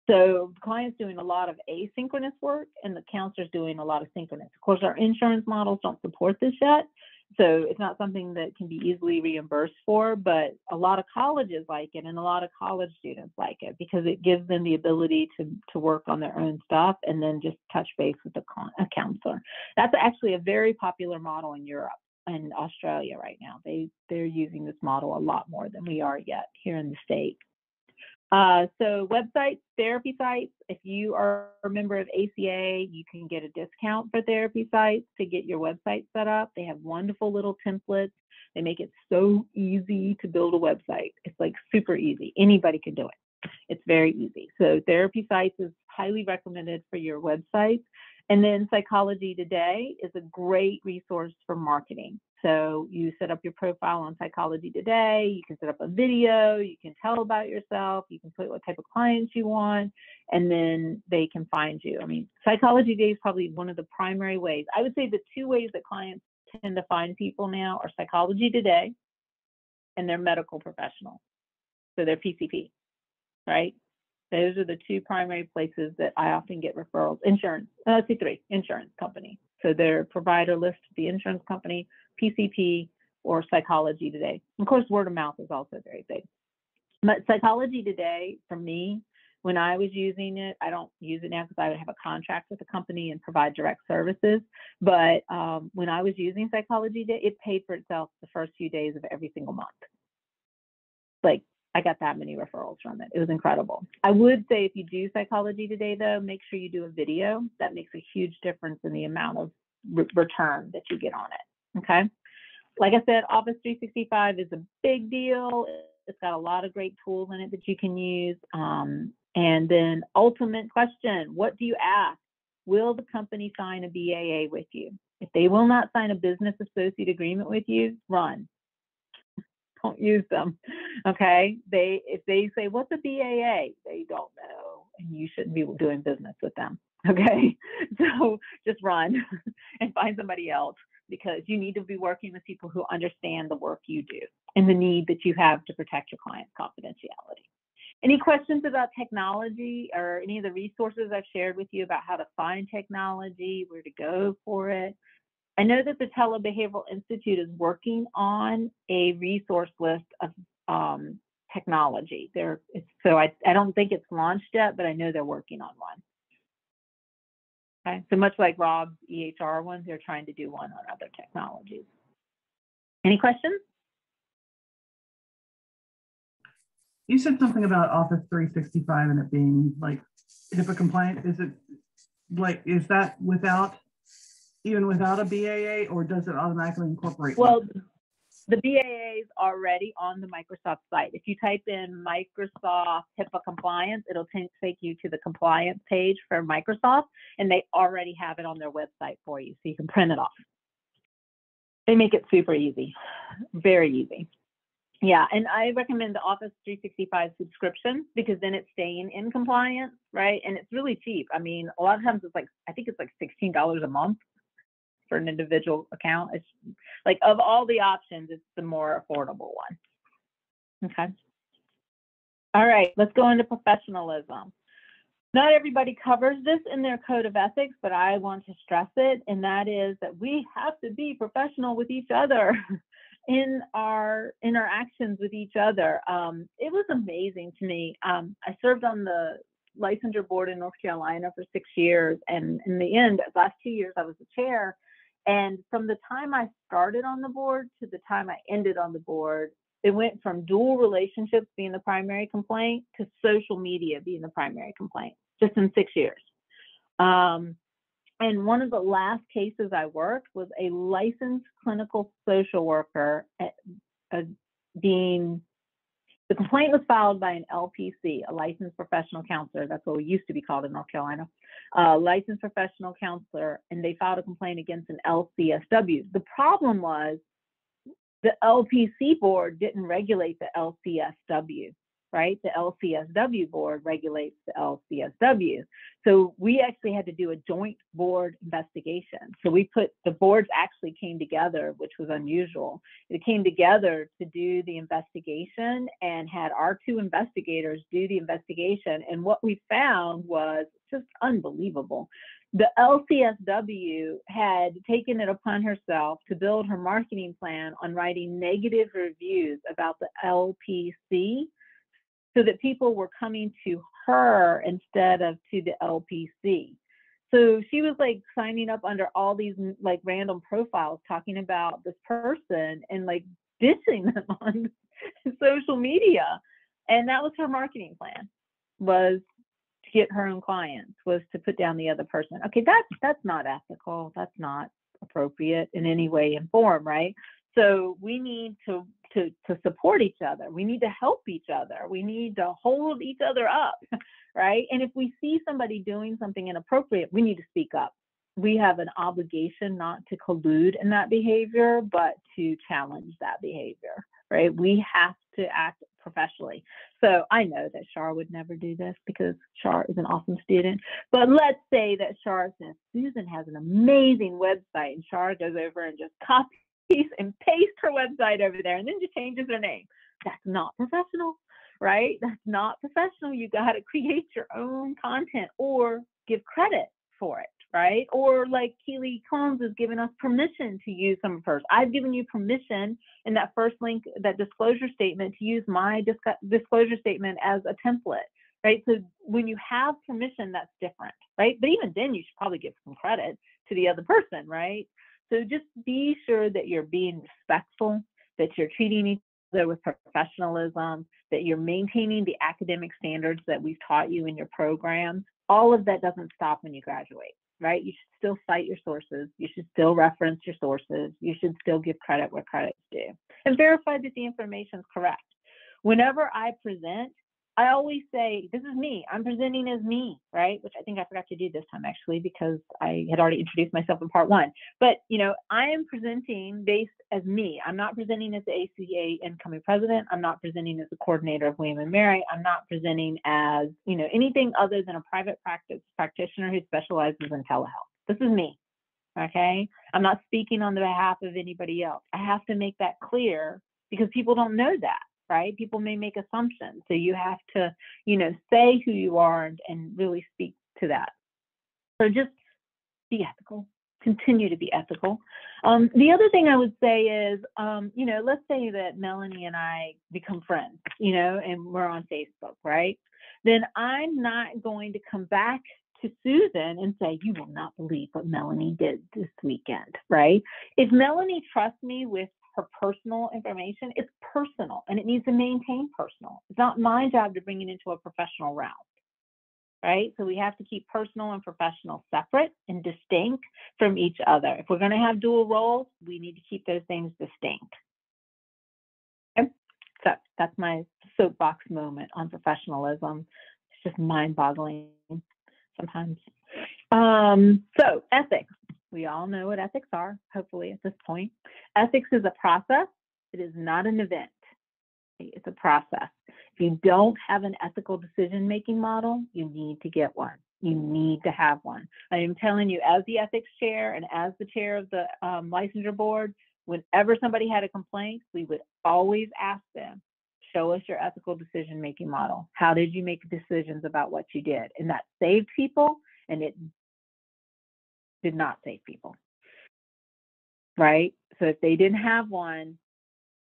So the client's doing a lot of asynchronous work and the counselor's doing a lot of synchronous. Of course, our insurance models don't support this yet, so it's not something that can be easily reimbursed for, but a lot of colleges like it and a lot of college students like it because it gives them the ability to work on their own stuff and then just touch base with a counselor. That's actually a very popular model in Europe and Australia right now. They're using this model a lot more than we are yet here in the States. So websites, therapy sites, if you are a member of ACA, you can get a discount for therapy sites to get your website set up. They have wonderful little templates. They make it so easy to build a website. It's like super easy. Anybody can do it. It's very easy. So therapy sites is highly recommended for your website. And then Psychology Today is a great resource for marketing. So you set up your profile on Psychology Today, you can set up a video, you can tell about yourself, you can put what type of clients you want, and then they can find you. I mean, Psychology Today is probably one of the primary ways. I would say the 2 ways that clients tend to find people now are Psychology Today and their medical professional. So their PCP, right? Those are the 2 primary places that I often get referrals. Insurance, let's see, 3, insurance company. So their provider list, the insurance company, PCP, or Psychology Today. Of course, word of mouth is also very big. But Psychology Today, for me, when I was using it, I don't use it now because I would have a contract with the company and provide direct services. But when I was using Psychology Today, it paid for itself the first few days of every single month. Like, I got that many referrals from it. It was incredible. I would say if you do Psychology Today, though, make sure you do a video. That makes a huge difference in the amount of return that you get on it, okay? Like I said, Office 365 is a big deal. It's got a lot of great tools in it that you can use. And then ultimate question, what do you ask? Will the company sign a BAA with you? If they will not sign a business associate agreement with you, run. Don't use them, okay? If they say, what's a BAA? They don't know, and you shouldn't be doing business with them, okay? So just run and find somebody else because you need to be working with people who understand the work you do and the need that you have to protect your client's confidentiality. Any questions about technology or any of the resources I've shared with you about how to find technology, where to go for it? I know that the Telebehavioral Institute is working on a resource list of technology. So I don't think it's launched yet, but I know they're working on one. Okay, so much like Rob's EHR ones, they're trying to do one on other technologies. Any questions? You said something about Office 365 and it being like HIPAA compliant. Is it like, is that even without a BAA, or does it automatically incorporate? Well, the BAA is already on the Microsoft site. If you type in Microsoft HIPAA compliance, it'll take you to the compliance page for Microsoft, and they already have it on their website for you, so you can print it off. They make it super easy, very easy. Yeah, and I recommend the Office 365 subscription because then it's staying in compliance, right? And it's really cheap. I mean, a lot of times it's like, I think it's like $16 a month for an individual account. It's like, of all the options, it's the more affordable one. Okay. All right, let's go into professionalism. Not everybody covers this in their code of ethics, but I want to stress it, and that is that we have to be professional with each other in our interactions with each other. It was amazing to me. I served on the licensure board in North Carolina for 6 years, and in the end, the last 2 years, I was the chair. And from the time I started on the board to the time I ended on the board, it went from dual relationships being the primary complaint to social media being the primary complaint, just in 6 years. And one of the last cases I worked was a licensed clinical social worker the complaint was filed by an LPC, a licensed professional counselor. That's what we used to be called in North Carolina, licensed professional counselor, and they filed a complaint against an LCSW. The problem was the LPC board didn't regulate the LCSW, right? The LCSW board regulates the LCSW. So we actually had to do a joint board investigation. So the boards actually came together, which was unusual. It came together to do the investigation and had our 2 investigators do the investigation. And what we found was just unbelievable. The LCSW had taken it upon herself to build her marketing plan on writing negative reviews about the LPC, so that people were coming to her instead of to the LPC. So she was like signing up under all these like random profiles talking about this person and like dissing them on social media. And that was her marketing plan, was to get her own clients, was to put down the other person. Okay, that's not ethical. That's not appropriate in any way and form, right? So we need to support each other. We need to help each other. We need to hold each other up, right? And if we see somebody doing something inappropriate, we need to speak up. We have an obligation not to collude in that behavior, but to challenge that behavior, right? We have to act professionally. So I know that Shar would never do this because Shar is an awesome student, but let's say that Shar says, Susan has an amazing website, and Shar goes over and just copies and paste her website over there and then just changes her name. That's not professional, right? That's not professional. You got to create your own content or give credit for it, right? Or like Keely Combs has given us permission to use some of hers. I've given you permission in that first link, that disclosure statement, to use my disclosure statement as a template, right? So when you have permission, that's different, right? But even then, you should probably give some credit to the other person, right? So just be sure that you're being respectful, that you're treating each other with professionalism, that you're maintaining the academic standards that we've taught you in your programs. All of that doesn't stop when you graduate, right? You should still cite your sources. You should still reference your sources. You should still give credit where credit's due and verify that the information is correct. Whenever I present, I always say, this is me. I'm presenting as me, right? Which I think I forgot to do this time, actually, because I had already introduced myself in part 1. But, I am presenting based as me. I'm not presenting as the ACA incoming president. I'm not presenting as the coordinator of William & Mary. I'm not presenting as, anything other than a private practice practitioner who specializes in telehealth. This is me, okay? I'm not speaking on the behalf of anybody else. I have to make that clear because people don't know that. Right? People may make assumptions. So you have to, say who you are and really speak to that. So just be ethical. continue to be ethical. The other thing I would say is, let's say that Melanie and I become friends, and we're on Facebook, right? Then I'm not going to come back to Susan and say, you will not believe what Melanie did this weekend, right? If Melanie trusts me with her personal information, it's personal and it needs to maintain personal. It's not my job to bring it into a professional realm, right? So we have to keep personal and professional separate and distinct from each other. If we're going to have dual roles, we need to keep those things distinct. Okay? So that's my soapbox moment on professionalism. It's just mind-boggling sometimes. So ethics. We all know what ethics are, hopefully at this point. Ethics is a process. It is not an event. It's a process. If you don't have an ethical decision-making model, you need to get one. You need to have one. I am telling you, as the ethics chair and as the chair of the licensure board, whenever somebody had a complaint, we would always ask them, show us your ethical decision-making model. How did you make decisions about what you did? And that saved people, and it did not save people, right? So if they didn't have one,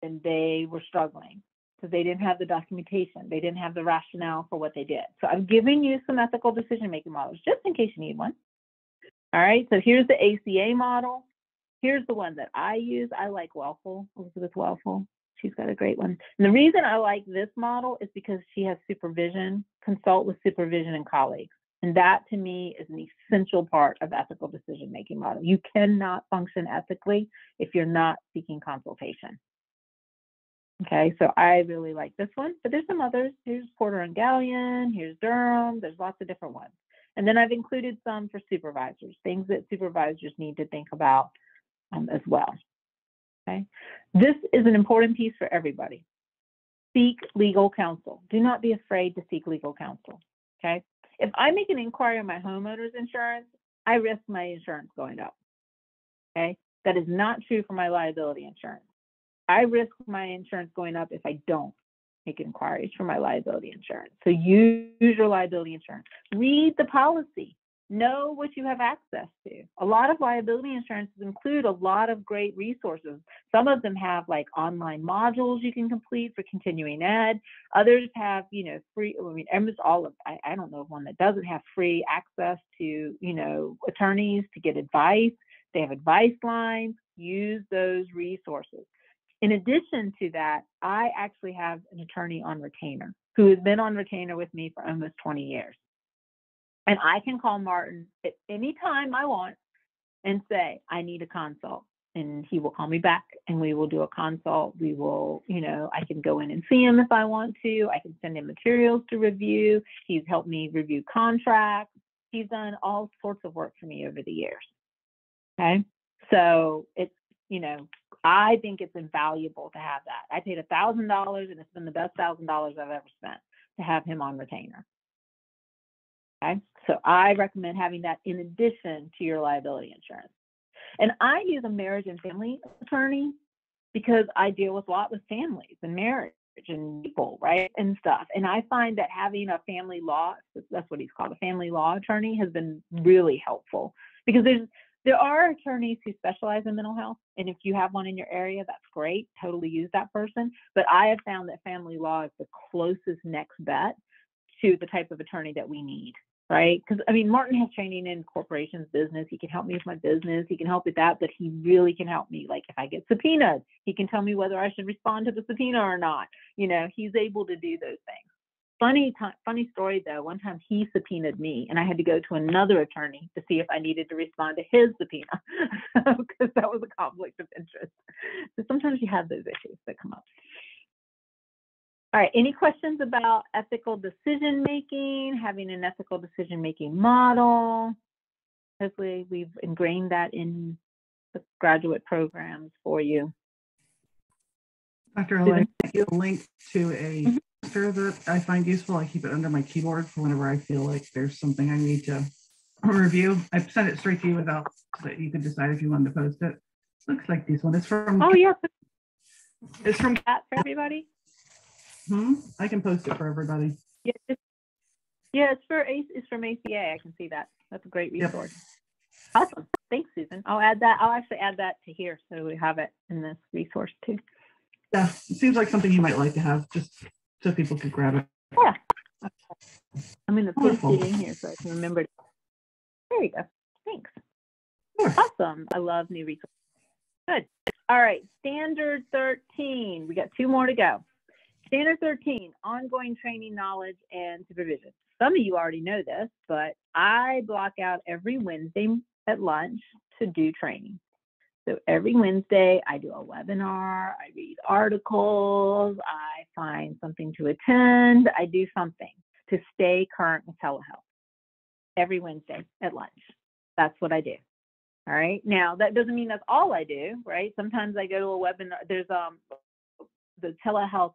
then they were struggling because they didn't have the documentation. They didn't have the rationale for what they did. So I'm giving you some ethical decision-making models just in case you need one. All right, so here's the ACA model. Here's the one that I use. I like Welfel, Elizabeth Welfel. She's got a great one. And the reason I like this model is because she has supervision, consult with supervision and colleagues. And that to me is an essential part of ethical decision-making model. You cannot function ethically if you're not seeking consultation. Okay, so I really like this one, but there's some others. Here's Porter and Gallion, here's Durham, there's lots of different ones. And then I've included some for supervisors, things that supervisors need to think about as well. Okay, this is an important piece for everybody. Seek legal counsel. Do not be afraid to seek legal counsel. Okay, if I make an inquiry on my homeowner's insurance, I risk my insurance going up. Okay, that is not true for my liability insurance. I risk my insurance going up if I don't make inquiries for my liability insurance. So use your liability insurance. Read the policy. Know what you have access to. A lot of liability insurances include a lot of great resources. Some of them have like online modules you can complete for continuing ed. Others have, free, almost all of, I don't know of one that doesn't have free access to, attorneys to get advice. They have advice lines. Use those resources. In addition to that, I actually have an attorney on retainer who has been on retainer with me for almost 20 years. And I can call Martin at any time I want and say, I need a consult. And he will call me back and we will do a consult. We will, I can go in and see him if I want to. I can send him materials to review. He's helped me review contracts. He's done all sorts of work for me over the years. Okay. So it's, I think it's invaluable to have that. I paid $1,000 and it's been the best $1,000 I've ever spent to have him on retainer. Okay, so I recommend having that in addition to your liability insurance. And I use a marriage and family attorney because I deal with a lot with families and marriage and people, right, and stuff. And I find that having a family law, that's what he's called, a family law attorney, has been really helpful because there are attorneys who specialize in mental health. And if you have one in your area, that's great. Totally use that person. But I have found that family law is the closest next bet to the type of attorney that we need, right? Because, Martin has training in corporations, business. He can help me with my business. He can help with that, but he really can help me. Like if I get subpoenaed, he can tell me whether I should respond to the subpoena or not. He's able to do those things. Funny story though, one time he subpoenaed me and I had to go to another attorney to see if I needed to respond to his subpoena because that was a conflict of interest. So sometimes you have those issues that come up. All right, any questions about ethical decision-making, having an ethical decision-making model? Hopefully we've ingrained that in the graduate programs for you. Dr. Elaine, I give a link to a poster that I find useful. I keep it under my keyboard for whenever I feel like there's something I need to review. I sent it straight to you without so that you could decide if you wanted to post it. Looks like this one. It's from. Oh yeah. It's from that for everybody. I can post it for everybody. Yeah, it's from ACA. I can see that. That's a great resource. Awesome. Thanks, Susan. I'll add that. I'll actually add that to here so we have it in this resource too. Yeah, it seems like something you might like to have, just so people can grab it. Yeah. Okay. I'm going to paste Wonderful. it in here so I can remember. There you go. Thanks. Sure. Awesome. I love new resources. Good. All right. Standard 13. We got 2 more to go. Standard 13, ongoing training, knowledge, and supervision. Some of you already know this, but I block out every Wednesday at lunch to do training. So every Wednesday, I do a webinar, I read articles, I find something to attend, I do something to stay current with telehealth every Wednesday at lunch. That's what I do. All right. Now, that doesn't mean that's all I do, right? Sometimes I go to a webinar. There's the Telehealth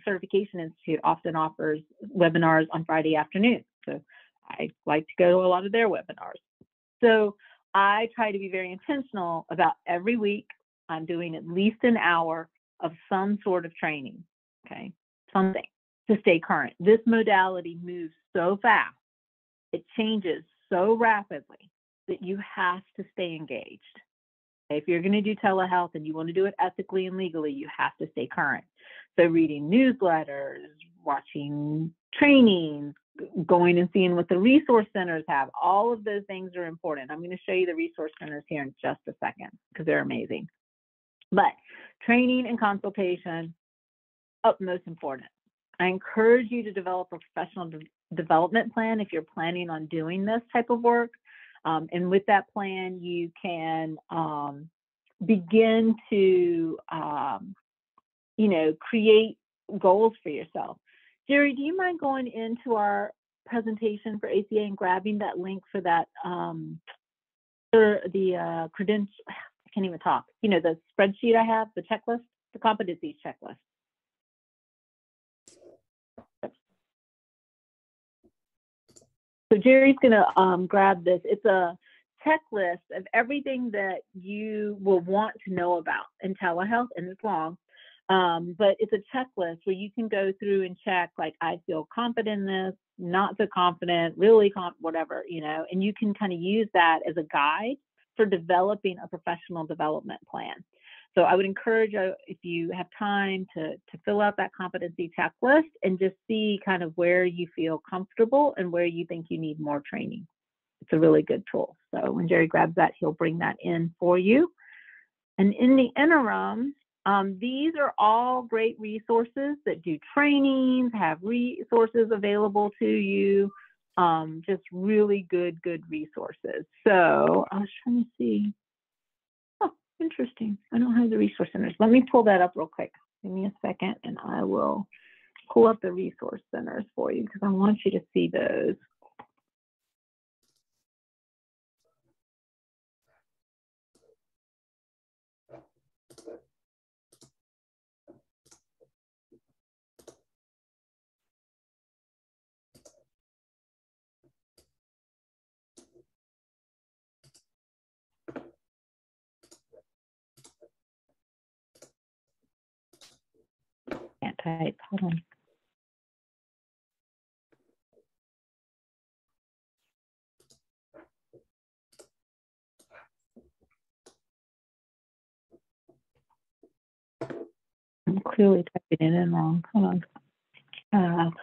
Certification Institute often offers webinars on Friday afternoon. So I like to go to a lot of their webinars. So I try to be very intentional about every week I'm doing at least an hour of some sort of training, okay? Something to stay current. This modality moves so fast. It changes so rapidly that you have to stay engaged. If you're going to do telehealth and you want to do it ethically and legally, you have to stay current. So reading newsletters, watching trainings, going and seeing what the resource centers have, all of those things are important. I'm going to show you the resource centers here in just a second because they're amazing. But training and consultation, utmost important. I encourage you to develop a professional development plan if you're planning on doing this type of work. And with that plan, you can begin to, create goals for yourself. Jerry, do you mind going into our presentation for ACA and grabbing that link for that, the credential, I can't even talk, the spreadsheet I have, the checklist, the competencies checklist. So Jerry's going to grab this. It's a checklist of everything that you will want to know about in telehealth, and it's long, but it's a checklist where you can go through and check, like, I feel confident in this, not so confident, really whatever, and you can kind of use that as a guide for developing a professional development plan. So I would encourage you, if you have time, to fill out that competency checklist and just see kind of where you feel comfortable and where you think you need more training. It's a really good tool. So when Jerry grabs that, he'll bring that in for you. And in the interim, these are all great resources that do trainings, have resources available to you, just really good resources. So I was trying to see. Interesting. I don't have the resource centers. Let me pull that up real quick. Give me a second and I will pull up the resource centers for you because I want you to see those. Can't type. Hold on. I'm clearly typing it in wrong. Hold on.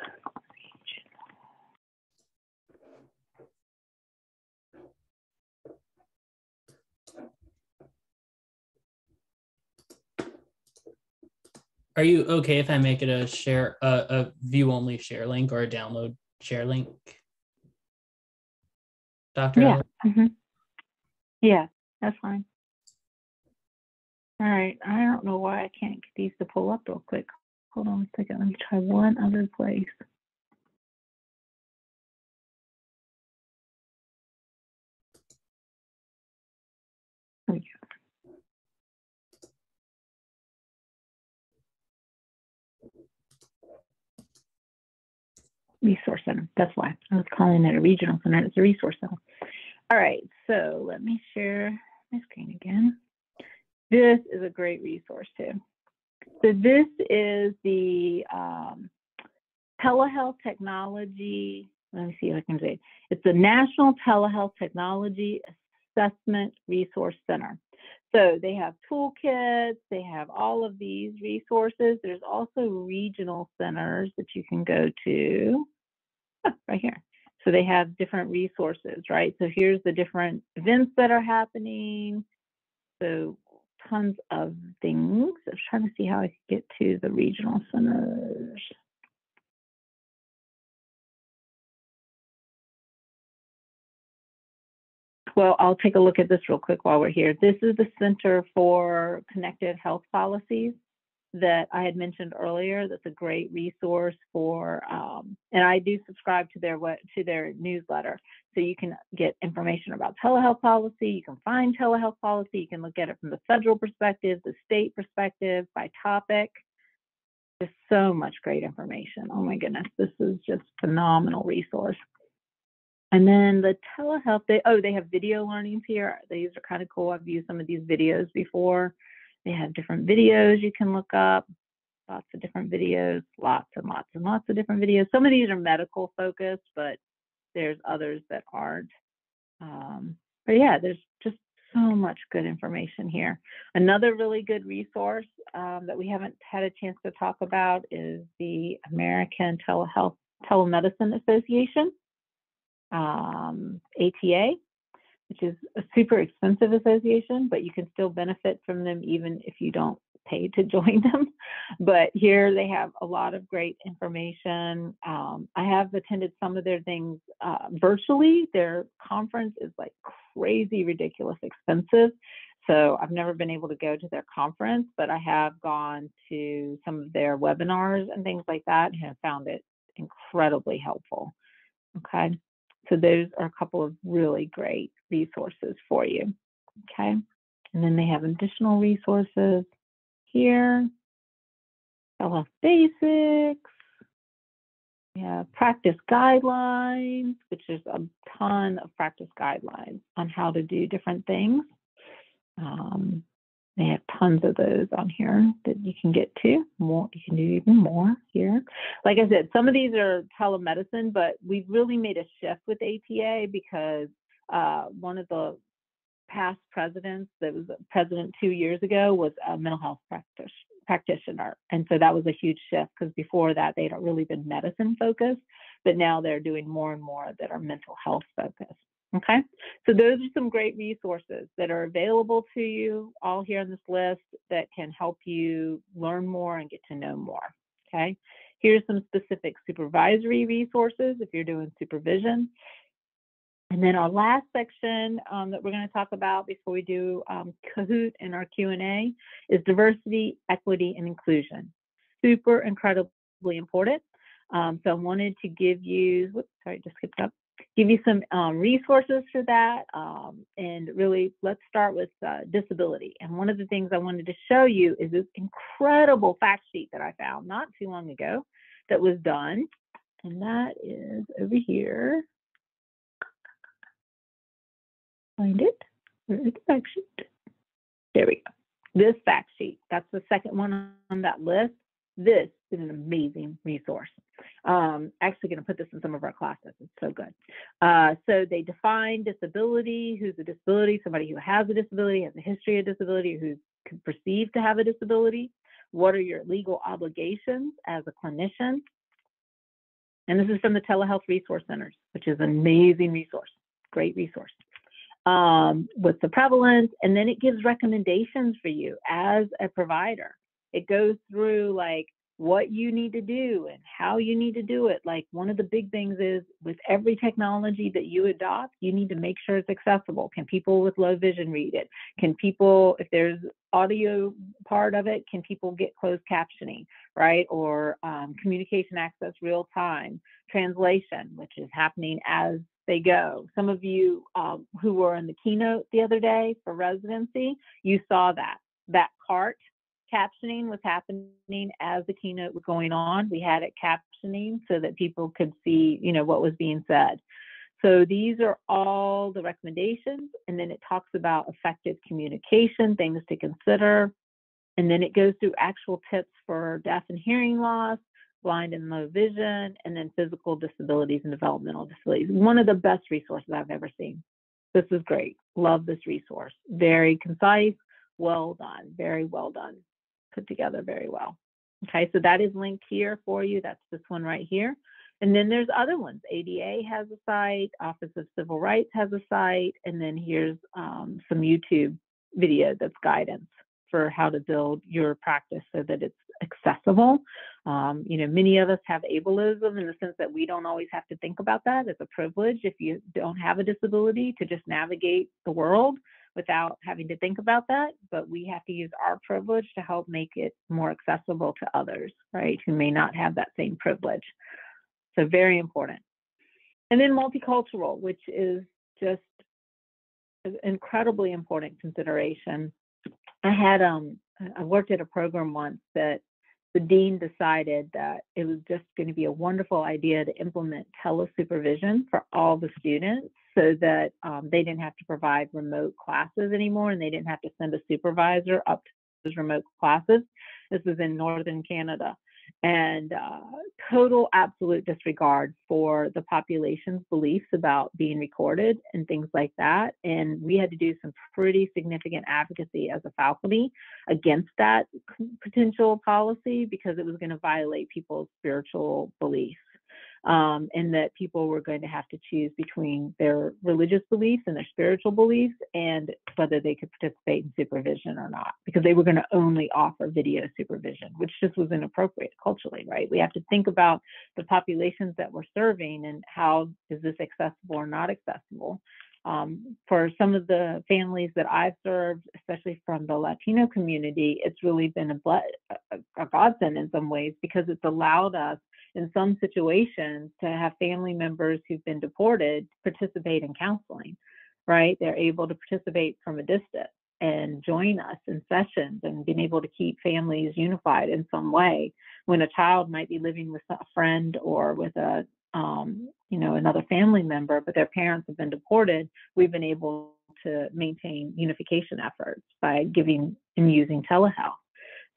Are you okay if I make it a view only share link or a download share link? Dr. Yeah. Yeah, that's fine. All right. I don't know why I can't get these to pull up real quick. Hold on a second. Let me try one other place. There we go. Resource center. That's why I was calling it a regional center. It's a resource center. All right, so let me share my screen again. This is a great resource too. So this is the telehealth technology. Let me see if I can say it. It's the National Telehealth Technology Assessment Resource Center. So they have toolkits, they have all of these resources. There's also regional centers that you can go to right here. So they have different resources, right? So here's the different events that are happening. So tons of things. I was trying to see how I could get to the regional centers. Well, I'll take a look at this real quick while we're here. This is the Center for Connected Health Policies that I had mentioned earlier. That's a great resource for, and I do subscribe to their newsletter. So you can get information about telehealth policy. You can find telehealth policy. You can look at it from the federal perspective, the state perspective, by topic. There's so much great information. Oh my goodness, this is just a phenomenal resource. And then the telehealth, they have video learnings here. These are kind of cool. I've used some of these videos before. They have different videos you can look up, lots of different videos, lots and lots and lots of different videos. Some of these are medical focused, but there's others that aren't. But yeah, there's just so much good information here. Another really good resource that we haven't had a chance to talk about is the American Telemedicine Association. ATA, which is a super expensive association, but you can still benefit from them even if you don't pay to join them. But here they have a lot of great information. I have attended some of their things virtually. Their conference is like crazy, ridiculous expensive. So I've never been able to go to their conference, but I have gone to some of their webinars and things like that and have found it incredibly helpful. Okay. So those are a couple of really great resources for you, okay? And then they have additional resources here. Telehealth Basics. Yeah, practice guidelines, which is a ton of practice guidelines on how to do different things. They have tons of those on here that you can get to. More, you can do even more here. Like I said, some of these are telemedicine, but we've really made a shift with ATA because one of the past presidents that was president 2 years ago was a mental health practitioner. And so that was a huge shift because before that, they'd really been medicine focused, but now they're doing more and more that are mental health focused. Okay, so those are some great resources that are available to you all here on this list that can help you learn more and get to know more. Okay, here's some specific supervisory resources if you're doing supervision. And then our last section that we're going to talk about before we do Kahoot and our Q&A is diversity, equity, and inclusion. Super incredibly important. So I wanted to give you, whoops, sorry, just skipped up. Give you some resources for that. And really, let's start with disability. And one of the things I wanted to show you is this incredible fact sheet that I found not too long ago that was done. And that is over here. Find it. Where is the fact sheet? There we go. This fact sheet. That's the second one on that list. This is an amazing resource. Actually going to put this in some of our classes. It's so good. So they define disability, who's a disability, somebody who has a disability, has a history of disability, who's perceived to have a disability. What are your legal obligations as a clinician? And this is from the Telehealth Resource Centers, which is an amazing resource, great resource. What's the prevalence? And then it gives recommendations for you as a provider. It goes through like what you need to do and how you need to do it. Like one of the big things is with every technology that you adopt, you need to make sure it's accessible. Can people with low vision read it? Can people, if there's audio part of it, can people get closed captioning, right? Or communication access real time, translation, which is happening as they go. Some of you who were in the keynote the other day for residency, you saw that CART captioning was happening as the keynote was going on. We had it captioning so that people could see, you know, what was being said. So these are all the recommendations. And then it talks about effective communication, things to consider. And then it goes through actual tips for deaf and hearing loss, blind and low vision, and then physical disabilities and developmental disabilities. One of the best resources I've ever seen. This is great. Love this resource. Very concise, well done, very well done, put together very well. Okay, so that is linked here for you. That's this one right here. And then there's other ones. ADA has a site, Office of Civil Rights has a site, and then here's some YouTube video that's guidance for how to build your practice so that it's accessible. Many of us have ableism in the sense that we don't always have to think about that. It's a privilege if you don't have a disability to just navigate the world without having to think about that, but we have to use our privilege to help make it more accessible to others, right, who may not have that same privilege. So very important. And then multicultural, which is just an incredibly important consideration. I worked at a program once that the dean decided that it was just going to be a wonderful idea to implement telesupervision for all the students so that they didn't have to provide remote classes anymore, and they didn't have to send a supervisor up to those remote classes. This was in Northern Canada. And total absolute disregard for the population's beliefs about being recorded and things like that. And we had to do some pretty significant advocacy as a faculty against that potential policy because it was going to violate people's spiritual beliefs. And that people were going to have to choose between their religious beliefs and their spiritual beliefs and whether they could participate in supervision or not, because they were going to only offer video supervision, which just was inappropriate culturally, right? We have to think about the populations that we're serving and how is this accessible or not accessible. For some of the families that I've served, especially from the Latino community, it's really been a godsend in some ways because it's allowed us in some situations to have family members who've been deported participate in counseling, right? They're able to participate from a distance and join us in sessions and being able to keep families unified in some way when a child might be living with a friend or with a another family member, but their parents have been deported. We've been able to maintain unification efforts by giving and using telehealth.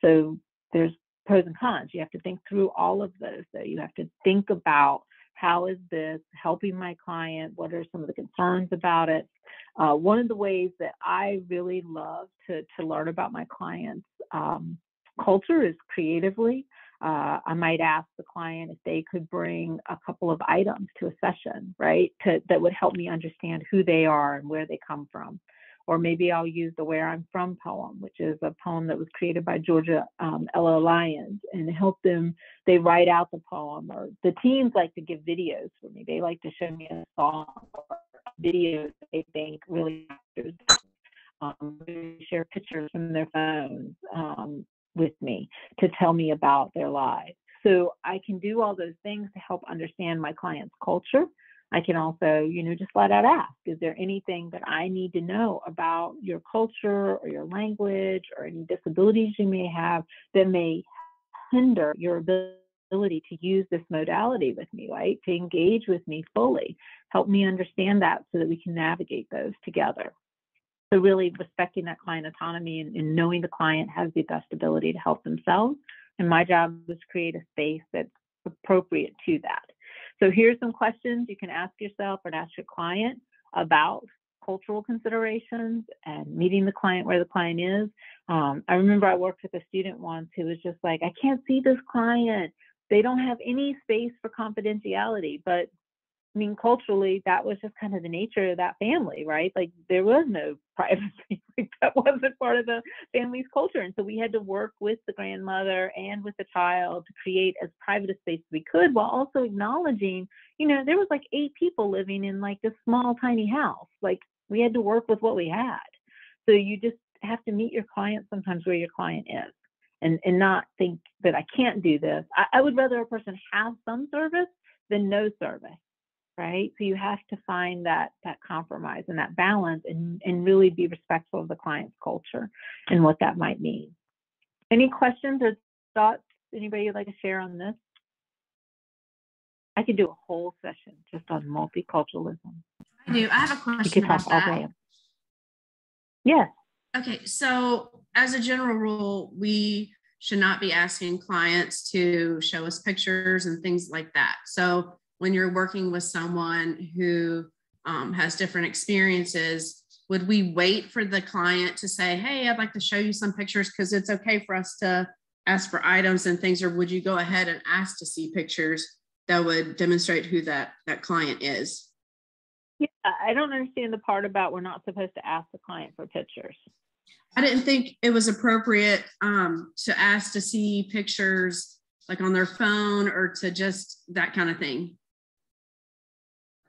So there's pros and cons. You have to think through all of those. So you have to think about how is this helping my client? What are some of the concerns about it? One of the ways that I really love to learn about my clients' culture is creatively. I might ask the client if they could bring a couple of items to a session, right, that would help me understand who they are and where they come from. Or maybe I'll use the Where I'm From poem, which is a poem that was created by Georgia Ella Lyons, and help them, they write out the poem. Or the teens like to give videos for me. They like to show me a song or videos they think really captures them. They share pictures from their phones with me to tell me about their lives. So I can do all those things to help understand my client's culture. I can also, just flat out ask, is there anything that I need to know about your culture or your language or any disabilities you may have that may hinder your ability to use this modality with me, right? To engage with me fully. Help me understand that so that we can navigate those together. So really respecting that client autonomy and knowing the client has the best ability to help themselves. And my job is to create a space that's appropriate to that. So here's some questions you can ask yourself or ask your client about cultural considerations and meeting the client where the client is. I remember I worked with a student once who was just like, I can't see this client. They don't have any space for confidentiality, but I mean, culturally, that was just kind of the nature of that family, right? Like there was no privacy. That wasn't part of the family's culture. And so we had to work with the grandmother and with the child to create as private a space as we could, while also acknowledging, there was like 8 people living in like this small, tiny house. Like we had to work with what we had. So you just have to meet your client sometimes where your client is and not think that I can't do this. I would rather a person have some service than no service. Right? So you have to find that compromise and that balance and really be respectful of the client's culture and what that might mean. Any questions or thoughts anybody would like to share on this? I could do a whole session just on multiculturalism. I do. I have a question about that. Yes. Okay, so as a general rule, we should not be asking clients to show us pictures and things like that. So when you're working with someone who has different experiences, would we wait for the client to say, hey, I'd like to show you some pictures because it's okay for us to ask for items and things, or would you go ahead and ask to see pictures that would demonstrate who that client is? Yeah, I don't understand the part about we're not supposed to ask the client for pictures. I didn't think it was appropriate to ask to see pictures like on their phone or to just that kind of thing.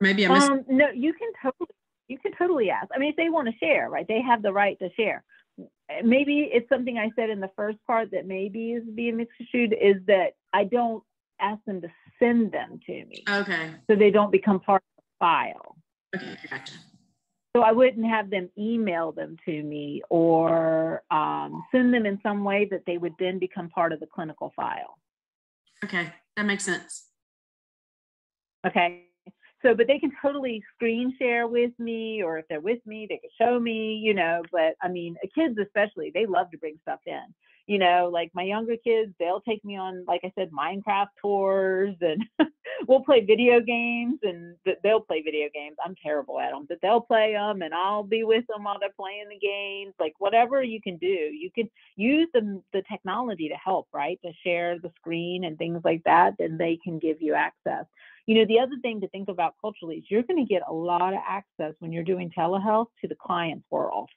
Maybe I missed. No, you can totally ask. I mean, if they want to share, right? They have the right to share. Maybe it's something I said in the first part that maybe is being misconstrued, is that I don't ask them to send them to me. Okay. So they don't become part of the file. Okay, gotcha. So I wouldn't have them email them to me or send them in some way that they would then become part of the clinical file. Okay, that makes sense. Okay. So, but they can totally screen share with me, or if they're with me, they can show me, you know, but I mean, kids especially, they love to bring stuff in, you know, like my younger kids, they'll take me on, like I said, Minecraft tours, and we'll play video games, and they'll play video games. I'm terrible at them, but they'll play them and I'll be with them while they're playing the games. Like whatever you can do, you can use the technology to help, right? To share the screen and things like that, then they can give you access. You know, the other thing to think about culturally is you're going to get a lot of access when you're doing telehealth to the client's world,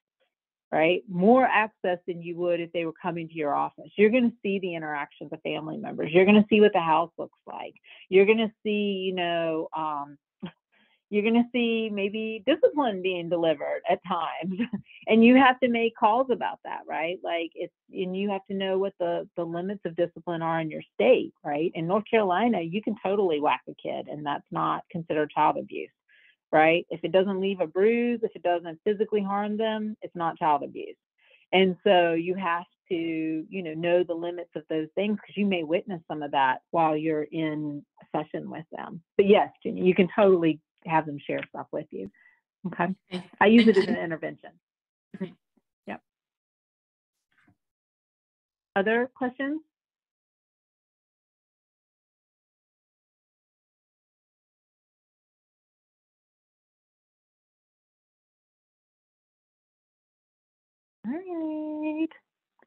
right? More access than you would if they were coming to your office. You're going to see the interactions of family members. You're going to see what the house looks like. You're going to see, you know, you're going to see maybe discipline being delivered at times. And you have to make calls about that, right? Like and you have to know what the limits of discipline are in your state, right? In North Carolina, you can totally whack a kid and that's not considered child abuse, right? If it doesn't leave a bruise, if it doesn't physically harm them, it's not child abuse. And so you have to, you know the limits of those things, because you may witness some of that while you're in a session with them. But yes, Jenny, you can totally have them share stuff with you. Okay. I use it as an intervention. Okay. Yep. Other questions? All right.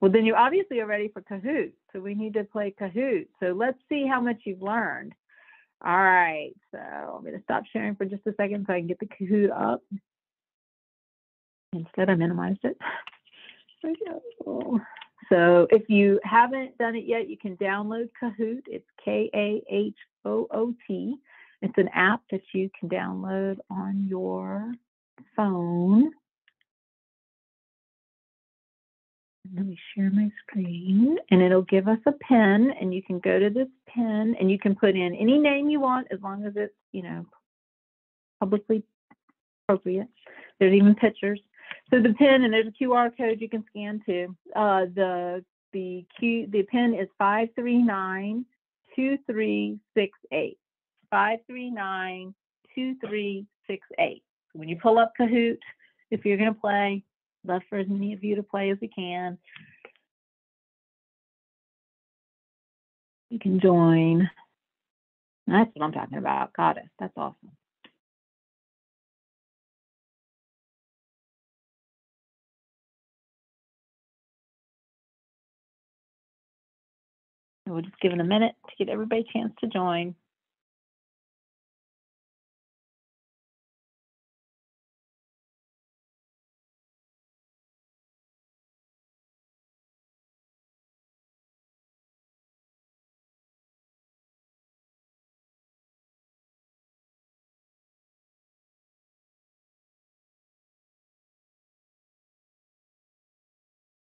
Well, then you obviously are ready for Kahoot. So we need to play Kahoot. So let's see how much you've learned. All right. So I'm going to stop sharing for just a second so I can get the Kahoot up. Instead, I minimized it. There we go. So if you haven't done it yet, you can download Kahoot. It's Kahoot. It's an app that you can download on your phone. Let me share my screen, and it'll give us a pin, and you can go to this pin and you can put in any name you want as long as it's, you know, publicly appropriate. There's even pictures. So the pin, and there's a QR code you can scan too. The pin is 5392368. 5392368. When you pull up Kahoot, if you're going to play, love for as many of you to play as we can. You can join. That's what I'm talking about. Goddess, that's awesome. So we'll just give it a minute to get everybody a chance to join.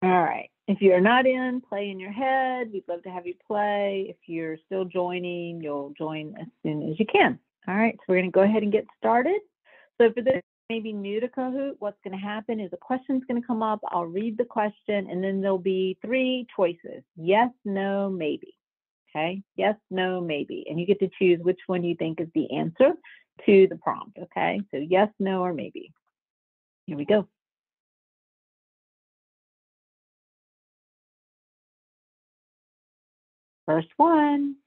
All right. If you're not in, play in your head. We'd love to have you play. If you're still joining, you'll join as soon as you can. All right. So we're going to go ahead and get started. So for those maybe new to Kahoot, what's going to happen is a question's going to come up. I'll read the question, and then there'll be 3 choices: yes, no, maybe. Okay. Yes, no, maybe. And you get to choose which one you think is the answer to the prompt. Okay. So yes, no, or maybe. Here we go. First one,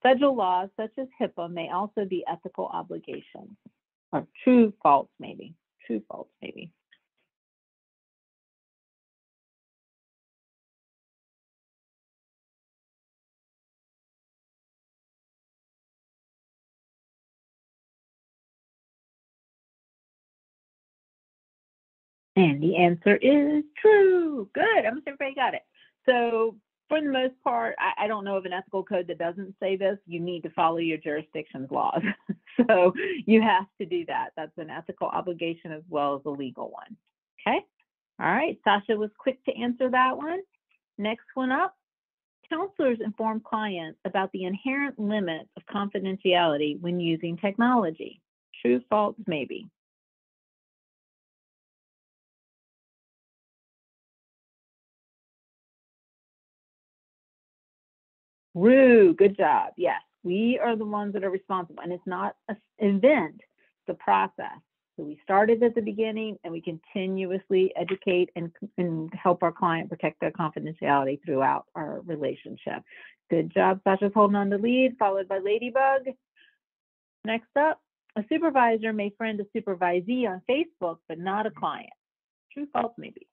federal laws such as HIPAA may also be ethical obligations. or true, false, maybe. True, false, maybe. And the answer is true. Good. Almost everybody got it. So for the most part, I don't know of an ethical code that doesn't say this. You need to follow your jurisdiction's laws. So you have to do that. That's an ethical obligation as well as a legal one. Okay. All right. Sasha was quick to answer that one. Next one up. Counselors inform clients about the inherent limits of confidentiality when using technology. True, false, maybe. Rue, good job. Yes, we are the ones that are responsible, and it's not an event, it's a process. So we started at the beginning, and we continuously educate and help our client protect their confidentiality throughout our relationship. Good job. Sasha's holding on the lead, followed by Ladybug. Next up, a supervisor may friend a supervisee on Facebook, but not a client. True, false, maybe.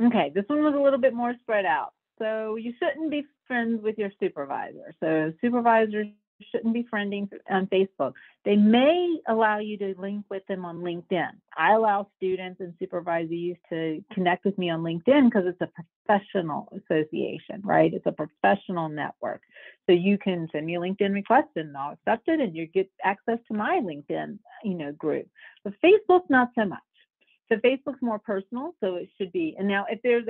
Okay, this one was a little bit more spread out. So you shouldn't be friends with your supervisor. So supervisors shouldn't be friending on Facebook. They may allow you to link with them on LinkedIn. I allow students and supervisees to connect with me on LinkedIn because it's a professional association, right? It's a professional network. So you can send me a LinkedIn request and I'll accept it and you get access to my LinkedIn, group. But Facebook, not so much. So Facebook's more personal, so it should be. And now, if there's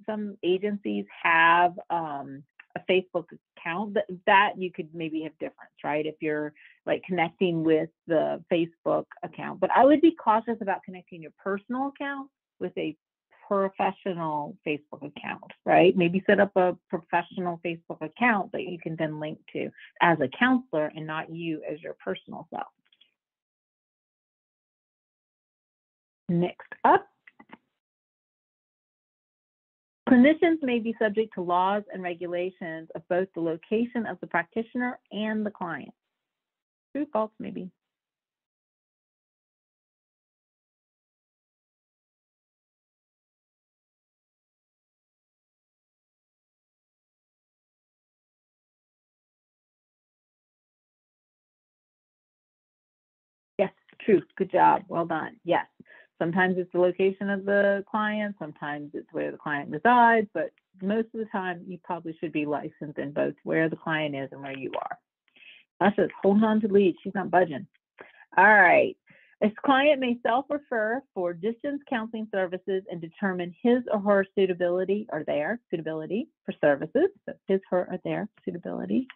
some agencies have a Facebook account that you could maybe have difference, right? If you're like connecting with the Facebook account, but I would be cautious about connecting your personal account with a professional Facebook account, right? Maybe set up a professional Facebook account that you can then link to as a counselor and not you as your personal self. Next up, clinicians may be subject to laws and regulations of both the location of the practitioner and the client. True, false, maybe. Yes, true. Good job. Well done. Yes. Sometimes it's the location of the client, sometimes it's where the client resides, but most of the time you probably should be licensed in both where the client is and where you are. Sasha's holding on to the lead. She's not budging. All right. A client may self-refer for distance counseling services and determine his or her suitability or their suitability for services. So his, her, or their suitability.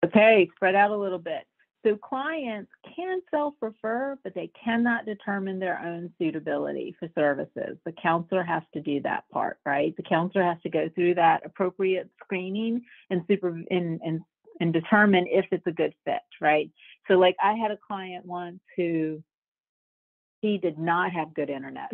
Okay, spread out a little bit. So clients can self-refer, but they cannot determine their own suitability for services. The counselor has to do that part, right? The counselor has to go through that appropriate screening and determine if it's a good fit, right? So like I had a client once who she did not have good internet.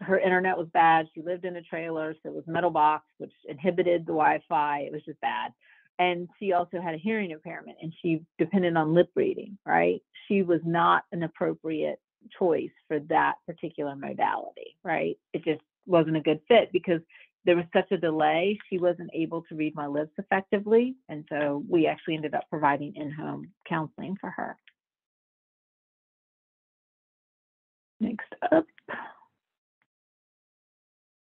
Her internet was bad. She lived in a trailer, so it was metal box, which inhibited the Wi-Fi. It was just bad. And she also had a hearing impairment and she depended on lip reading, right? She was not an appropriate choice for that particular modality, right? It just wasn't a good fit because there was such a delay. She wasn't able to read my lips effectively. And so we actually ended up providing in-home counseling for her. Next up.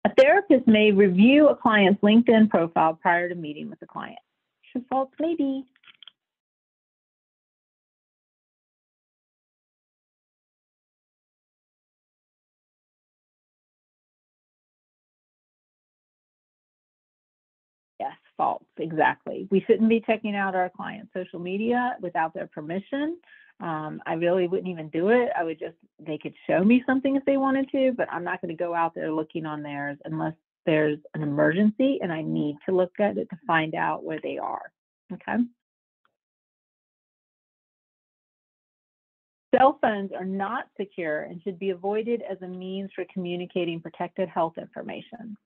A therapist may review a client's LinkedIn profile prior to meeting with the client. True, false, maybe. Yes, false, exactly. We shouldn't be checking out our clients' social media without their permission. I really wouldn't even do it. I would just, they could show me something if they wanted to, but I'm not going to go out there looking on theirs unless there's an emergency and I need to look at it to find out where they are. Okay. Cell phones are not secure and should be avoided as a means for communicating protected health information.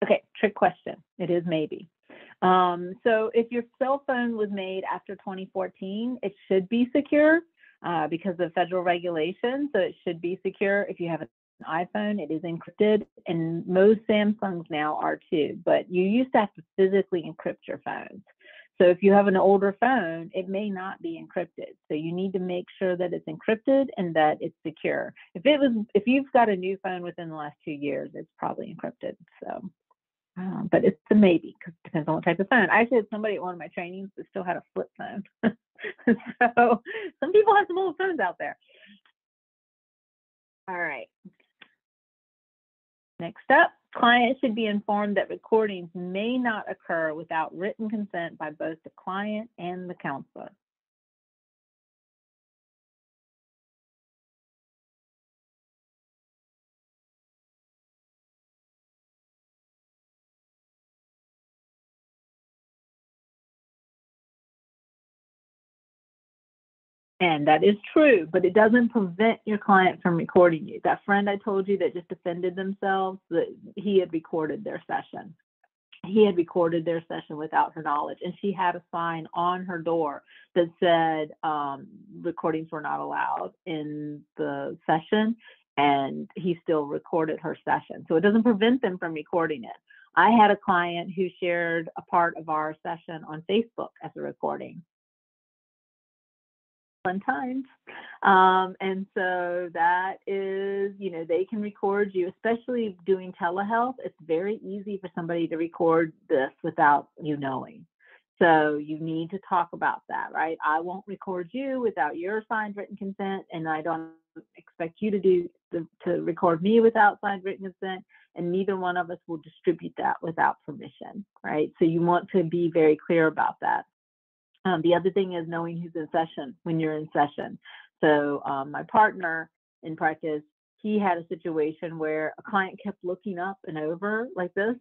Okay, trick question. It is maybe. So if your cell phone was made after 2014, it should be secure because of federal regulations. So it should be secure. If you have an iPhone, it is encrypted, and most Samsungs now are too. But you used to have to physically encrypt your phones. So if you have an older phone, it may not be encrypted. So you need to make sure that it's encrypted and that it's secure. If you've got a new phone within the last 2 years, it's probably encrypted. So. But it's a maybe because it depends on what type of phone. I actually had somebody at one of my trainings that still had a flip phone. So some people have some old phones out there. All right. Next up, clients should be informed that recordings may not occur without written consent by both the client and the counselor. And that is true, but it doesn't prevent your client from recording you. That friend I told you that just defended themselves, that he had recorded their session. He had recorded their session without her knowledge, and she had a sign on her door that said recordings were not allowed in the session, and he still recorded her session. So it doesn't prevent them from recording it. I had a client who shared a part of our session on Facebook as a recording. Fun times. And so that is, they can record you, especially doing telehealth. It's very easy for somebody to record this without you knowing. So you need to talk about that, right? I won't record you without your signed written consent, and I don't expect you to record me without signed written consent, and neither one of us will distribute that without permission, right? So you want to be very clear about that. The other thing is knowing who's in session when you're in session. So my partner in practice, he had a situation where a client kept looking up and over like this,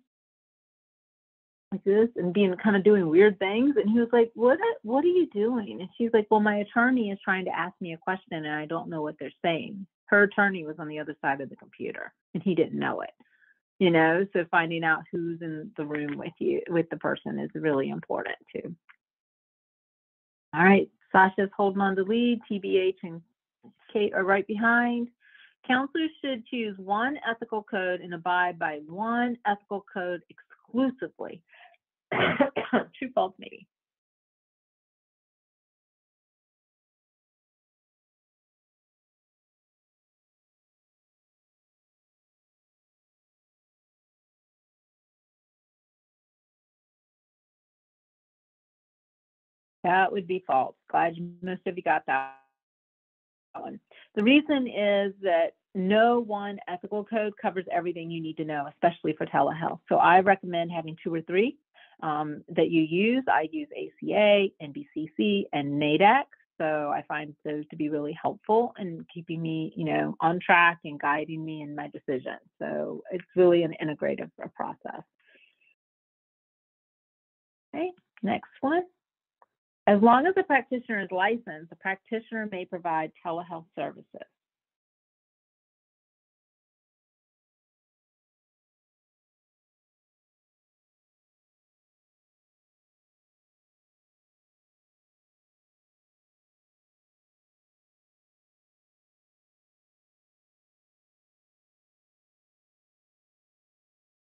and being kind of doing weird things. And he was like, what are you doing? And she's like, well, my attorney is trying to ask me a question and I don't know what they're saying. Her attorney was on the other side of the computer and he didn't know it. So finding out who's in the room with the person is really important too. All right, Sasha's holding on the lead. TBH and Kate are right behind. Counselors should choose one ethical code and abide by one ethical code exclusively. True, false, maybe. That would be false. Glad most of you got that one. The reason is that no one ethical code covers everything you need to know, especially for telehealth. So I recommend having 2 or 3 that you use. I use ACA, NBCC, and NADAC. So I find those to be really helpful in keeping me, on track and guiding me in my decisions. So it's really an integrative process. Okay, next one. As long as a practitioner is licensed, a practitioner may provide telehealth services.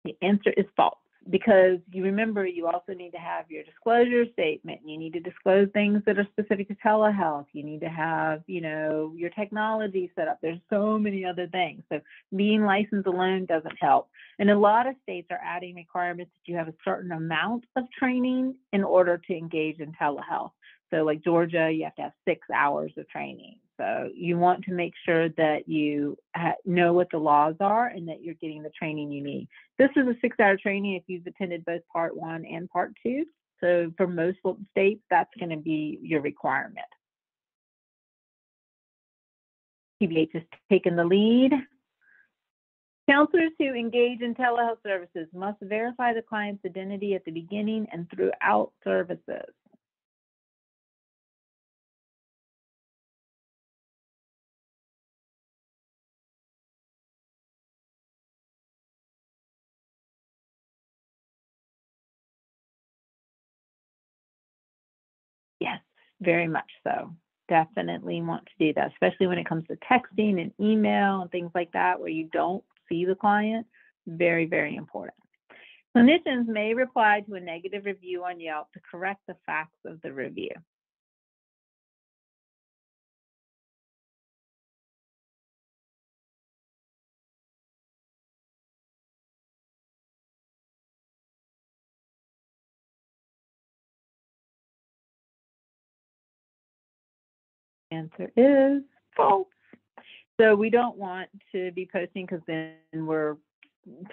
The answer is false, because you remember you also need to have your disclosure statement. You need to disclose things that are specific to telehealth. You need to have, your technology set up. There's so many other things. So being licensed alone doesn't help. And a lot of states are adding requirements that you have a certain amount of training in order to engage in telehealth. So like Georgia, you have to have 6 hours of training. So you want to make sure that you know what the laws are and that you're getting the training you need. This is a 6-hour training if you've attended both Part 1 and Part 2. So for most states, that's going to be your requirement. TBH has taken the lead. Counselors who engage in telehealth services must verify the client's identity at the beginning and throughout services. Yes, very much so. Definitely want to do that, especially when it comes to texting and email and things like that, where you don't see the client. Very, very important. Clinicians may reply to a negative review on Yelp to correct the facts of the review. Answer is false. So we don't want to be posting because then we're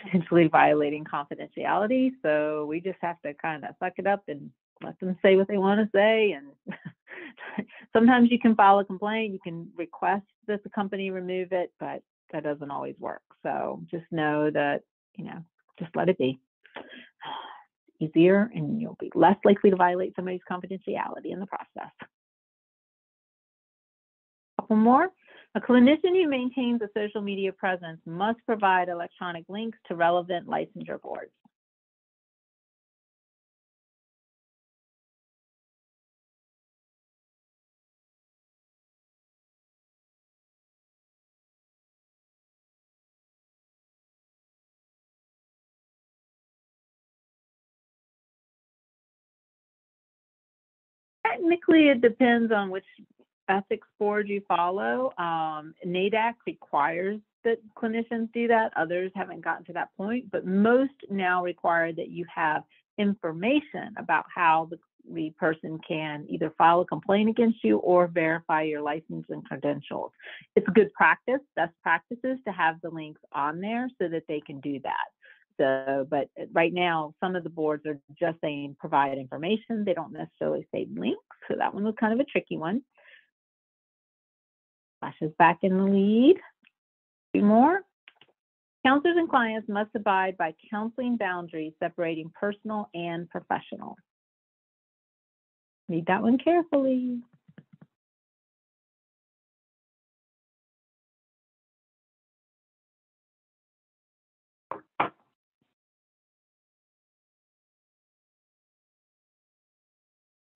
potentially violating confidentiality. So we just have to kind of suck it up and let them say what they want to say. And sometimes you can file a complaint, you can request that the company remove it, but that doesn't always work. So just know that, just let it be. Easier, and you'll be less likely to violate somebody's confidentiality in the process. Couple more. A clinician who maintains a social media presence must provide electronic links to relevant licensure boards. Technically, it depends on which ethics board you follow. NADAC requires that clinicians do that. Others haven't gotten to that point, but most now require that you have information about how the person can either file a complaint against you or verify your license and credentials. It's good practice, best practices to have the links on there so that they can do that. So, but right now, some of the boards are just saying provide information. They don't necessarily say links. So that one was kind of a tricky one. Flash is back in the lead. Two more. Counselors and clients must abide by counseling boundaries separating personal and professional. Read that one carefully.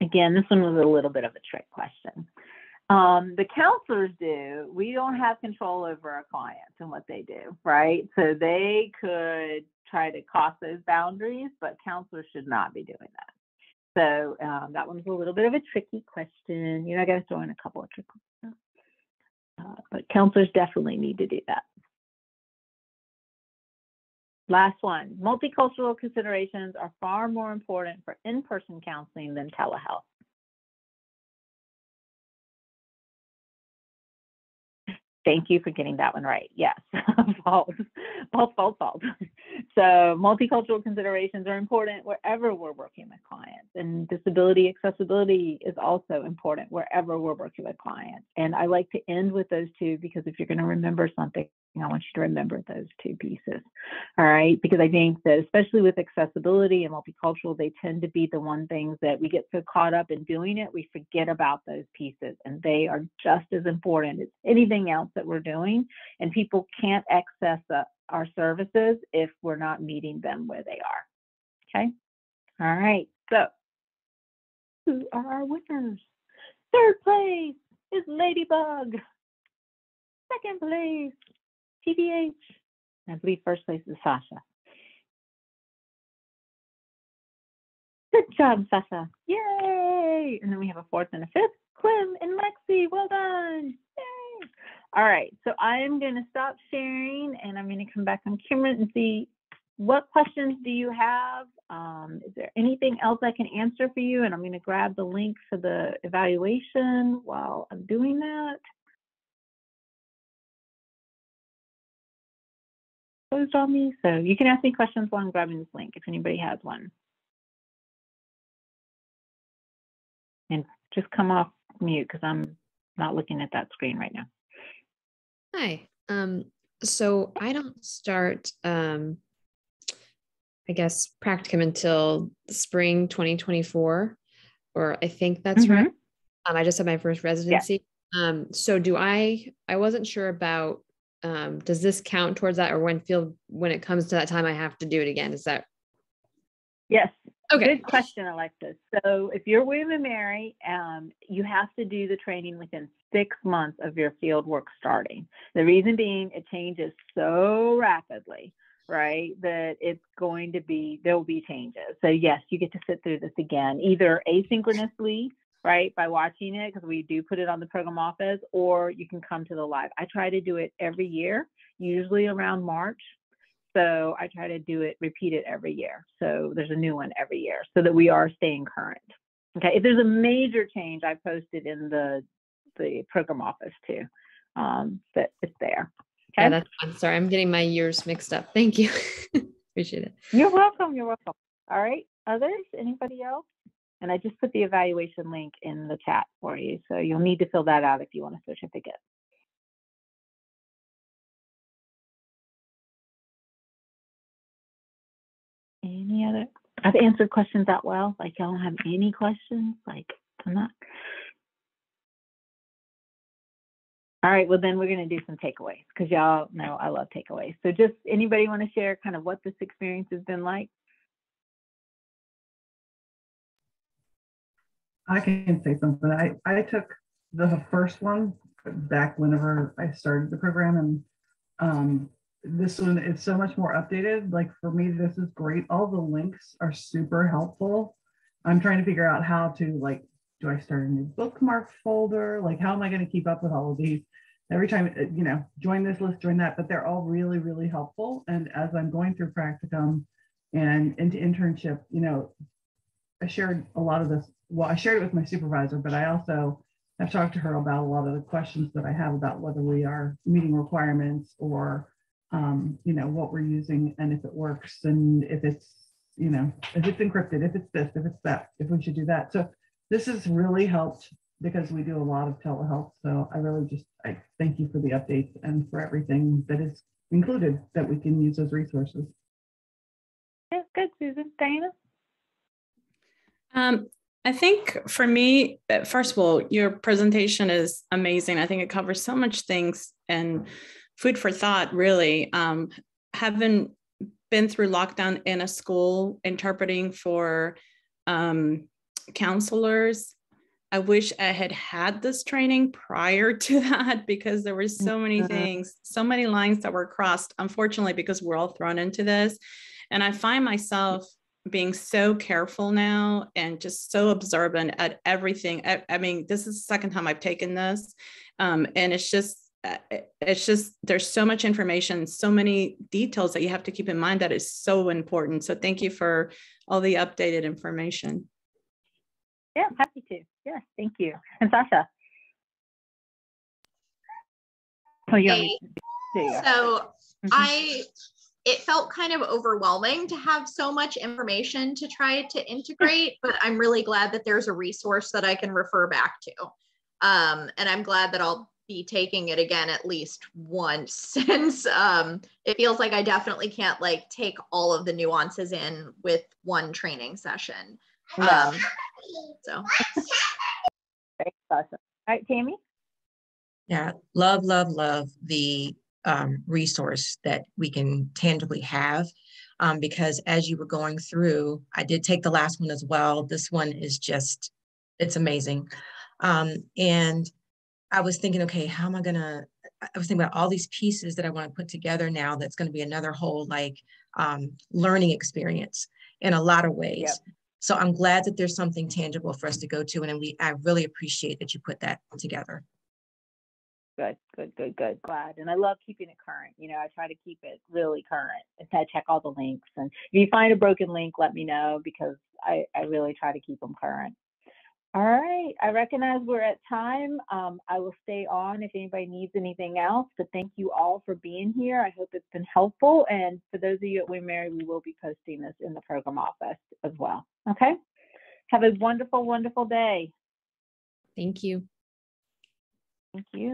Again, this one was a little bit of a trick question. The counselors do. We don't have control over our clients and what they do, right? So they could try to cross those boundaries, but counselors should not be doing that. So that one's a little bit of a tricky question. I got to throw in a couple of trick questions. But counselors definitely need to do that. Last one, multicultural considerations are far more important for in-person counseling than telehealth. Thank you for getting that one right. Yes, false. So multicultural considerations are important wherever we're working with clients, and disability accessibility is also important wherever we're working with clients. And I like to end with those two because if you're going to remember something, I want you to remember those two pieces. All right, because I think that especially with accessibility and multicultural, they tend to be the one things that we get so caught up in doing it, we forget about those pieces, and they are just as important as anything else that we're doing. And people can't access our services if we're not meeting them where they are. Okay. All right. So who are our winners? Third place is Ladybug. Second place, TBH. I believe first place is Sasha. Good job, Sasha. Yay. And then we have a fourth and a fifth, Clem and Lexi. Well done. Yay. All right. So I am going to stop sharing and I'm going to come back on camera and see what questions do you have. Is there anything else I can answer for you? And I'm going to grab the link for the evaluation while I'm doing that. closed on me. So you can ask me questions while I'm grabbing this link if anybody has one. And just come off mute because I'm not looking at that screen right now. Hi. So I don't start, I guess, practicum until spring 2024, or I think that's right. I just had my first residency. Yeah. So I wasn't sure about, does this count towards that, or when it comes to that time, I have to do it again? Is that? Yes. Okay. Good question, Alexis. So if you're William and Mary, you have to do the training within 6 months of your field work starting. The reason being, it changes so rapidly, right, that there will be changes. So yes, you get to sit through this again, either asynchronously, right, by watching it, because we do put it on the program office, or you can come to the live. I try to do it every year, usually around March. So I try to repeat it every year. So there's a new one every year so that we are staying current. Okay. If there's a major change, I posted in the program office too, that it's there. Okay? Yeah, that's fine. Sorry, I'm getting my years mixed up. Thank you. Appreciate it. You're welcome. You're welcome. All right. Others? Anybody else? And I just put the evaluation link in the chat for you. So you'll need to fill that out if you want a certificate. Any other? I've answered questions out well. Like, y'all don't have any questions? Like, I'm not. All right, well, then we're going to do some takeaways because y'all know I love takeaways. So just anybody want to share kind of what this experience has been like? I can say something. I took the first one back whenever I started the program, and this one is so much more updated. Like for me, this is great. All the links are super helpful. I'm trying to figure out how to, like, do I start a new bookmark folder? Like, how am I going to keep up with all of these? Every time, join this list, join that, but they're all really, really helpful. And as I'm going through practicum and into internship, I shared a lot of this. Well, I shared it with my supervisor, but I also have talked to her about a lot of the questions that I have about whether we are meeting requirements or what we're using and if it works and if it's, if it's encrypted, if it's this, if it's that, if we should do that. So this has really helped because we do a lot of telehealth. So I thank you for the updates and for everything that is included that we can use as resources. Yeah, good, Susan. Diana? I think for me, first of all, your presentation is amazing. I think it covers so much things and food for thought, really. Having been through lockdown in a school, interpreting for counselors, I wish I had this training prior to that because there were so many things, so many lines that were crossed, unfortunately, because we're all thrown into this. And I find myself being so careful now and just so observant at everything. I mean, this is the second time I've taken this. And it's just, there's so much information, so many details that you have to keep in mind that is so important. So thank you for all the updated information. Yeah, I'm happy to. Yes, thank you. And Sasha? Oh, it felt kind of overwhelming to have so much information to try to integrate, but I'm really glad that there's a resource that I can refer back to. And I'm glad that I'll be taking it again at least once, since it feels like I definitely can't take all of the nuances in with one training session. No. So. Thanks, Sasha. All right, Tammy? Yeah, love the resource that we can tangibly have, because as you were going through, I did take the last one as well. This one is just, it's amazing. And I was thinking, okay, I was thinking about all these pieces that I want to put together now. That's going to be another whole learning experience in a lot of ways. Yep. So I'm glad that there's something tangible for us to go to. And I really appreciate that you put that together. Good. Glad. And I love keeping it current. I try to keep it really current. I check all the links. And if you find a broken link, let me know because I really try to keep them current. All right, I recognize we're at time. I will stay on if anybody needs anything else, but thank you all for being here. I hope it's been helpful. And for those of you at William & Mary, we will be posting this in the program office as well. Okay, have a wonderful, wonderful day. Thank you. Thank you.